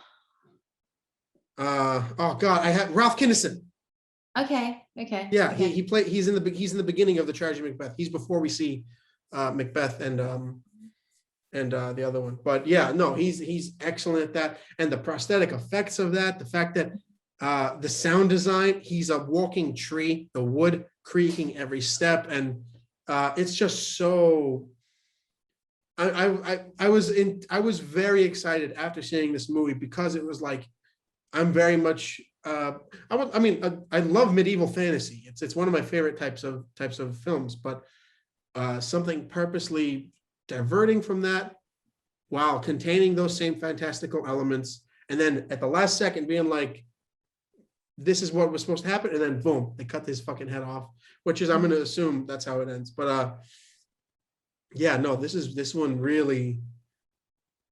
Oh God, I have Ralph Kinnison. Okay. Yeah, okay. He's in the beginning of The Tragedy of Macbeth. He's before we see Macbeth and the other one. But yeah, no, he's excellent at that, and the prosthetic effects of that, the fact that the sound design, he's a walking tree, the wood creaking every step, and it's just so. I was very excited after seeing this movie, because it was like, I'm very much I love medieval fantasy. It's one of my favorite types of films, but something purposely diverting from that while containing those same fantastical elements, and then at the last second being like, this is what was supposed to happen, and then boom, they cut his fucking head off, which is, I'm going to assume that's how it ends. But yeah, no, this one really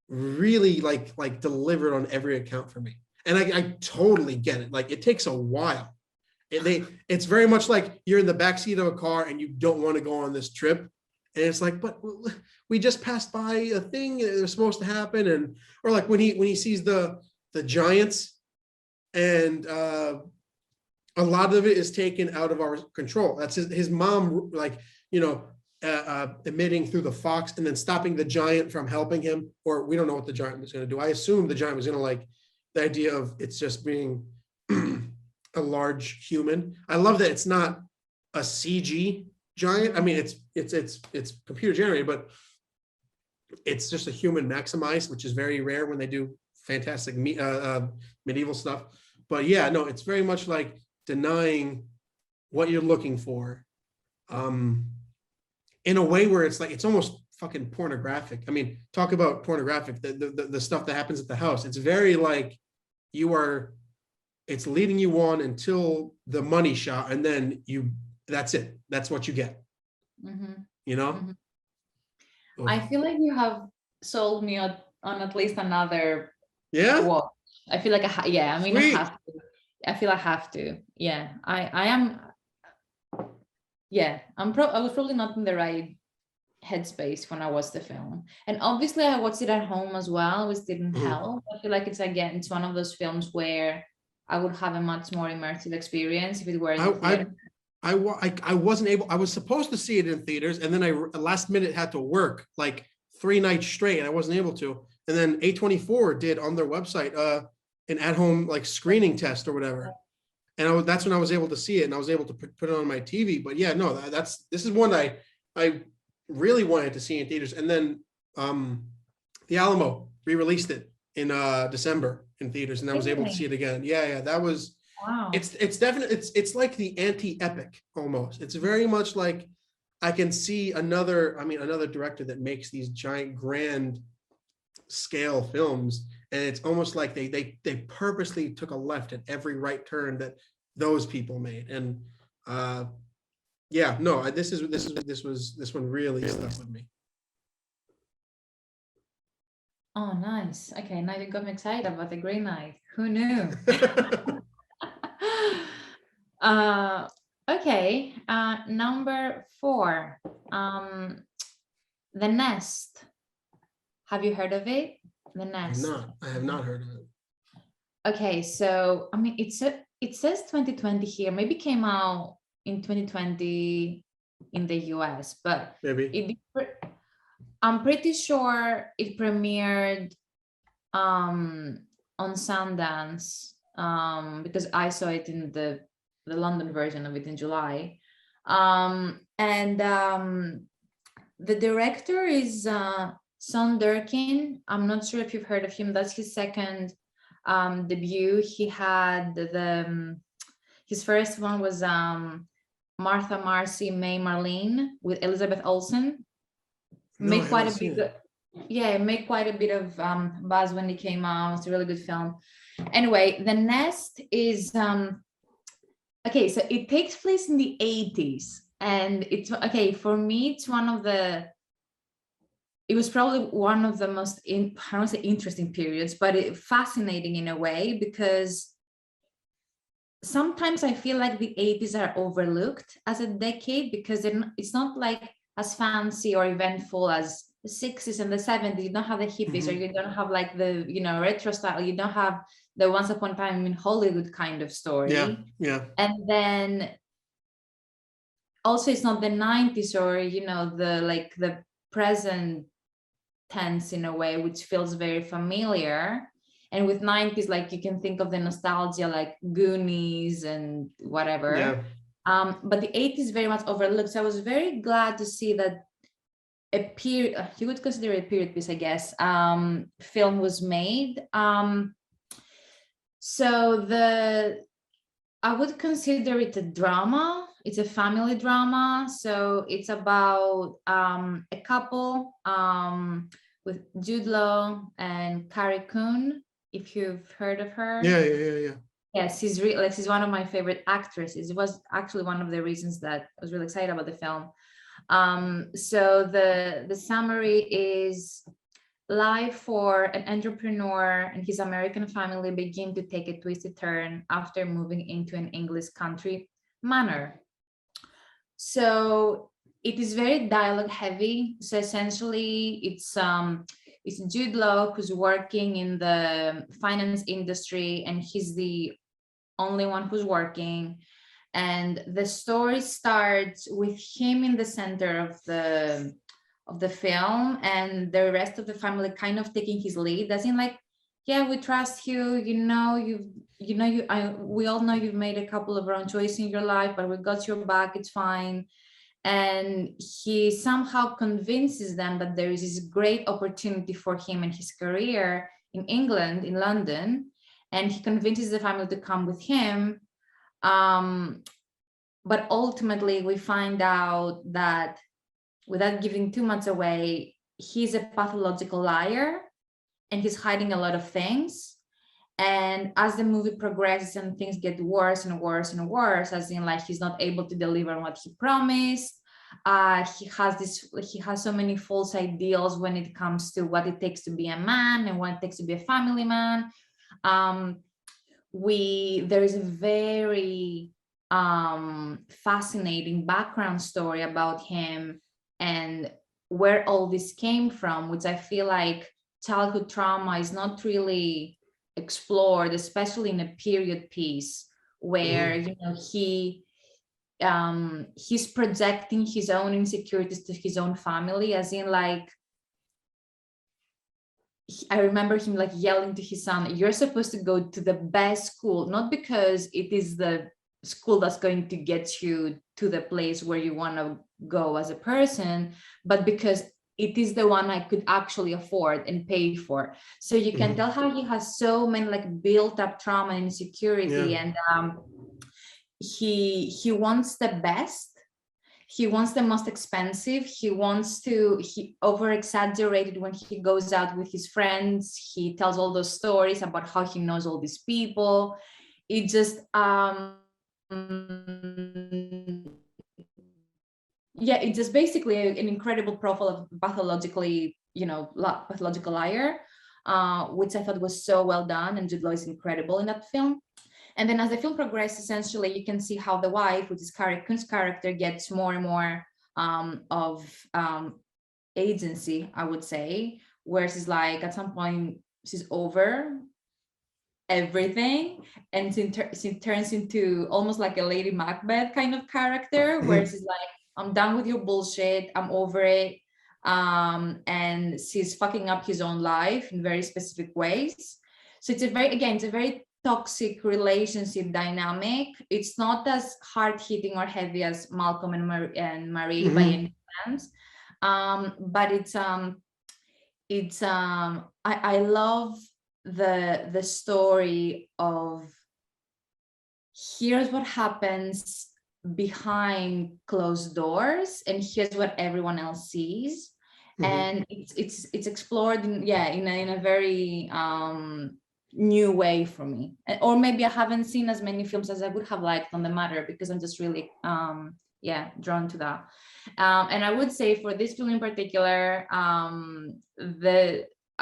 like delivered on every account for me. And I totally get it. Like, it takes a while. It's very much like you're in the backseat of a car and you don't want to go on this trip. And it's like, but we just passed by a thing that was supposed to happen. And, or like when he sees the giants, and a lot of it is taken out of our control. That's his mom, like, emitting through the fox and then stopping the giant from helping him, or we don't know what the giant was going to do. I assume the giant was going to, like, the idea of it's just being a large human. I love that it's not a CG giant. I mean, it's computer generated, but it's just a human maximized, which is very rare when they do fantastic medieval stuff. But yeah, no, it's very much like denying what you're looking for. In a way where it's like, it's almost fucking pornographic. I mean, talk about pornographic, the stuff that happens at the house. It's very like it's leading you on until the money shot, and then that's it. That's what you get. I feel like you have sold me on at least another watch. I feel like I mean, Sweet. I feel I have to. Yeah, I am. Yeah, I was probably not in the right headspace when I watched the film, and obviously I watched it at home as well, which didn't help. I feel like it's one of those films where I would have a much more immersive experience if it were in theater. I wasn't able. I was supposed to see it in theaters, and then I last minute had to work like 3 nights straight, and I wasn't able to. And then A24 did on their website an at-home like screening test or whatever. And that's when I was able to see it, and I was able to put it on my TV. But yeah, no, this is one I really wanted to see in theaters. And then the Alamo re-released it in December in theaters, and I was able to see it again. Yeah, that was. Wow. It's definitely it's like the anti-epic almost. It's very much like I can see another director that makes these giant grand scale films. And it's almost like they purposely took a left at every right turn that those people made. And this one really stuck with me. Oh, nice. Okay, now you got me excited about the Green Knight. Who knew? Okay, number 4, The Nest. Have you heard of it? The Nest. I have not heard of it. Okay, so I mean, it says 2020 here. Maybe came out in 2020 in the US, but maybe I'm pretty sure it premiered on Sundance because I saw it in the London version of it in July, and the director is Son Durkin. I'm not sure if you've heard of him. That's his second debut. He had his first one was Martha Marcy May Marlene with Elizabeth Olsen. Made quite a bit of buzz when it came out. It's a really good film. Anyway, The Nest is okay. So it takes place in the 80s, and it's okay for me. It's it was probably one of the most, I don't say interesting periods, but fascinating in a way, because sometimes I feel like the 80s are overlooked as a decade because it's not like as fancy or eventful as the 60s and the 70s. You don't have the hippies, or you don't have like the retro style. You don't have the Once Upon a Time in Hollywood kind of story. Yeah. And then also it's not the 90s or the present tense in a way, which feels very familiar. And with 90s, like you can think of the nostalgia like Goonies and whatever. But the 80s very much overlooked. So I was very glad to see that a period, you would consider it a period piece, I guess, film was made. So I would consider it a drama. It's a family drama. So it's about a couple with Jude Law and Carrie Coon, if you've heard of her. Yeah. Yes, she's one of my favorite actresses. It was actually one of the reasons that I was really excited about the film. So the summary is: life for an entrepreneur and his American family begin to take a twisted turn after moving into an English country manor. So it is very dialogue heavy. So essentially, it's Jude Law who's working in the finance industry, and he's the only one who's working. And the story starts with him in the center of the film, and the rest of the family kind of taking his lead, as in like, yeah, we trust you. We all know you've made a couple of wrong choices in your life, but we got your back. It's fine. And he somehow convinces them that there is this great opportunity for him and his career in England, in London, and he convinces the family to come with him. But ultimately, we find out that, without giving too much away, he's a pathological liar and he's hiding a lot of things. And as the movie progresses and things get worse and worse and worse, as in like he's not able to deliver on what he promised, he has so many false ideals when it comes to what it takes to be a man and what it takes to be a family man. There is a very fascinating background story about him and where all this came from, which I feel like childhood trauma is not really explored, especially in a period piece where he's projecting his own insecurities to his own family, as in like, I remember him like yelling to his son, you're supposed to go to the best school, not because it is the school that's going to get you to the place where you want to go as a person, but because it is the one I could actually afford and pay for. So you can tell how he has so many like built up trauma and insecurity. And he wants the best. He wants the most expensive. He over exaggerated when he goes out with his friends. He tells all those stories about how he knows all these people. It just, it's just basically an incredible profile of pathological liar, which I thought was so well done. And Jude Law is incredible in that film. And then as the film progresses, essentially, you can see how the wife, which is Carrie Coon's character, gets more and more of agency, I would say, where she's like, at some point, she's over everything, and she turns into almost like a Lady Macbeth kind of character, where she's like, I'm done with your bullshit, I'm over it. And she's fucking up his own life in very specific ways. So it's a very toxic relationship dynamic. It's not as hard-hitting or heavy as Malcolm and Marie by any chance, but I love the story of, here's what happens behind closed doors and here's what everyone else sees. And it's explored in a very new way for me. Or maybe I haven't seen as many films as I would have liked on the matter, because I'm just really drawn to that. And I would say for this film in particular, I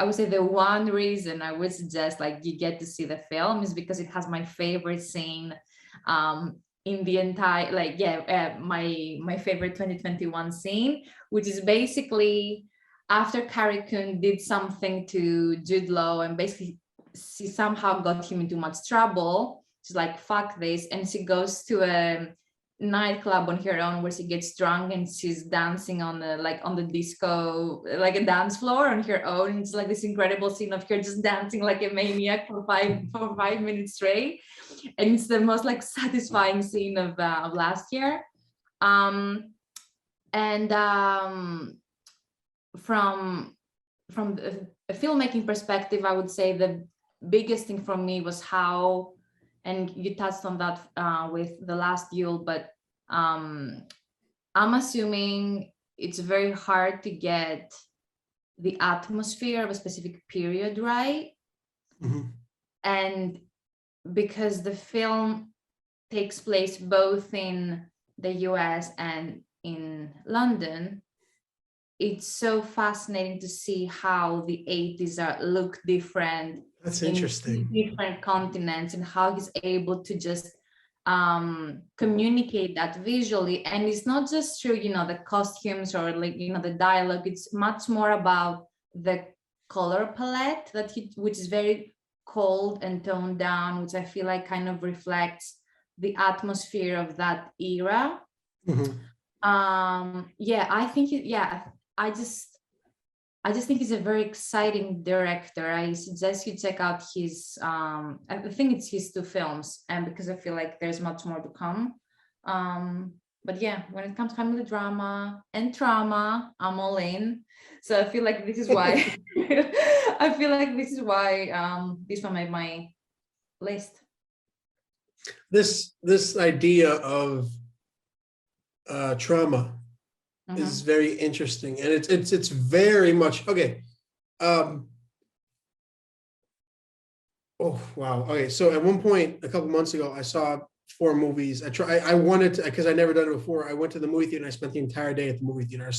would say the one reason I would suggest like you get to see the film is because it has my favorite scene in the entire, my favorite 2021 scene, which is basically after Carrie Coon did something to Jude Law and basically she somehow got him into much trouble. She's like, fuck this. And she goes to a nightclub on her own where she gets drunk and she's dancing on the disco, like a dance floor on her own. It's like this incredible scene of her just dancing like a maniac for 5 minutes straight. And it's the most like satisfying scene of last year. From a filmmaking perspective, I would say the biggest thing for me was how, and you touched on that with The Last Duel, but I'm assuming it's very hard to get the atmosphere of a specific period right. And because the film takes place both in the US and in London, it's so fascinating to see how the 80s look different. That's in interesting. different continents, and how he's able to just communicate that visually. And it's not just through, the costumes or like, the dialogue. It's much more about the color palette which is very cold and toned down, which I feel like kind of reflects the atmosphere of that era. Mhm. I think I just think he's a very exciting director. I suggest you check out his I think it's his 2 films, and because I feel like there's much more to come. But yeah, when it comes to family drama and trauma, I'm all in. So I feel like this is why this one made my list. This idea of trauma is very interesting, and it's very much okay. Oh wow. Okay, so at one point a couple months ago, I saw 4 movies. I wanted to, because I never done it before. I went to the movie theater and I spent the entire day at the movie theater. I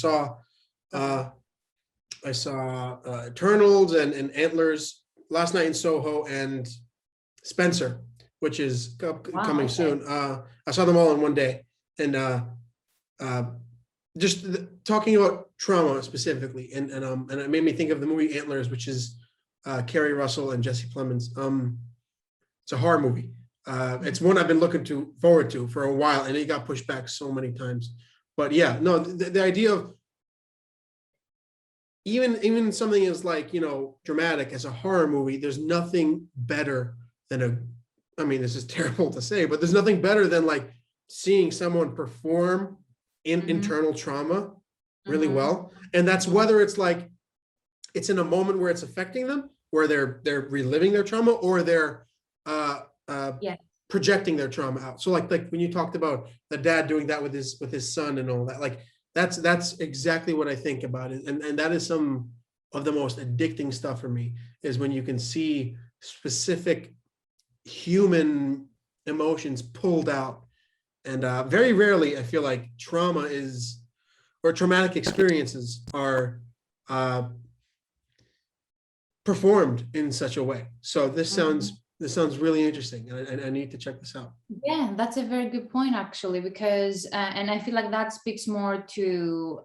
saw Eternals and Antlers, Last Night in Soho, and Spencer, which is coming soon. I saw them all in one day, and just talking about trauma specifically, and it made me think of the movie Antlers, which is Kerry Russell and Jesse Plemons. It's a horror movie. It's one I've been looking forward to for a while, and it got pushed back so many times. But yeah, no, the idea of even something as like, dramatic as a horror movie, there's nothing better than I mean, this is terrible to say, but there's nothing better than like seeing someone perform in internal trauma really well. And that's whether it's like, it's in a moment where it's affecting them, where they're reliving their trauma, or they're projecting their trauma out. So like when you talked about the dad doing that with his son and all that, like that's exactly what I think about it. And that is some of the most addicting stuff for me, is when you can see specific human emotions pulled out. And very rarely I feel like traumatic experiences are performed in such a way. So this sounds really interesting, and I need to check this out. Yeah, that's a very good point, actually, because and I feel like that speaks more to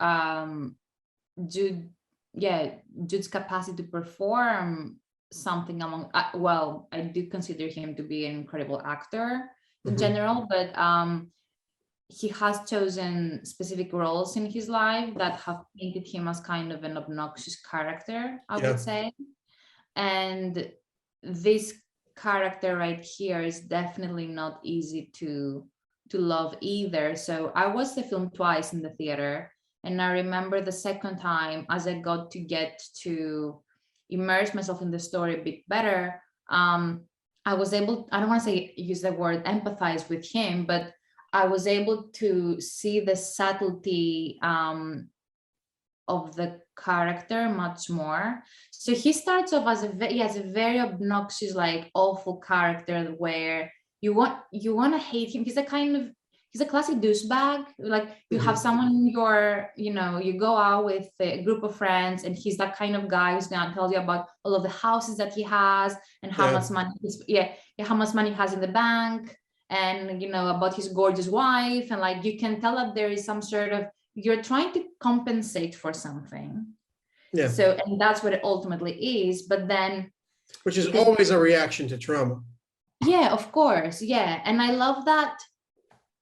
Jude's capacity to perform something among. Well, I do consider him to be an incredible actor in general, but he has chosen specific roles in his life that have painted him as kind of an obnoxious character, I would say. And this character right here is definitely not easy to love either. So I watched the film twice in the theater, and I remember the second time, as I got to immerse myself in the story a bit better, I was able, I don't want to say use the word empathize with him, but I was able to see the subtlety of the character much more. So he starts off as he has a very obnoxious, like awful character where you want to hate him. He's a classic douchebag. Like you have someone you go out with a group of friends, and he's that kind of guy who's gonna tell you about all of the houses that he has and how much money how much money he has in the bank, and about his gorgeous wife, and like you can tell that there is some sort of, you're trying to compensate for something. Yeah. So, and that's what it ultimately is. But then, which is always a reaction to trauma. Yeah, of course. Yeah. And I love that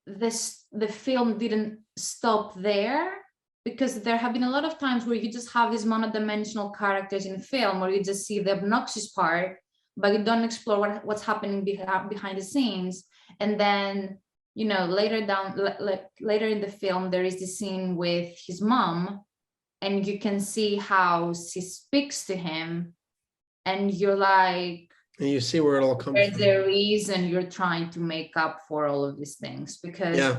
the film didn't stop there, because there have been a lot of times where you just have these monodimensional characters in film where you just see the obnoxious part, but you don't explore what's happening behind the scenes. And then, later in the film, there is this scene with his mom, and you can see how she speaks to him, and you're like, and you see where it all comes from. There's a reason you're trying to make up for all of these things, because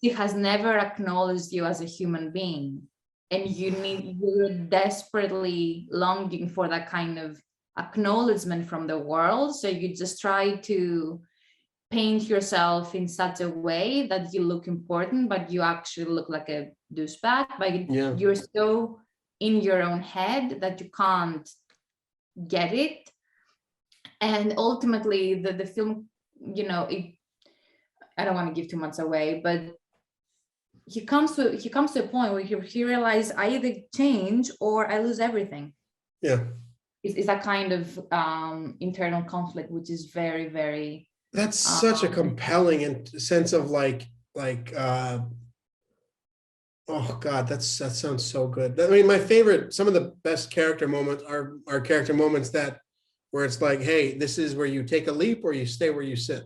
he has never acknowledged you as a human being, and you're desperately longing for that kind of acknowledgement from the world. So you just try to paint yourself in such a way that you look important, but you actually look like a douchebag. But Yeah. you're so in your own head that you can't get it. And ultimately, the film, I don't want to give too much away, but he comes to a point where he realizes I either change or I lose everything. Yeah. It's that kind of internal conflict, which is very, very. That's such a compelling sense of oh God, that sounds so good. I mean, my favorite, some of the best character moments are character moments where it's like, hey, this is where you take a leap or you stay where you sit.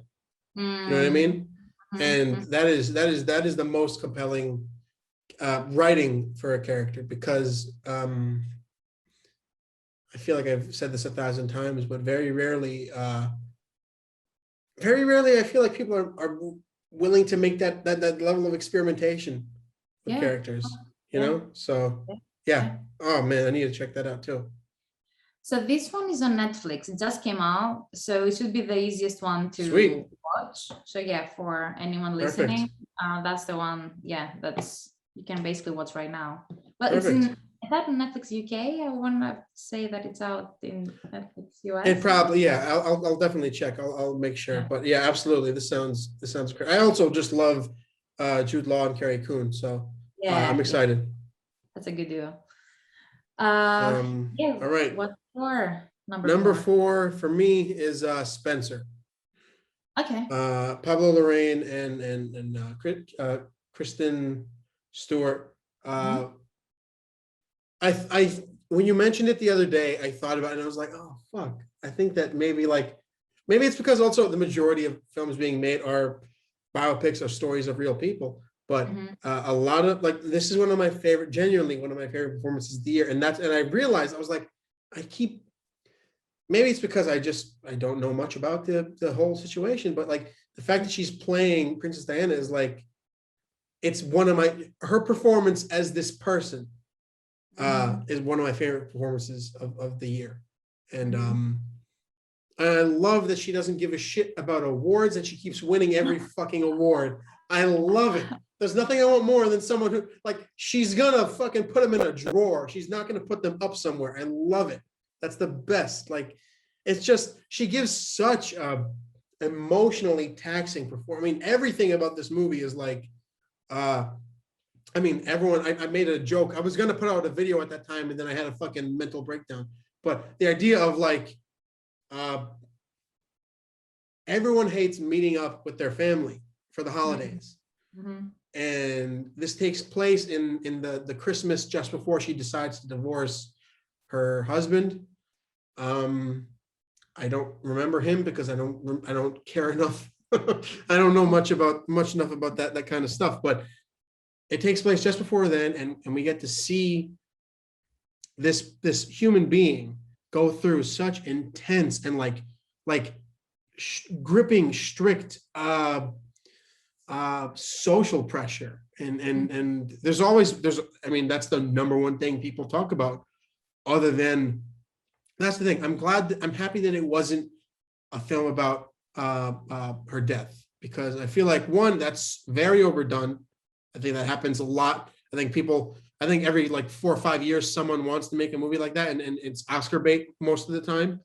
You know what I mean? And that is the most compelling writing for a character, because I feel like I've said this 1,000 times, but very rarely I feel like people are willing to make that level of experimentation with characters, you know? So yeah. Oh man, I need to check that out too. So this one is on Netflix. It just came out, so it should be the easiest one to watch. So yeah, for anyone listening, that's the one. Yeah, you can basically watch right now. But is that on Netflix UK? I want to say that it's out in Netflix US. It probably, yeah. I'll definitely check. I'll make sure. But yeah, absolutely. This sounds great. I also just love Jude Law and Carrie Coon, so I'm excited. That's a good duo. All right. What's your number four for me is Spencer. Okay. Pablo Larraín and Kristen Stewart. I when you mentioned it the other day, I thought about it and I was like, oh fuck. I think that maybe it's because also the majority of films being made are biopics or stories of real people. But a lot of this is genuinely one of my favorite performances of the year. And I realized, I was like, maybe it's because I don't know much about the whole situation, but the fact that she's playing Princess Diana is it's one of her performance as this person is one of my favorite performances of the year. And I love that she doesn't give a shit about awards, and she keeps winning every fucking award. I love it. There's nothing I want more than someone who she's gonna fucking put them in a drawer. She's not gonna put them up somewhere. I love it. That's the best. It's just, she gives such a emotionally taxing performance. I mean, everything about this movie is everyone, I made a joke. I was gonna put out a video at that time and then I had a fucking mental breakdown. But the idea of everyone hates meeting up with their family for the holidays. And this takes place in the Christmas just before she decides to divorce her husband. I don't remember him because I don't care enough. I don't know much enough about that kind of stuff, but it takes place just before then, and we get to see this human being go through such intense and gripping, strict social pressure, and that's the number one thing people talk about. Other than, that's the thing. I'm happy that it wasn't a film about her death, because I feel like, one, that's very overdone. I think that happens a lot. I think every 4 or 5 years someone wants to make a movie like that, and it's Oscar bait most of the time.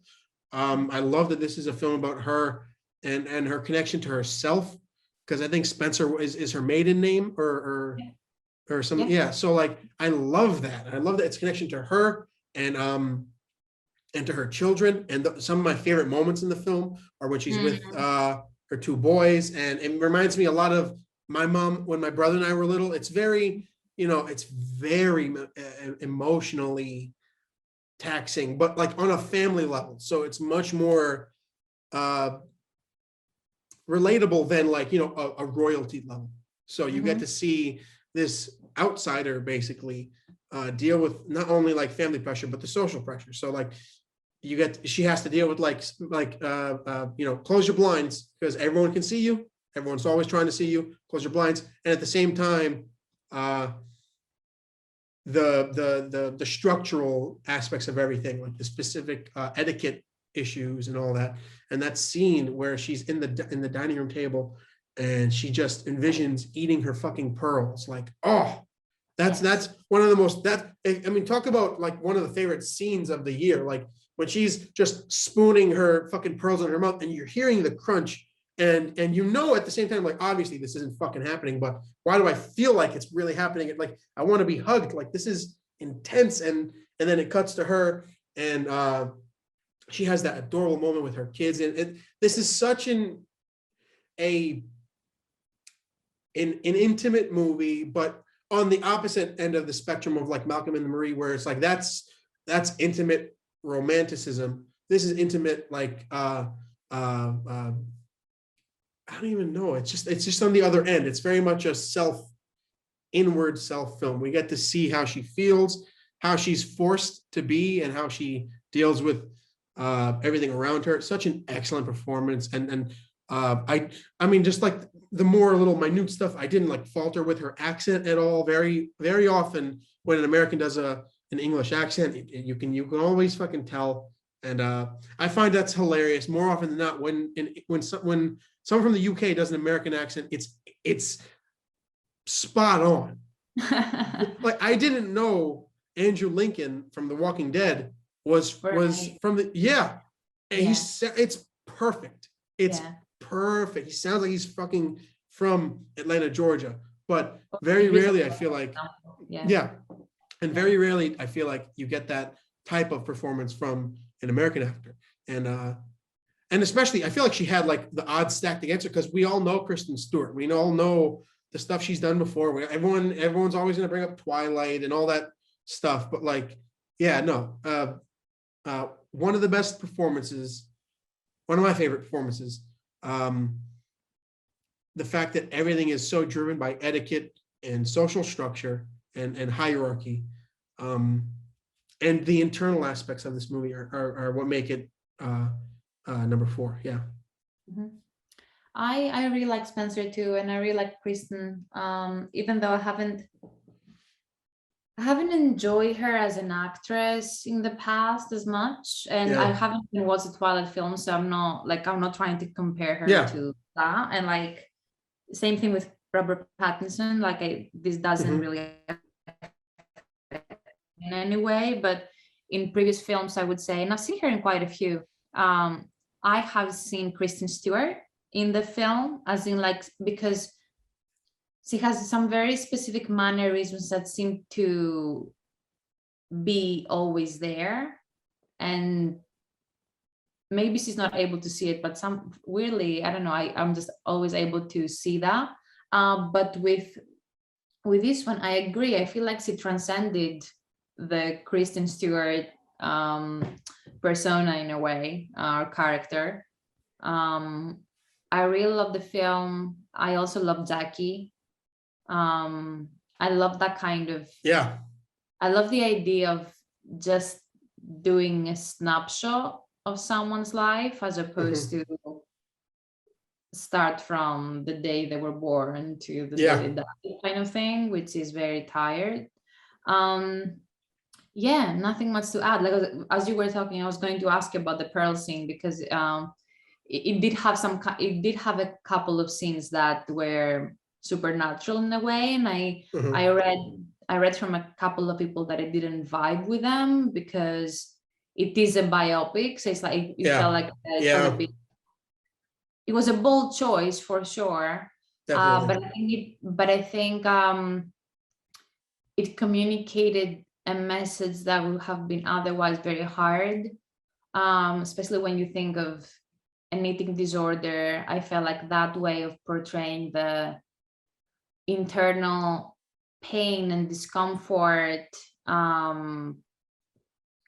I love that this is a film about her and her connection to herself, because I think Spencer is her maiden name or something. Yeah. So I love that. I love that it's connection to her and to her children. And some of my favorite moments in the film are when she's with her 2 boys, and it reminds me a lot of my mom when my brother and I were little. It's very, it's very emotionally taxing, but on a family level. So it's much more relatable than a royalty level. So you get to see this outsider basically deal with not only family pressure, but the social pressure. So she has to deal with close your blinds, because everyone can see you. Everyone's always trying to see you. Close your blinds. And at the same time, the structural aspects of everything, like the specific etiquette issues and all that. And that scene where she's in the dining room table and she just envisions eating her fucking pearls. Like, oh, that's one of the most, I mean, talk about like one of the favorite scenes of the year. Like when she's just spooning her fucking pearls in her mouth and you're hearing the crunch, and you know at the same time, like, obviously this isn't fucking happening, but why do I feel like it's really happening? Like I want to be hugged. Like this is intense. And then it cuts to her, and she has that adorable moment with her kids. And this is such an intimate movie, but on the opposite end of the spectrum of like Malcolm and Marie, where it's like that's intimate romanticism. This is intimate, like I don't even know. It's just on the other end. It's very much a inward self film. We get to see how she feels, how she's forced to be, and how she deals with everything around her. Such an excellent performance. And I mean, just like the more little minute stuff, I didn't like falter with her accent at all. Very, very often when an American does an English accent, you can always fucking tell. And I find that's hilarious more often than not when someone from the UK does an American accent, it's spot on. Like I didn't know Andrew Lincoln from The Walking Dead was from the and it's perfect. It's perfect. He sounds like he's fucking from Atlanta, Georgia. But very rarely I feel like very rarely I feel like you get that type of performance from an American actor. And especially, I feel like she had like the odds stacked against her because we all know Kristen Stewart. We all know the stuff she's done before. Everyone's always going to bring up Twilight and all that stuff. But like, one of the best performances, one of my favorite performances. The fact that everything is so driven by etiquette and social structure and hierarchy, and the internal aspects of this movie are what make it number 4. Mm-hmm. I really like Spencer too, and I really like Kristen. Even though I haven't enjoyed her as an actress in the past as much, and I haven't even watched the Twilight film, so I'm not trying to compare her to that. And like same thing with Robert Pattinson. Like this doesn't really in any way, but in previous films, I would say, and I've seen her in quite a few. I have seen Kristen Stewart in the film, as in like, because she has some very specific mannerisms that seem to be always there, and maybe she's not able to see it, but some weirdly, I don't know, I'm just always able to see that. But with this one, I agree. I feel like she transcended the Kristen Stewart persona in a way, our character. I really love the film. I also love Jackie. I love that kind of I love the idea of just doing a snapshot of someone's life as opposed to start from the day they were born to the day they died, kind of thing, which is very tired. Nothing much to add. Like as you were talking, I was going to ask you about the pearl scene, because it did have a couple of scenes that were supernatural in a way, and I read from a couple of people that it didn't vibe with them because it is a biopic, so it's like it felt like it was a bold choice for sure. But I think it communicated a message that would have been otherwise very hard, especially when you think of an eating disorder. I felt like that way of portraying the internal pain and discomfort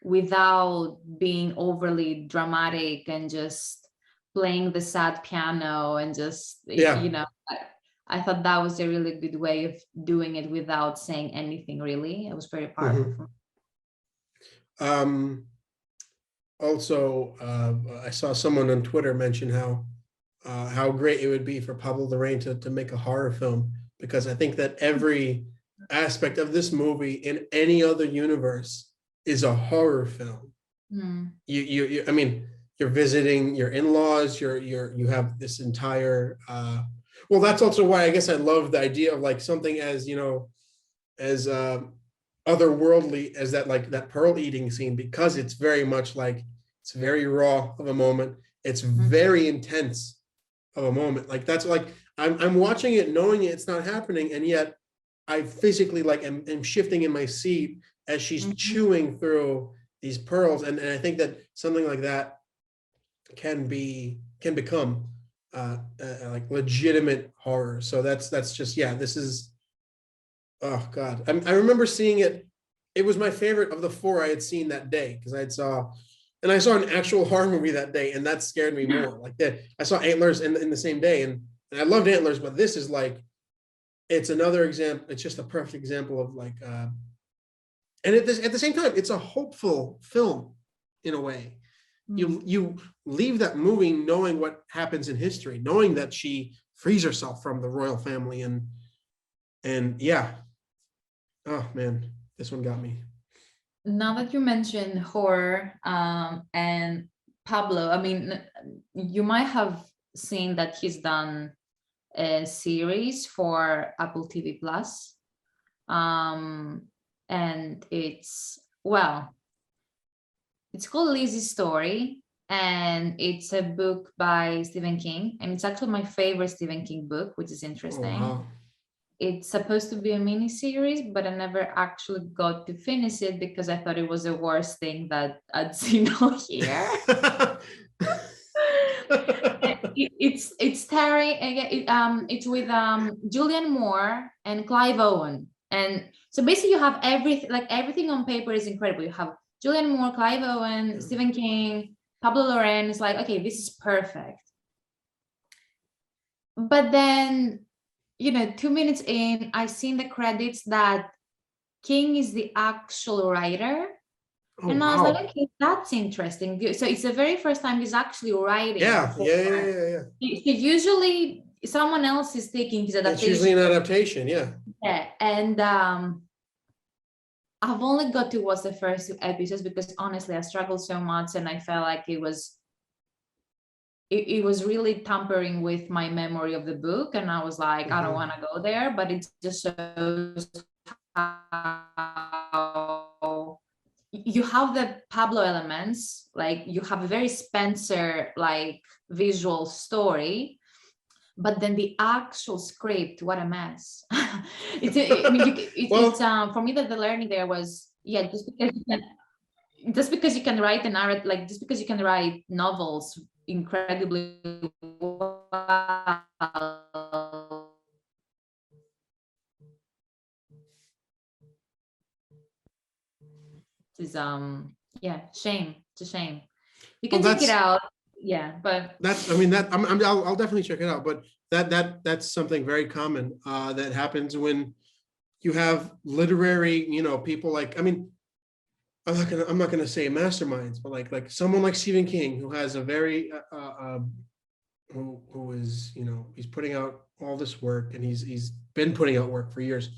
without being overly dramatic and just playing the sad piano and just I thought that was a really good way of doing it without saying anything really. It was very powerful. Also, I saw someone on Twitter mention how great it would be for Pablo Larraín to make a horror film, because I think that every aspect of this movie in any other universe is a horror film. You I mean, you're visiting your in-laws, you have this entire well, that's also why I guess I love the idea of like something as, you know, as otherworldly as that, like that pearl eating scene, because it's very much like, it's very raw of a moment. It's very intense of a moment. Like that's like, I'm watching it knowing it's not happening, and yet I physically like am shifting in my seat as she's chewing through these pearls. And I think that something like that can become like legitimate horror. So that's just, yeah, this is, oh God. I remember seeing it. It was my favorite of the four I had seen that day, because I saw an actual horror movie that day, and that scared me more. Like that, I saw Antlers in the same day, and I loved Antlers, but this is like, it's another example. It's just a perfect example of like, and at the same time, it's a hopeful film in a way. You leave that movie knowing what happens in history, knowing that she frees herself from the royal family, and yeah, oh man, this one got me. Now that you mentioned horror and Pablo, I mean, you might have seen that he's done a series for Apple TV Plus. And it's, well, it's called Lizzie's Story, and it's a book by Stephen King, and it's actually my favorite Stephen King book, which is interesting. Oh, wow. It's supposed to be a mini series, but I never actually got to finish it because I thought it was the worst thing that I'd seen all year. It's Terry. It's with Julianne Moore and Clive Owen, and so basically you have everything on paper is incredible. You have Julianne Moore, Clive Owen, Stephen King, Pablo Loren. It's like, okay, this is perfect. But then, 2 minutes in, I seen the credits that King is the actual writer. Oh, and I was wow. like, okay, that's interesting. So it's the very first time he's actually writing. Yeah. Usually someone else is taking his adaptation. It's usually an adaptation, yeah. Yeah, and I've only got to watch the first 2 episodes because honestly, I struggled so much, and I felt like it was really tampering with my memory of the book, and I was like, I don't want to go there. But it just shows how you have the Pablo elements, like you have a very Spencer like visual story, but then the actual script, what a mess. It's for me that the learning there was, yeah, just because you can write a narrative, like just because you can write novels incredibly well, is shame. It's a shame. You can check it out. Yeah, but I'll definitely check it out. But that's something very common that happens when you have literary, people like, I'm not gonna say masterminds, but like someone like Stephen King, who has a very who is, he's putting out all this work, and he's been putting out work for years.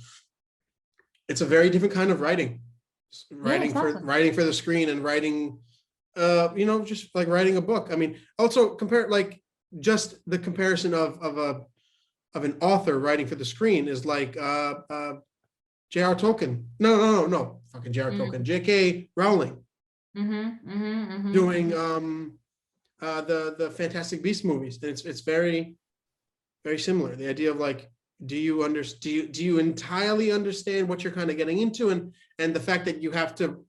It's a very different kind of writing for the screen, and writing just like writing a book. I mean, also compare, like, just the comparison of an author writing for the screen is like J.R. Tolkien. No, fucking J.R. Tolkien. J.K. Rowling doing the Fantastic Beasts movies. And it's very, very similar. The idea of like, do you entirely understand what you're kind of getting into, and the fact that you have to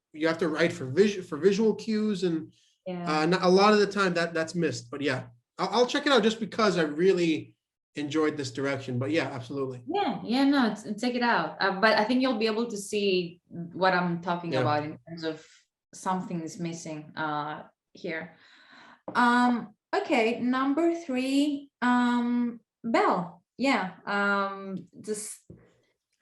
write for visual cues, and not, a lot of the time that's missed. But yeah, I'll check it out just because I really enjoyed this direction. But yeah, absolutely. Yeah, no, check it out. But I think you'll be able to see what I'm talking about in terms of something is missing here. Okay, number 3, Belle. Yeah, just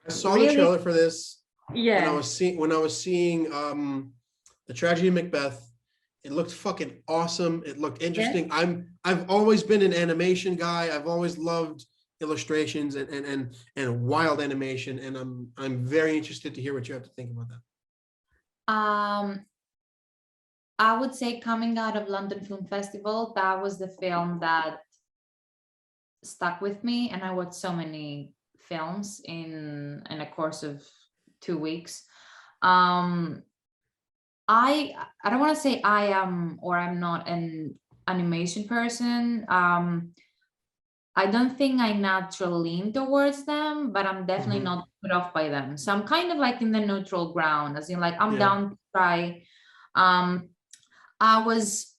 I saw the trailer for this. Yeah, when I was seeing the Tragedy of Macbeth. It looked fucking awesome. It looked interesting. I've always been an animation guy. I've always loved illustrations and wild animation. And I'm very interested to hear what you have to think about that. I would say coming out of London Film Festival, that was the film that stuck with me, and I watched so many films in a course of 2 weeks. I don't want to say I am or I'm not an animation person. I don't think I naturally lean towards them, but I'm definitely not put off by them. So I'm kind of like in the neutral ground, as in like I'm down to try. I was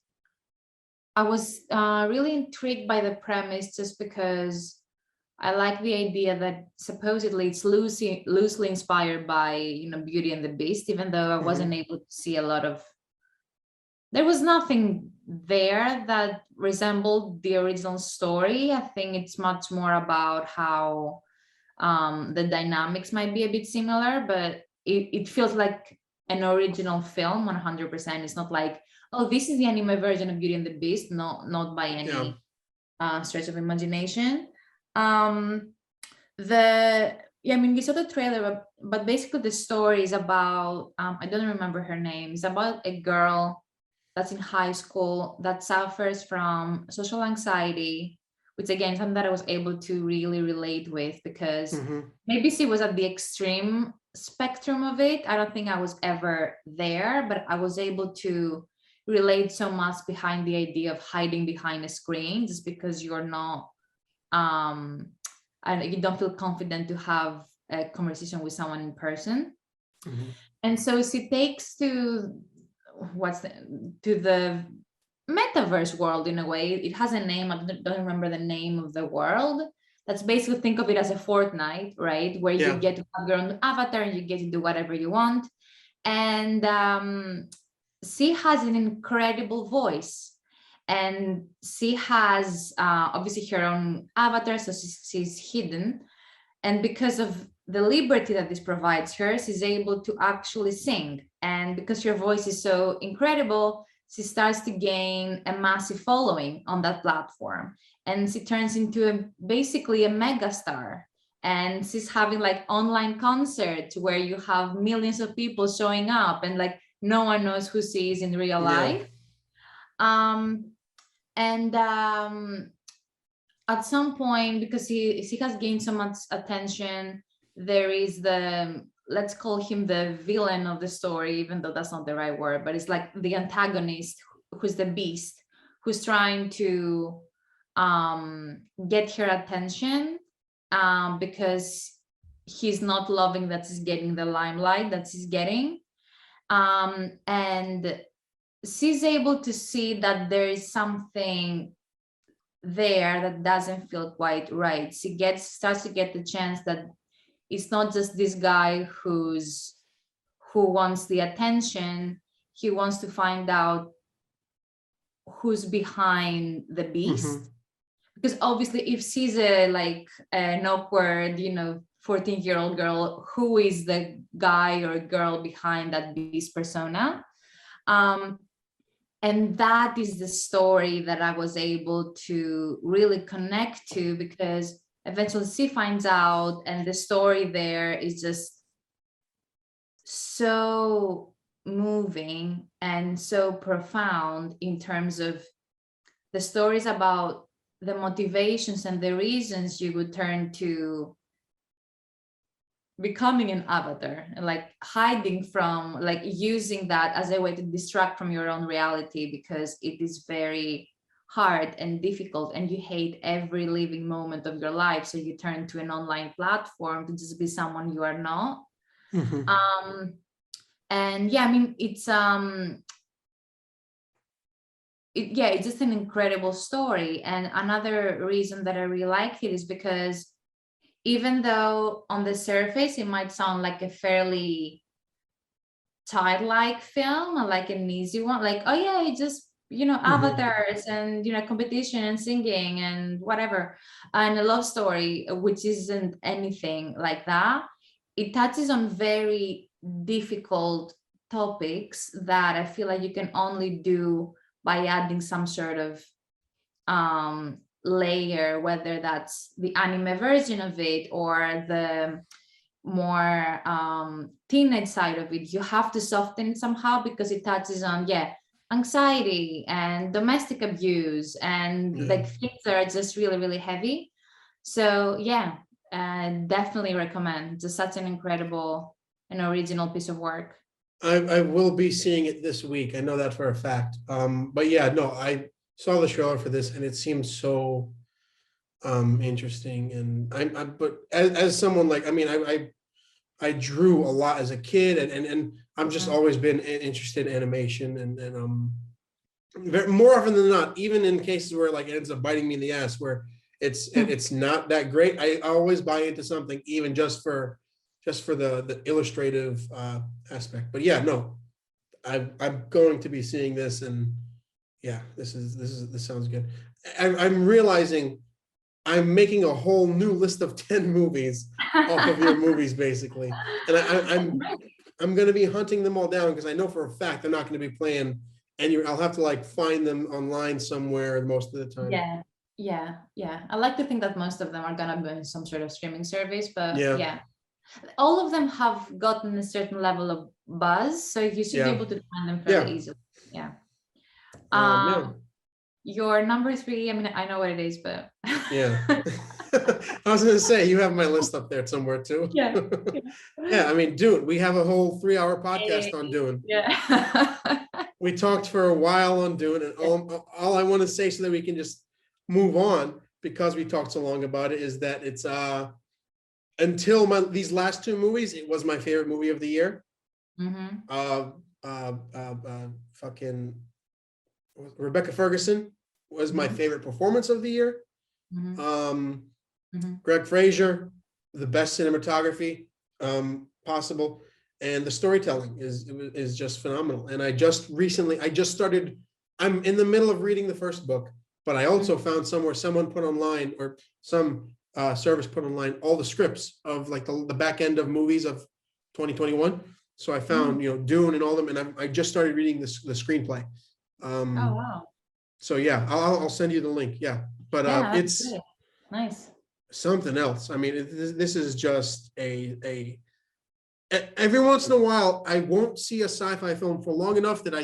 really intrigued by the premise just because I like the idea that supposedly it's loosely inspired by, Beauty and the Beast, even though I wasn't able to see a lot of, there was nothing there that resembled the original story. I think it's much more about how the dynamics might be a bit similar, but it feels like an original film 100%. It's not like, oh, this is the anime version of Beauty and the Beast. Not by any stretch of imagination. You saw the trailer, but basically the story is about, I don't remember her name. It's about a girl that's in high school that suffers from social anxiety, which again, something that I was able to really relate with, because maybe she was at the extreme spectrum of it. I don't think I was ever there, but I was able to relate so much behind the idea of hiding behind a screen just because you're not, and you don't feel confident to have a conversation with someone in person. And so she takes to the metaverse world in a way. It has a name. I don't remember the name of the world. That's basically, think of it as a Fortnite, right? Where you get to have your own avatar and you get to do whatever you want. And she has an incredible voice. And she has obviously her own avatar, so she's hidden. And because of the liberty that this provides her, she's able to actually sing. And because her voice is so incredible, she starts to gain a massive following on that platform. And she turns into basically a megastar. And she's having like online concerts where you have millions of people showing up and like no one knows who she is in real life. At some point, because he has gained so much attention, there is let's call him the villain of the story, even though that's not the right word, but it's like the antagonist, who's the Beast, who's trying to get her attention because he's not loving that she's getting the limelight that she's getting. And she's able to see that there is something there that doesn't feel quite right. She starts to get the chance that it's not just this guy who wants the attention. He wants to find out who's behind the Beast. Because obviously if she's an awkward 14-year-old girl, who is the guy or girl behind that Beast persona? And that is the story that I was able to really connect to, because eventually she finds out, and the story there is just so moving and so profound in terms of the stories about the motivations and the reasons you would turn to becoming an avatar, and like hiding from, like using that as a way to distract from your own reality, because it is very hard and difficult and you hate every living moment of your life, so you turn to an online platform to just be someone you are not. And yeah, I mean, it's it's just an incredible story. And another reason that I really like it is because even though on the surface it might sound like a fairly childlike film, or like an easy one, like, oh yeah, it just avatars and competition and singing and whatever, and a love story, which isn't anything like that. It touches on very difficult topics that I feel like you can only do by adding some sort of layer, whether that's the anime version of it or the more teenage side of it, you have to soften it somehow because it touches on anxiety and domestic abuse and like things that are just really, really heavy. So definitely recommend. Just such an incredible and original piece of work. I will be seeing it this week. I know that for a fact. But yeah, no, I saw the trailer for this and it seems so interesting. And but as someone like, I mean, I drew a lot as a kid, and I've just always been interested in animation, and more often than not, even in cases where like it ends up biting me in the ass, where it's not that great, I always buy into something, even just for the illustrative aspect. But yeah, no, I'm going to be seeing this, and yeah, this sounds good. I'm realizing I'm making a whole new list of 10 movies off of your movies, basically. And I'm going to be hunting them all down because I know for a fact they're not going to be playing, and I'll have to like find them online somewhere most of the time. Yeah. I like to think that most of them are going to be in some sort of streaming service, but yeah. All of them have gotten a certain level of buzz, so you should be able to find them fairly easily. Yeah. Your number 3, I mean, I know what it is, but yeah. I was gonna say, you have my list up there somewhere too. Yeah. I mean, Dune, we have a whole 3-hour podcast on Dune. Yeah. We talked for a while on Dune, and all I want to say, so that we can just move on, because we talked so long about it, is that it's until these last 2 movies, it was my favorite movie of the year. Fucking Rebecca Ferguson was my favorite performance of the year. Greg Fraser, the best cinematography possible, and the storytelling is just phenomenal. And I just started. I'm in the middle of reading the first book, but I also found someone put online, or some service put online, all the scripts of like the back end of movies of 2021. So I found Dune and all of them, and I just started reading the screenplay. Oh wow! So yeah, I'll send you the link. Yeah, but it's great. Nice. Something else. I mean, this is just a. Every once in a while, I won't see a sci-fi film for long enough that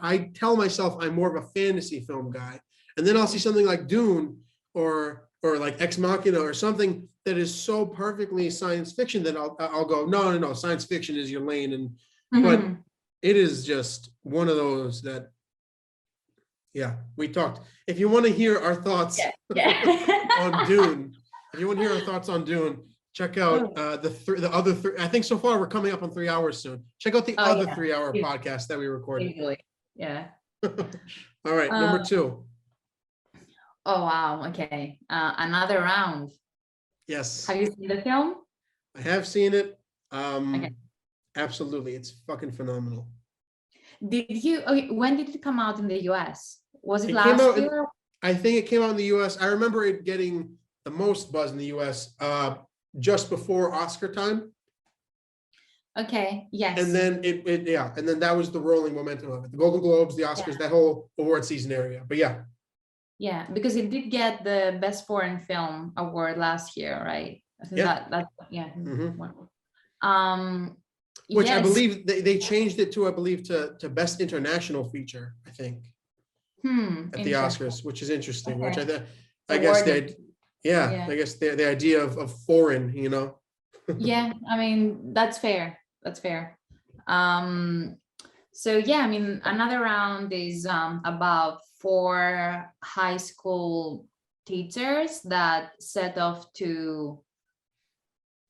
I tell myself I'm more of a fantasy film guy, and then I'll see something like Dune or like Ex Machina or something that is so perfectly science fiction that I'll go, no, science fiction is your lane, and but it is just one of those that. Yeah, we talked. If you want to hear our thoughts on Dune, check out the other 3. I think so far we're coming up on 3 hours soon. Check out the other 3-hour podcast that we recorded. Yeah. All right, number 2. Oh wow! Okay, Another Round. Yes. Have you seen the film? I have seen it. Absolutely, it's fucking phenomenal. Did you? Okay, when did it come out in the US? Was it last year? I think it came out in the US. I remember it getting the most buzz in the US just before Oscar time. Okay, yes. And then and then that was the rolling momentum of it. The Golden Globes, the Oscars, that whole award season area. But yeah. Yeah, because it did get the Best Foreign Film award last year, right? I think that which I believe they changed it to, to Best International Feature, I think. At the Oscars, which is interesting. Which I guess the idea of foreign, Yeah, I mean that's fair. So yeah, I mean, Another Round is about 4 high school teachers that set off to.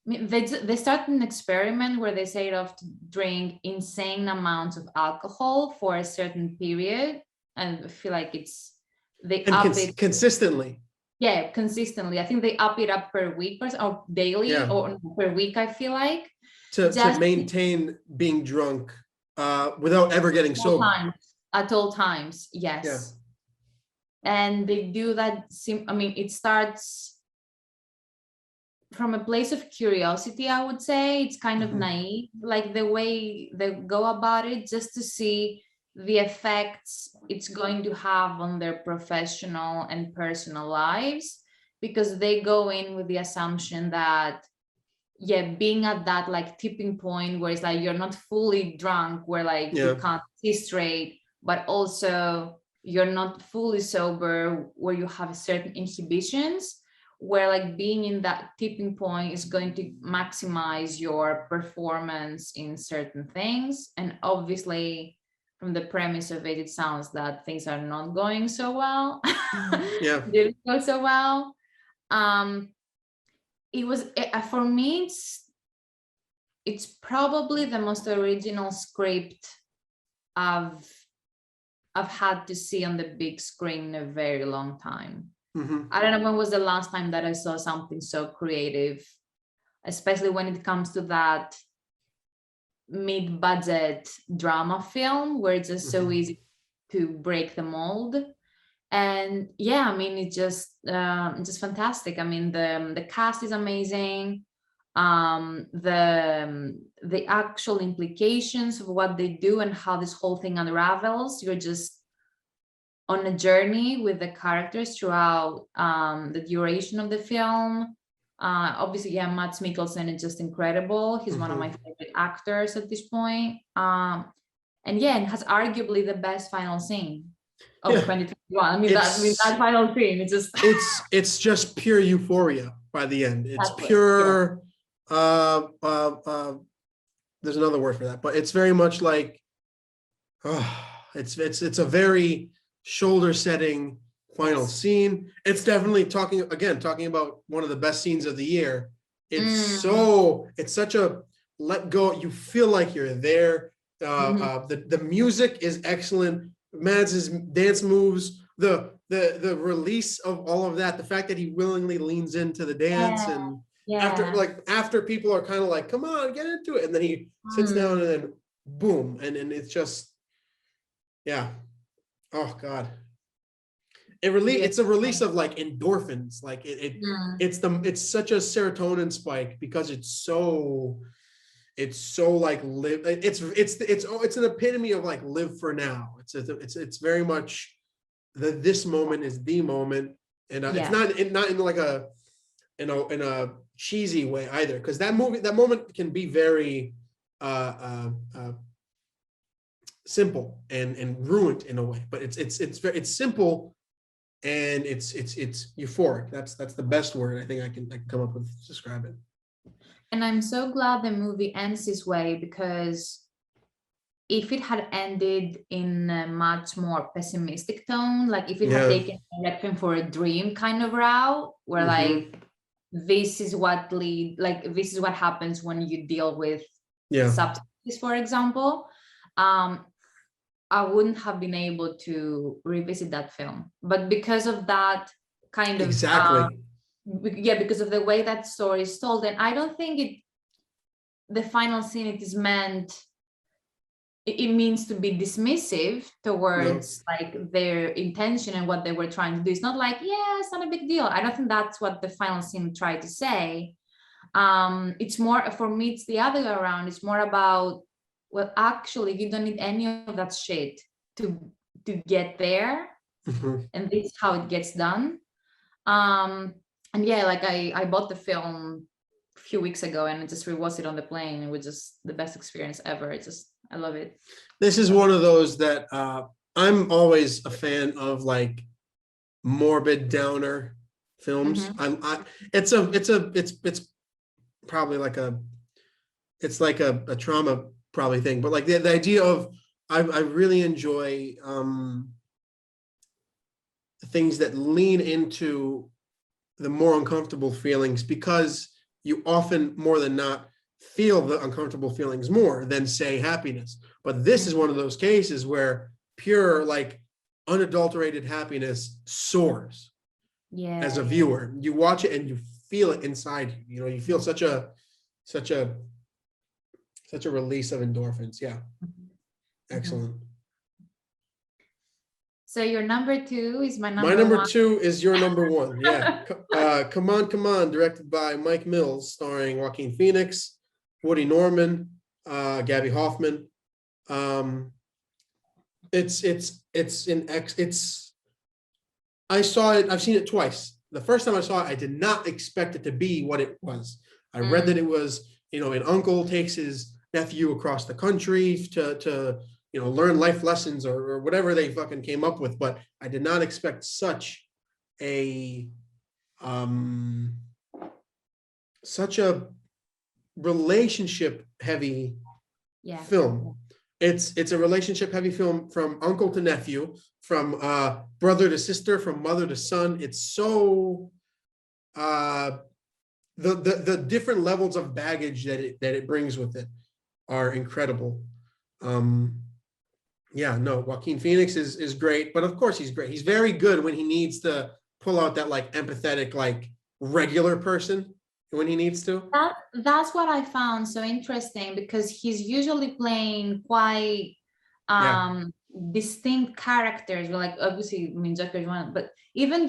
They start an experiment where they set off to drink insane amounts of alcohol for a certain period. And I feel like consistently. Yeah, consistently. I think they up it up per week or daily or per week, I feel like. To maintain being drunk without ever getting sober. At all times, yes. Yeah. And they do that. I mean, it starts from a place of curiosity, I would say. It's kind of naive, like the way they go about it, just to see the effects it's going to have on their professional and personal lives, because they go in with the assumption that, yeah, being at that like tipping point where it's like you're not fully drunk, where like you Yeah. can't see straight, but also you're not fully sober, where you have certain inhibitions, where like being in that tipping point is going to maximize your performance in certain things. And obviously from the premise of it, it sounds that things are not going so well. Yeah. Didn't go so well. It was, for me, it's probably the most original script I've had to see on the big screen in a very long time. Mhm. I don't know when was the last time that I saw something so creative, especially when it comes to that mid-budget drama film where it's just so Mhm. easy to break the mold. And yeah, I mean, it's just fantastic. I mean, the cast is amazing. The actual implications of what they do and how this whole thing unravels, you're just on a journey with the characters throughout the duration of the film. Obviously, yeah, Mads Mikkelsen is just incredible. He's one of my favorite actors at this point. And yeah, it has arguably the best final scene of Yeah. 2021. I mean, that final scene, it's just It's just pure euphoria by the end. It's Exactly, pure there's another word for that, but it's very much like it's a very shoulder setting final Yes. scene. It's definitely talking about one of the best scenes of the year. It's such a let go. You feel like you're there. The music is excellent. Mads' dance moves, the release of all of that, the fact that he willingly leans into the dance, and after people are kind of like, come on, get into it, and then he sits down and then boom, and it's just, yeah. Oh God. It's a release of like endorphins. Like it's such a serotonin spike because it's so like live. It's an epitome of like live for now. It's very much this moment is the moment, and it's not in like a in a cheesy way either, because that moment can be very simple and ruined in a way, but it's simple and it's euphoric. That's the best word I think I can come up with to describe it. And I'm so glad the movie ends this way, because if it had ended in a much more pessimistic tone, like if it had taken a Requiem for a Dream kind of route, where like this is what happens when you deal with substances, for example, I wouldn't have been able to revisit that film. But because of that kind of because of the way that story is told, and I don't think the final scene it means to be dismissive towards like their intention and what they were trying to do. It's not like, yeah, it's not a big deal. I don't think that's what the final scene tried to say. It's more, for me, it's the other way around. It's more about, well, actually, you don't need any of that shit to get there. And this is how it gets done. And yeah, like I bought the film a few weeks ago and I just rewatched it on the plane. It was just the best experience ever. I love it. This is one of those that I'm always a fan of, like morbid downer films. It's probably like a trauma probably thing, but like the idea of I really enjoy things that lean into the more uncomfortable feelings, because you often more than not feel the uncomfortable feelings more than say happiness. But this is one of those cases where pure, like unadulterated happiness soars as a viewer. You watch it and you feel it inside you. You know, you feel such a release of endorphins. Yeah. Excellent. So your number two is my number one. My number two is your number one. Yeah. Come on, directed by Mike Mills, starring Joaquin Phoenix, Woody Norman, Gabby Hoffman. it's I saw it, I've seen it twice. The first time I saw it, I did not expect it to be what it was. I read that it was, an uncle takes his nephew across the country to learn life lessons or whatever they fucking came up with, but I did not expect a um such a relationship heavy Yeah. film. It's a relationship heavy film from uncle to nephew, from brother to sister, from mother to son. It's so the different levels of baggage that it brings with it are incredible. Yeah, no, Joaquin Phoenix is great, but of course he's great. He's very good when he needs to pull out that like empathetic, like regular person when he needs to. That's what I found so interesting, because he's usually playing quite Yeah. distinct characters. Well, like obviously, I mean, Joker is one, but even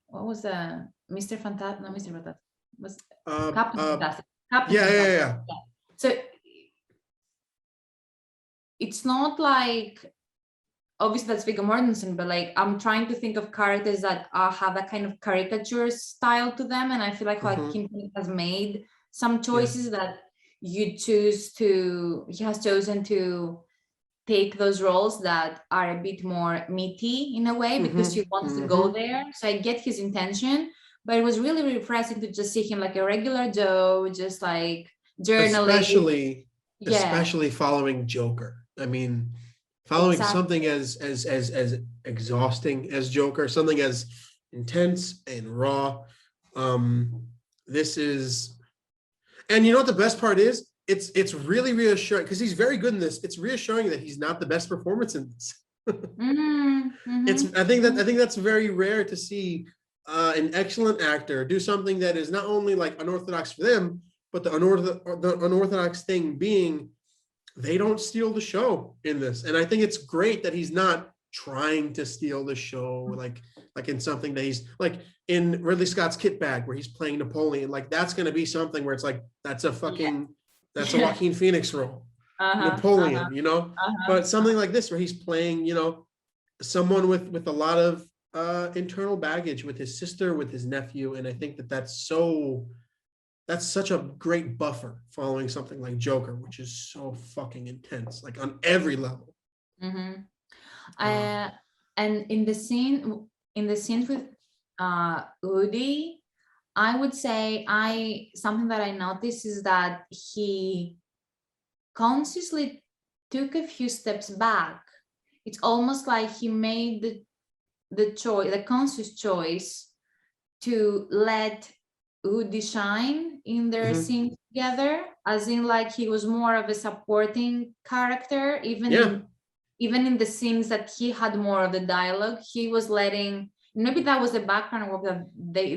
what was the Mr. Fantastic? No, Mr. Fantastic was Captain Fantastic. Captain Yeah, Fantastic. yeah. Yeah. So it's not like, obviously that's Viggo Mortensen, but like I'm trying to think of characters that have a kind of caricature style to them, and I feel like Joaquin Phoenix has made some choices that he has chosen to take those roles that are a bit more meaty in a way, because he wants to go there. So I get his intention, but it was really refreshing to just see him like a regular Joe, just like journaling. Especially following Joker. I mean, following something as exhausting as Joker, something as intense and raw. This is, and you know what the best part is? It's really reassuring because he's very good in this. It's reassuring that he's not the best performance in this. I think that's very rare to see an excellent actor do something that is not only like unorthodox for them, but the unorthodox thing being they don't steal the show in this. And I think it's great that he's not trying to steal the show, like in something that he's like in Ridley Scott's Kit Bag, where he's playing Napoleon. Like that's going to be something where it's like, that's a Joaquin Phoenix role, Napoleon, but something like this where he's playing, someone with a lot of internal baggage with his sister, with his nephew. And I think that's such a great buffer following something like Joker, which is so fucking intense, like on every level. And in the scenes with Woody, I would say something that I noticed is that he consciously took a few steps back. It's almost like he made the conscious choice to let Woody shine in their scene together, as in like he was more of a supporting character, even in the scenes that he had more of the dialogue. He was letting, maybe that was the background work that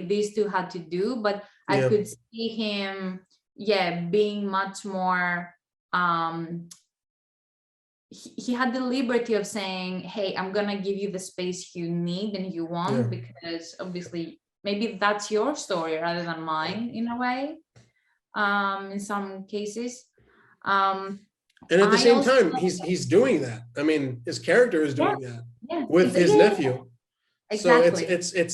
these two had to do, but I could see him being much more he had the liberty of saying, hey, I'm gonna give you the space you need and you want, because obviously maybe that's your story rather than mine in a way, in some cases. And at the same time, he's doing that. I mean, his character is doing that with his nephew. Exactly. So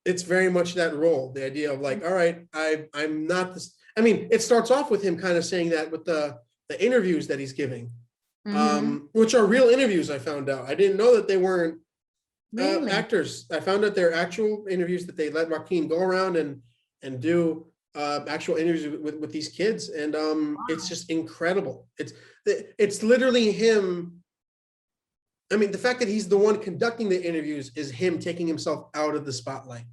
it's very much that role. The idea of like, all right, I'm not this. I mean, it starts off with him kind of saying that with the interviews that he's giving, which are real interviews. I found out. I didn't know that they weren't actors. I found out they're actual interviews that they let Joaquin go around and do actual interviews with these kids, and it's just incredible. It's literally him. I mean, the fact that he's the one conducting the interviews is him taking himself out of the spotlight,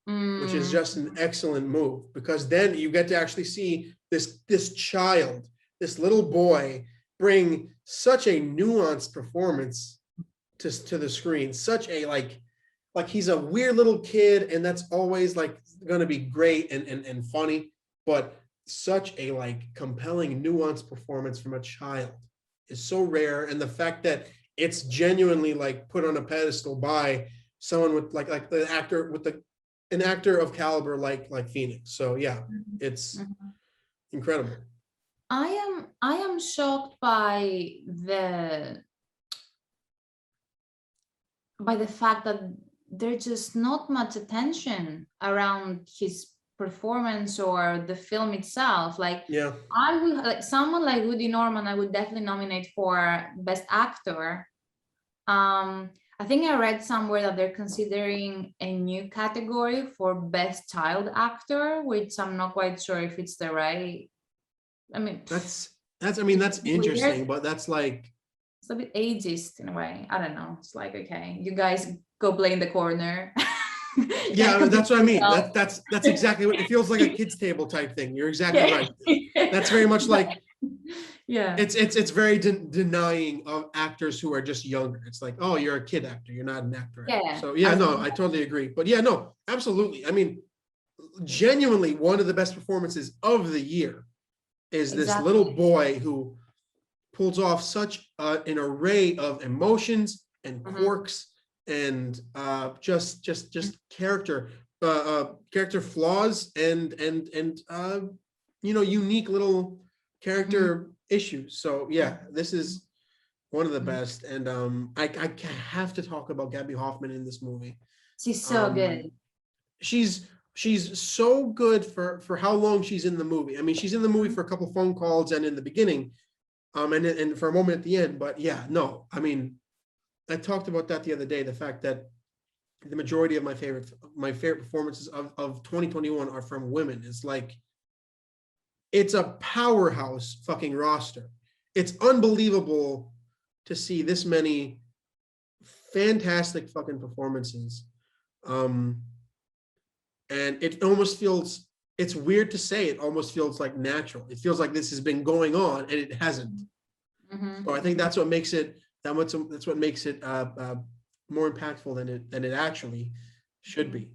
which is just an excellent move, because then you get to actually see this child, this little boy, bring such a nuanced performance to the screen. Such a like he's a weird little kid, and that's always like going to be great and funny, but such a like compelling, nuanced performance from a child is so rare. And the fact that it's genuinely like put on a pedestal by someone with like the actor with an actor of caliber like Phoenix. So yeah, it's incredible. I am shocked by the fact that there's just not much attention around his performance or the film itself. Like, Yeah. I would like someone like Woody Norman, I would definitely nominate for Best Actor. I think I read somewhere that they're considering a new category for Best Child Actor, which I'm not quite sure if it's the right. I mean, That's I mean, that's interesting, weird. but that's like, It's a bit ageist in a way. I don't know. It's like, okay, you guys go play in the corner. yeah, that's what I mean. Yourself. That's exactly what it feels like, a kids table type thing. You're exactly Yeah. right. That's very much like, Yeah. it's very denying of actors who are just younger. It's like, oh, you're a kid actor, you're not an actor. Yeah. So yeah, I no, think I totally agree. But yeah, no, absolutely. I mean, genuinely, one of the best performances of the year is this little exactly. boy who pulls off such an array of emotions and Mhm. quirks and just character flaws and unique little Mhm. character issues. So yeah, this is one of the best. And I have to talk about Gabby Hoffman in this movie. She's so Um, good. she's so good for how long she's in the movie. I mean, she's in the movie Mhm. for a couple phone calls and in the beginning, and for a moment at the end. But yeah, no, I mean, I talked about that the other day. The fact that the majority of my favorite performances of 2021 are from women. It's like, it's a powerhouse fucking roster. It's unbelievable to see this many fantastic fucking performances. Um, and it almost feels, it's weird to say, it almost feels like natural. It feels like this has been going on and it hasn't. So I think Mhm. that's what makes it more impactful than it actually should be.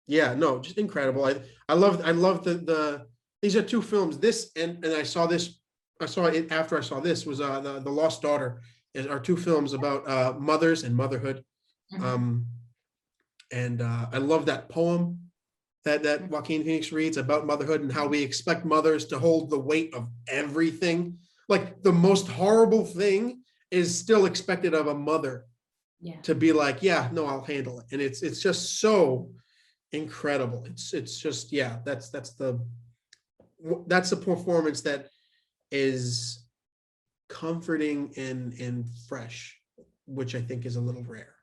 Yeah, no, just incredible. I love the these are two films. This and I saw it after I saw this was the Lost Daughter are two films about mothers and motherhood. Mhm. Um, and I love that poem that Mhm. Joaquin Phoenix reads about motherhood and how we expect mothers to hold the weight of everything. Like, the most horrible thing is still expected of a mother Yeah. to be like, yeah, no, I'll handle it. And it's just so incredible. It's just, yeah, that's the performance that is comforting and fresh, which I think is a little rare.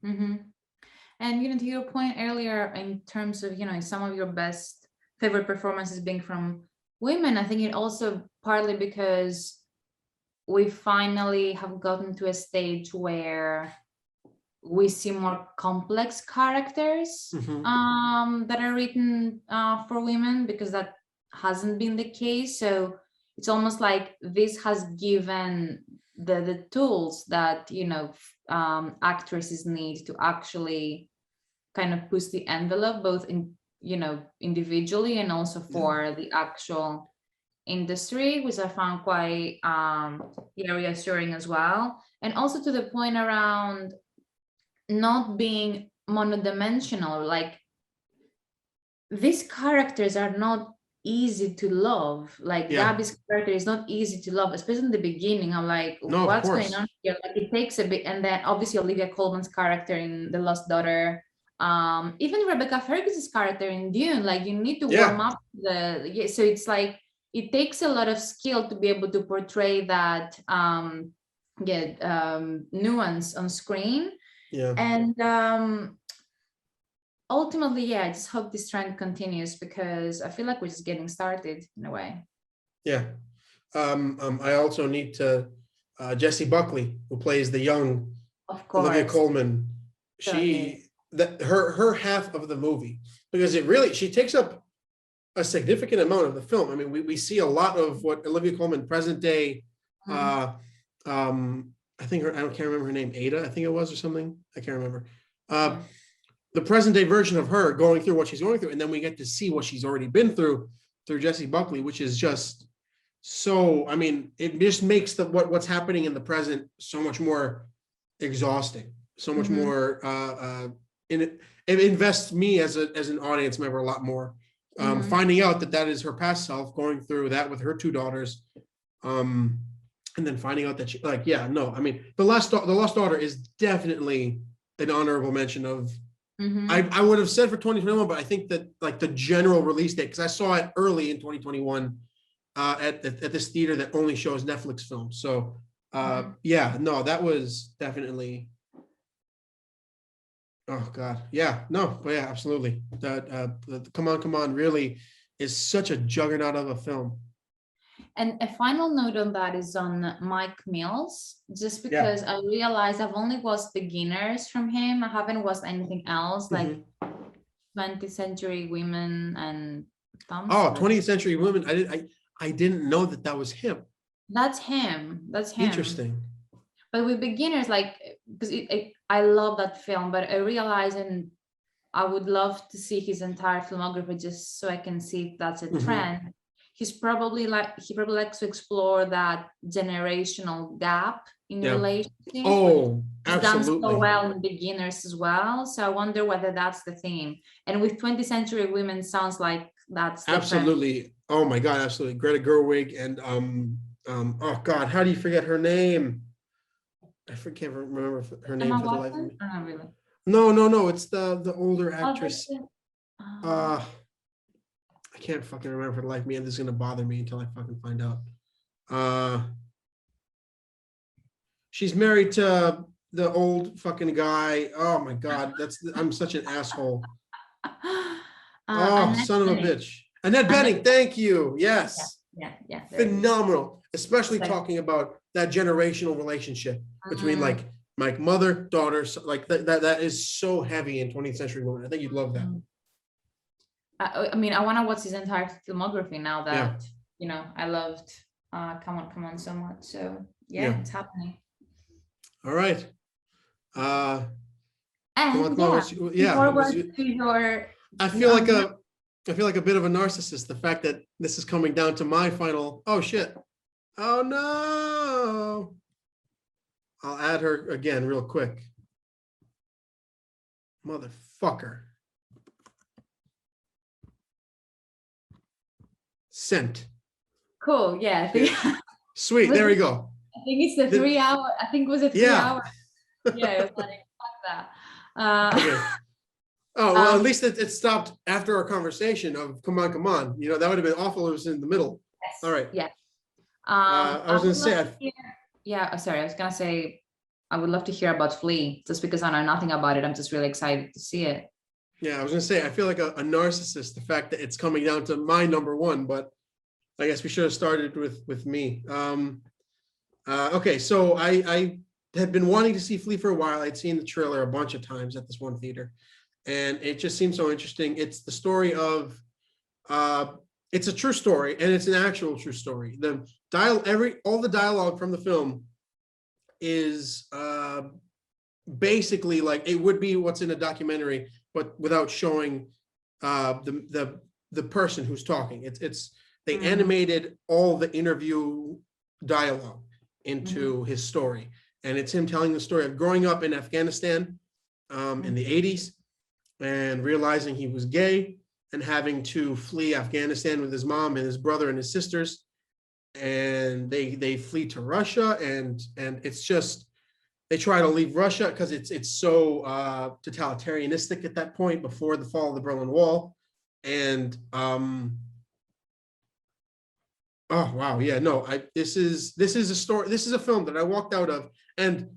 Mhm. And to your point earlier, in terms of some of your best favorite performances being from women, I think it also partly because we finally have gotten to a stage where we see more complex characters Mhm. that are written for women, because that hasn't been the case. So it's almost like this has given the tools that actresses need to actually kind of push the envelope, both in individually and also Yeah. for the actual industry, which I found quite reassuring as well. And also to the point around not being monodimensional, like these characters are not easy to love. Like Yeah. Gabby's character is not easy to love, especially in the beginning. I'm like, No, of what's going course. on here? Like, it takes a bit. And then obviously Olivia Colman's character in The Lost Daughter, even Rebecca Ferguson's character in Dune, like you need to warm Yeah. up so it's like it takes a lot of skill to be able to portray that nuance on screen. Yeah. And ultimately, yeah, I just hope this trend continues, because I feel like we're just getting started in a way. Yeah. I also need to Jessie Buckley, who plays the young Of Olivia course. Colman. So good. Her half of the movie, because she takes up a significant amount of the film. I mean, we see a lot of what Olivia Colman present day. Mhm. Uh, I think I can't remember her name, Ada, I think it was, or something. I can't remember. Uh, Yeah. the present day version of her going through what she's going through, and then we get to see what she's already been through Jessie Buckley, which is just so. I mean, it just makes what's happening in the present so much more exhausting, so much Mhm. more in it. It invests me as an audience member a lot more finding out that that is her past self, going through that with her two daughters, and then finding out that she, like, yeah, no, I mean, the Lost Daughter is definitely an honorable mention of. I would have said for 2021, but I think that like the general release date, because I saw it early in 2021 at this theater that only shows Netflix films. So yeah, no, that was definitely. Oh God, yeah, no, but yeah, absolutely. That Come On really is such a juggernaut of a film. And a final note on that is on Mike Mills, just Yeah. because I realized I've only watched beginners from him. I haven't watched anything else like 20th Century Women and Thumbs. Oh, 20th Century Women. I didn't know that that was him. That's him. That's him. Interesting. But with beginners, like, because I love that film, but I realize, and I would love to see his entire filmography just so I can see if that's a trend. He probably likes to explore that generational gap in relationships. Oh, absolutely. Done so well in beginners as well. So I wonder whether that's the theme. And with 20th Century Women, sounds like that's absolutely. Oh my God, absolutely. Greta Gerwig and oh God, how do you forget her name? I can't remember her name for the life of me. Oh, really? No, it's the older actress. I can't fucking remember for the life of me, and this is gonna bother me until I fucking find out. She's married to the old fucking guy. Oh my God, I'm such an asshole. Son of a bitch. Annette Bening, thank you. Yes. Yeah. Phenomenal, especially talking about that generational relationship between like mother, daughter, like that is so heavy in 20th Century Women. I think you'd love that. I mean, I want to watch his entire filmography now that I loved Come On so much. So yeah, it's happening. All right. I feel like a bit of a narcissist. The fact that this is coming down to my final. Oh shit. Oh no. I'll add her again real quick. Motherfucker. Sent. Cool. Yeah. Sweet. There we go. I think it's the 3 hour. I think it was a 3 hour. Yeah. It was like, fuck that. Okay. Oh, well, at least it stopped after our conversation of come on. That would have been awful if it was in the middle. Yes. All right. Yeah. I was going to say. Sorry. I was going to say, I would love to hear about Flea, just because I know nothing about it. I'm just really excited to see it. Yeah, I was going to say, I feel like a narcissist, the fact that it's coming down to my number one, but I guess we should have started with me. Okay, so I had been wanting to see Flea for a while. I'd seen the trailer a bunch of times at this one theater, and it just seemed so interesting. It's the story of, it's a true story, and it's an actual true story. All the dialogue from the film is basically like it would be what's in a documentary, but without showing the person who's talking. They animated all the interview dialogue into his story, and it's him telling the story of growing up in Afghanistan in the 80s and realizing he was gay and having to flee Afghanistan with his mom and his brother and his sisters, and they flee to Russia, and it's just they try to leave Russia because it's so totalitarianistic at that point before the fall of the Berlin Wall. And oh wow, yeah, no, this is a story. This is a film that I walked out of, and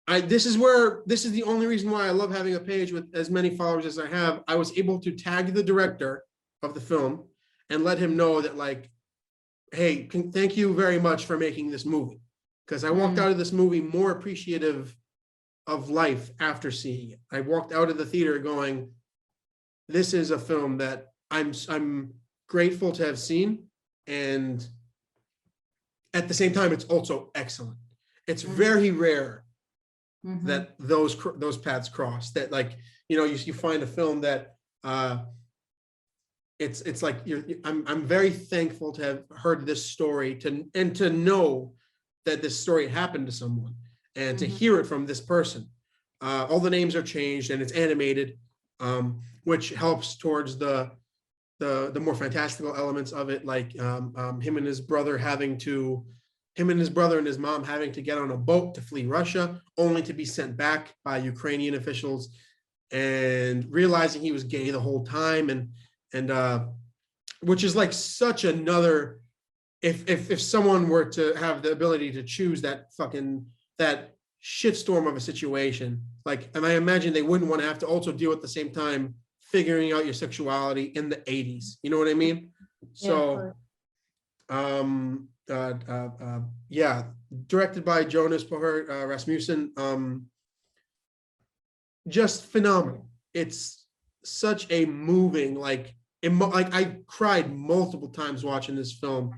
this is the only reason why I love having a page with as many followers as I have. I was able to tag the director of the film and let him know that, like, hey, thank you very much for making this movie, because I walked out of this movie more appreciative of life after seeing it. I walked out of the theater going, this is a film that I'm grateful to have seen, and at the same time, it's also excellent. It's very rare that those paths cross. That, like, you find a film that it's like I'm very thankful to have heard this story to know that this story happened to someone, and to hear it from this person. All the names are changed and it's animated, which helps towards the the more fantastical elements of it, like him and his brother and his mom having to get on a boat to flee Russia, only to be sent back by Ukrainian officials, and realizing he was gay the whole time, and which is like such another. If someone were to have the ability to choose that shitstorm of a situation, like, and I imagine they wouldn't want to have to also deal at the same time figuring out your sexuality in the 80s. You know what I mean? So, yeah, directed by Jonas Poher Rasmussen, just phenomenal. It's such a moving, like I cried multiple times watching this film,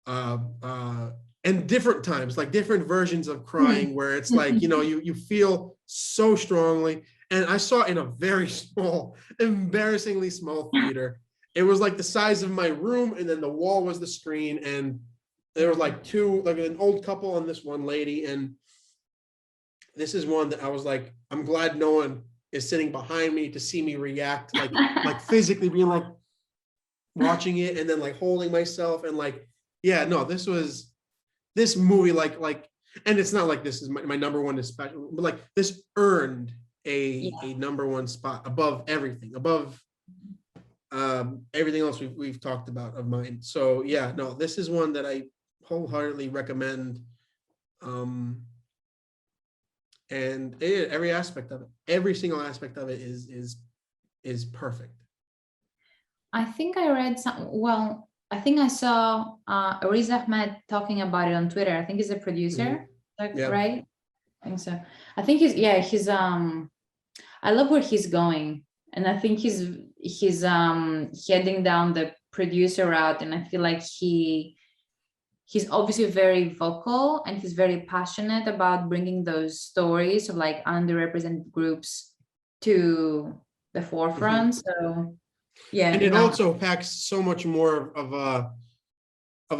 and different times, like different versions of crying, where it's like, you feel so strongly. And I saw it in a very small, embarrassingly small theater. It was like the size of my room, and then the wall was the screen, and there were like an old couple and this one lady. And this is one that I was like, I'm glad no one is sitting behind me to see me react, like physically being like watching it, and then like holding myself, and like, yeah, no, this movie, like, and it's not like this is my number one is special, but like this earned a number one spot above everything, above everything else we've talked about of mine. So yeah, no, this is one that I wholeheartedly recommend. And every aspect of it, every single aspect of it is perfect. I think I read I think I saw Riz Ahmed talking about it on Twitter. I think he's a producer, right? I think so. I think he's I love where he's going, and I think he's heading down the producer route, and I feel like he's obviously very vocal, and he's very passionate about bringing those stories of like underrepresented groups to the forefront. So yeah, and it also packs so much more of a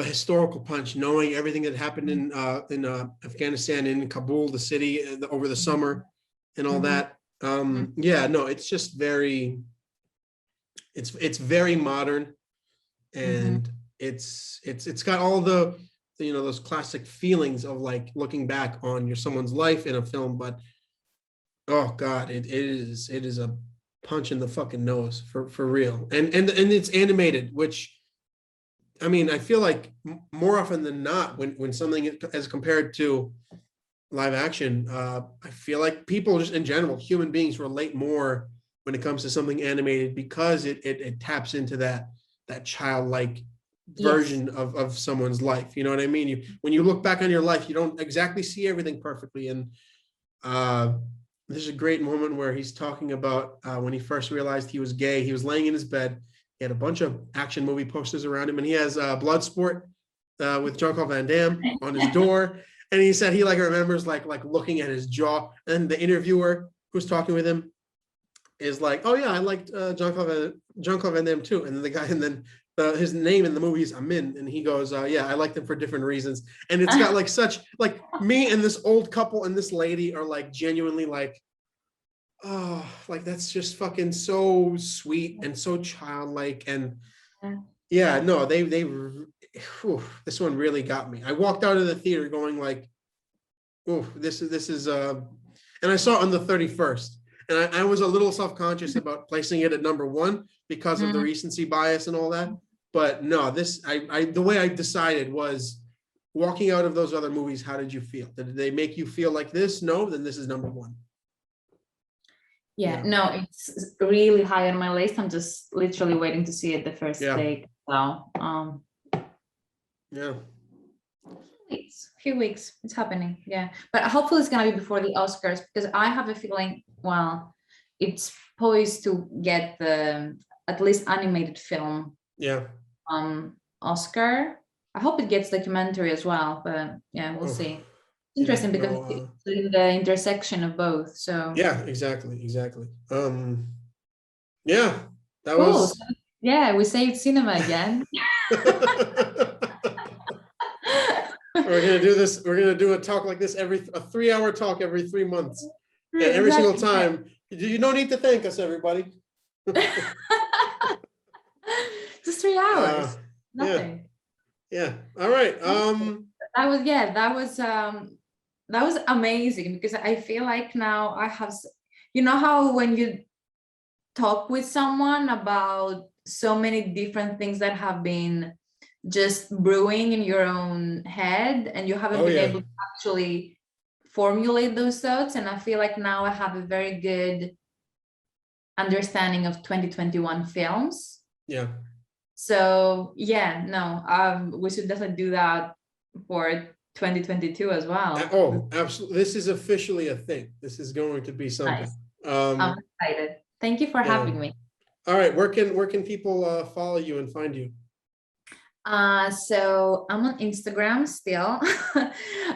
historical punch, knowing everything that happened in Afghanistan, in Kabul, the city, over the summer, and all that. Yeah, no, it's just very, it's very modern, and it's got all the those classic feelings of like looking back on someone's life in a film. But oh god, it is a punch in the fucking nose for real. And it's animated, which, I mean, I feel like more often than not, when something as compared to live action, I feel like people just in general, human beings, relate more when it comes to something animated, because it taps into that childlike version of someone's life. You know what I mean? When you look back on your life, you don't exactly see everything perfectly. And there's a great moment where he's talking about when he first realized he was gay. He was laying in his bed. He had a bunch of action movie posters around him, and he has Bloodsport with Jean-Claude Van Damme on his door. And he said he like remembers like looking at his jaw. And the interviewer who's talking with him is like, "Oh yeah, I liked Jean-Claude Van Damme too." And then the guy, and then his name in the movie is Amin, and he goes, "Yeah, I liked him for different reasons." And it's got like such, like, me and this old couple and this lady are like genuinely like, oh, like that's just fucking so sweet and so childlike. And yeah, no, this one really got me. I walked out of the theater going like, oh, this is and I saw it on the 31st, and I was a little self-conscious about placing it at number one because of the recency bias and all that. But no, the way I decided was, walking out of those other movies, how did you feel? Did they make you feel like this? No, then this is number one. Yeah, no, it's really high on my list. I'm just literally waiting to see it the first day. So, yeah. Few weeks, it's happening. Yeah, but hopefully it's gonna be before the Oscars, because I have a feeling, well, it's poised to get the at least animated film Oscar. I hope it gets documentary as well, but yeah, we'll see. Interesting, because it's in the intersection of both. So yeah, exactly. Yeah, that cool. was. Yeah, we saved cinema again. We're gonna do this. We're gonna do a talk like this a 3-hour talk every 3 months, and every single time. You don't need to thank us, everybody. 3 hours. Yeah. Nothing. Yeah. All right. That was amazing, because I feel like now I have, you know how when you talk with someone about so many different things that have been just brewing in your own head, and you haven't been able to actually formulate those thoughts. And I feel like now I have a very good understanding of 2021 films. Yeah. So yeah, no, we should definitely do that for 2022 as well. Oh, absolutely. This is officially a thing. This is going to be something. Nice. I'm excited. Thank you for having me. All right. Where can people follow you and find you? So I'm on Instagram still,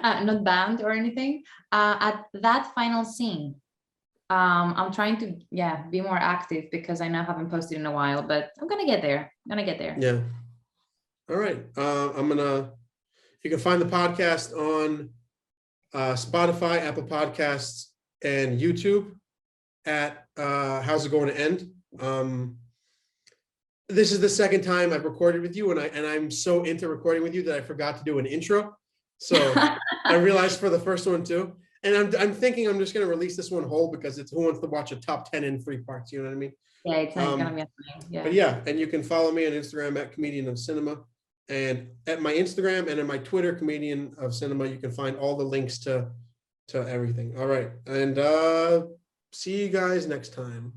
not banned or anything, at That Final Scene. I'm trying to, be more active, because I know I haven't posted in a while, but I'm gonna get there. Yeah. All right. You can find the podcast on Spotify, Apple Podcasts, and YouTube at How's It Going to End? This is the second time I've recorded with you, and I'm so into recording with you that I forgot to do an intro. So I realized for the first one too. And I'm thinking I'm just going to release this one whole, because it's Who Wants to Watch a Top 10 in 3 parts. You know what I mean? Yeah, it's not gonna be annoying. Yeah. But yeah, and you can follow me on Instagram at Comedian of Cinema, and at my Instagram and in my Twitter, Comedian of Cinema. You can find all the links to everything. All right, and see you guys next time.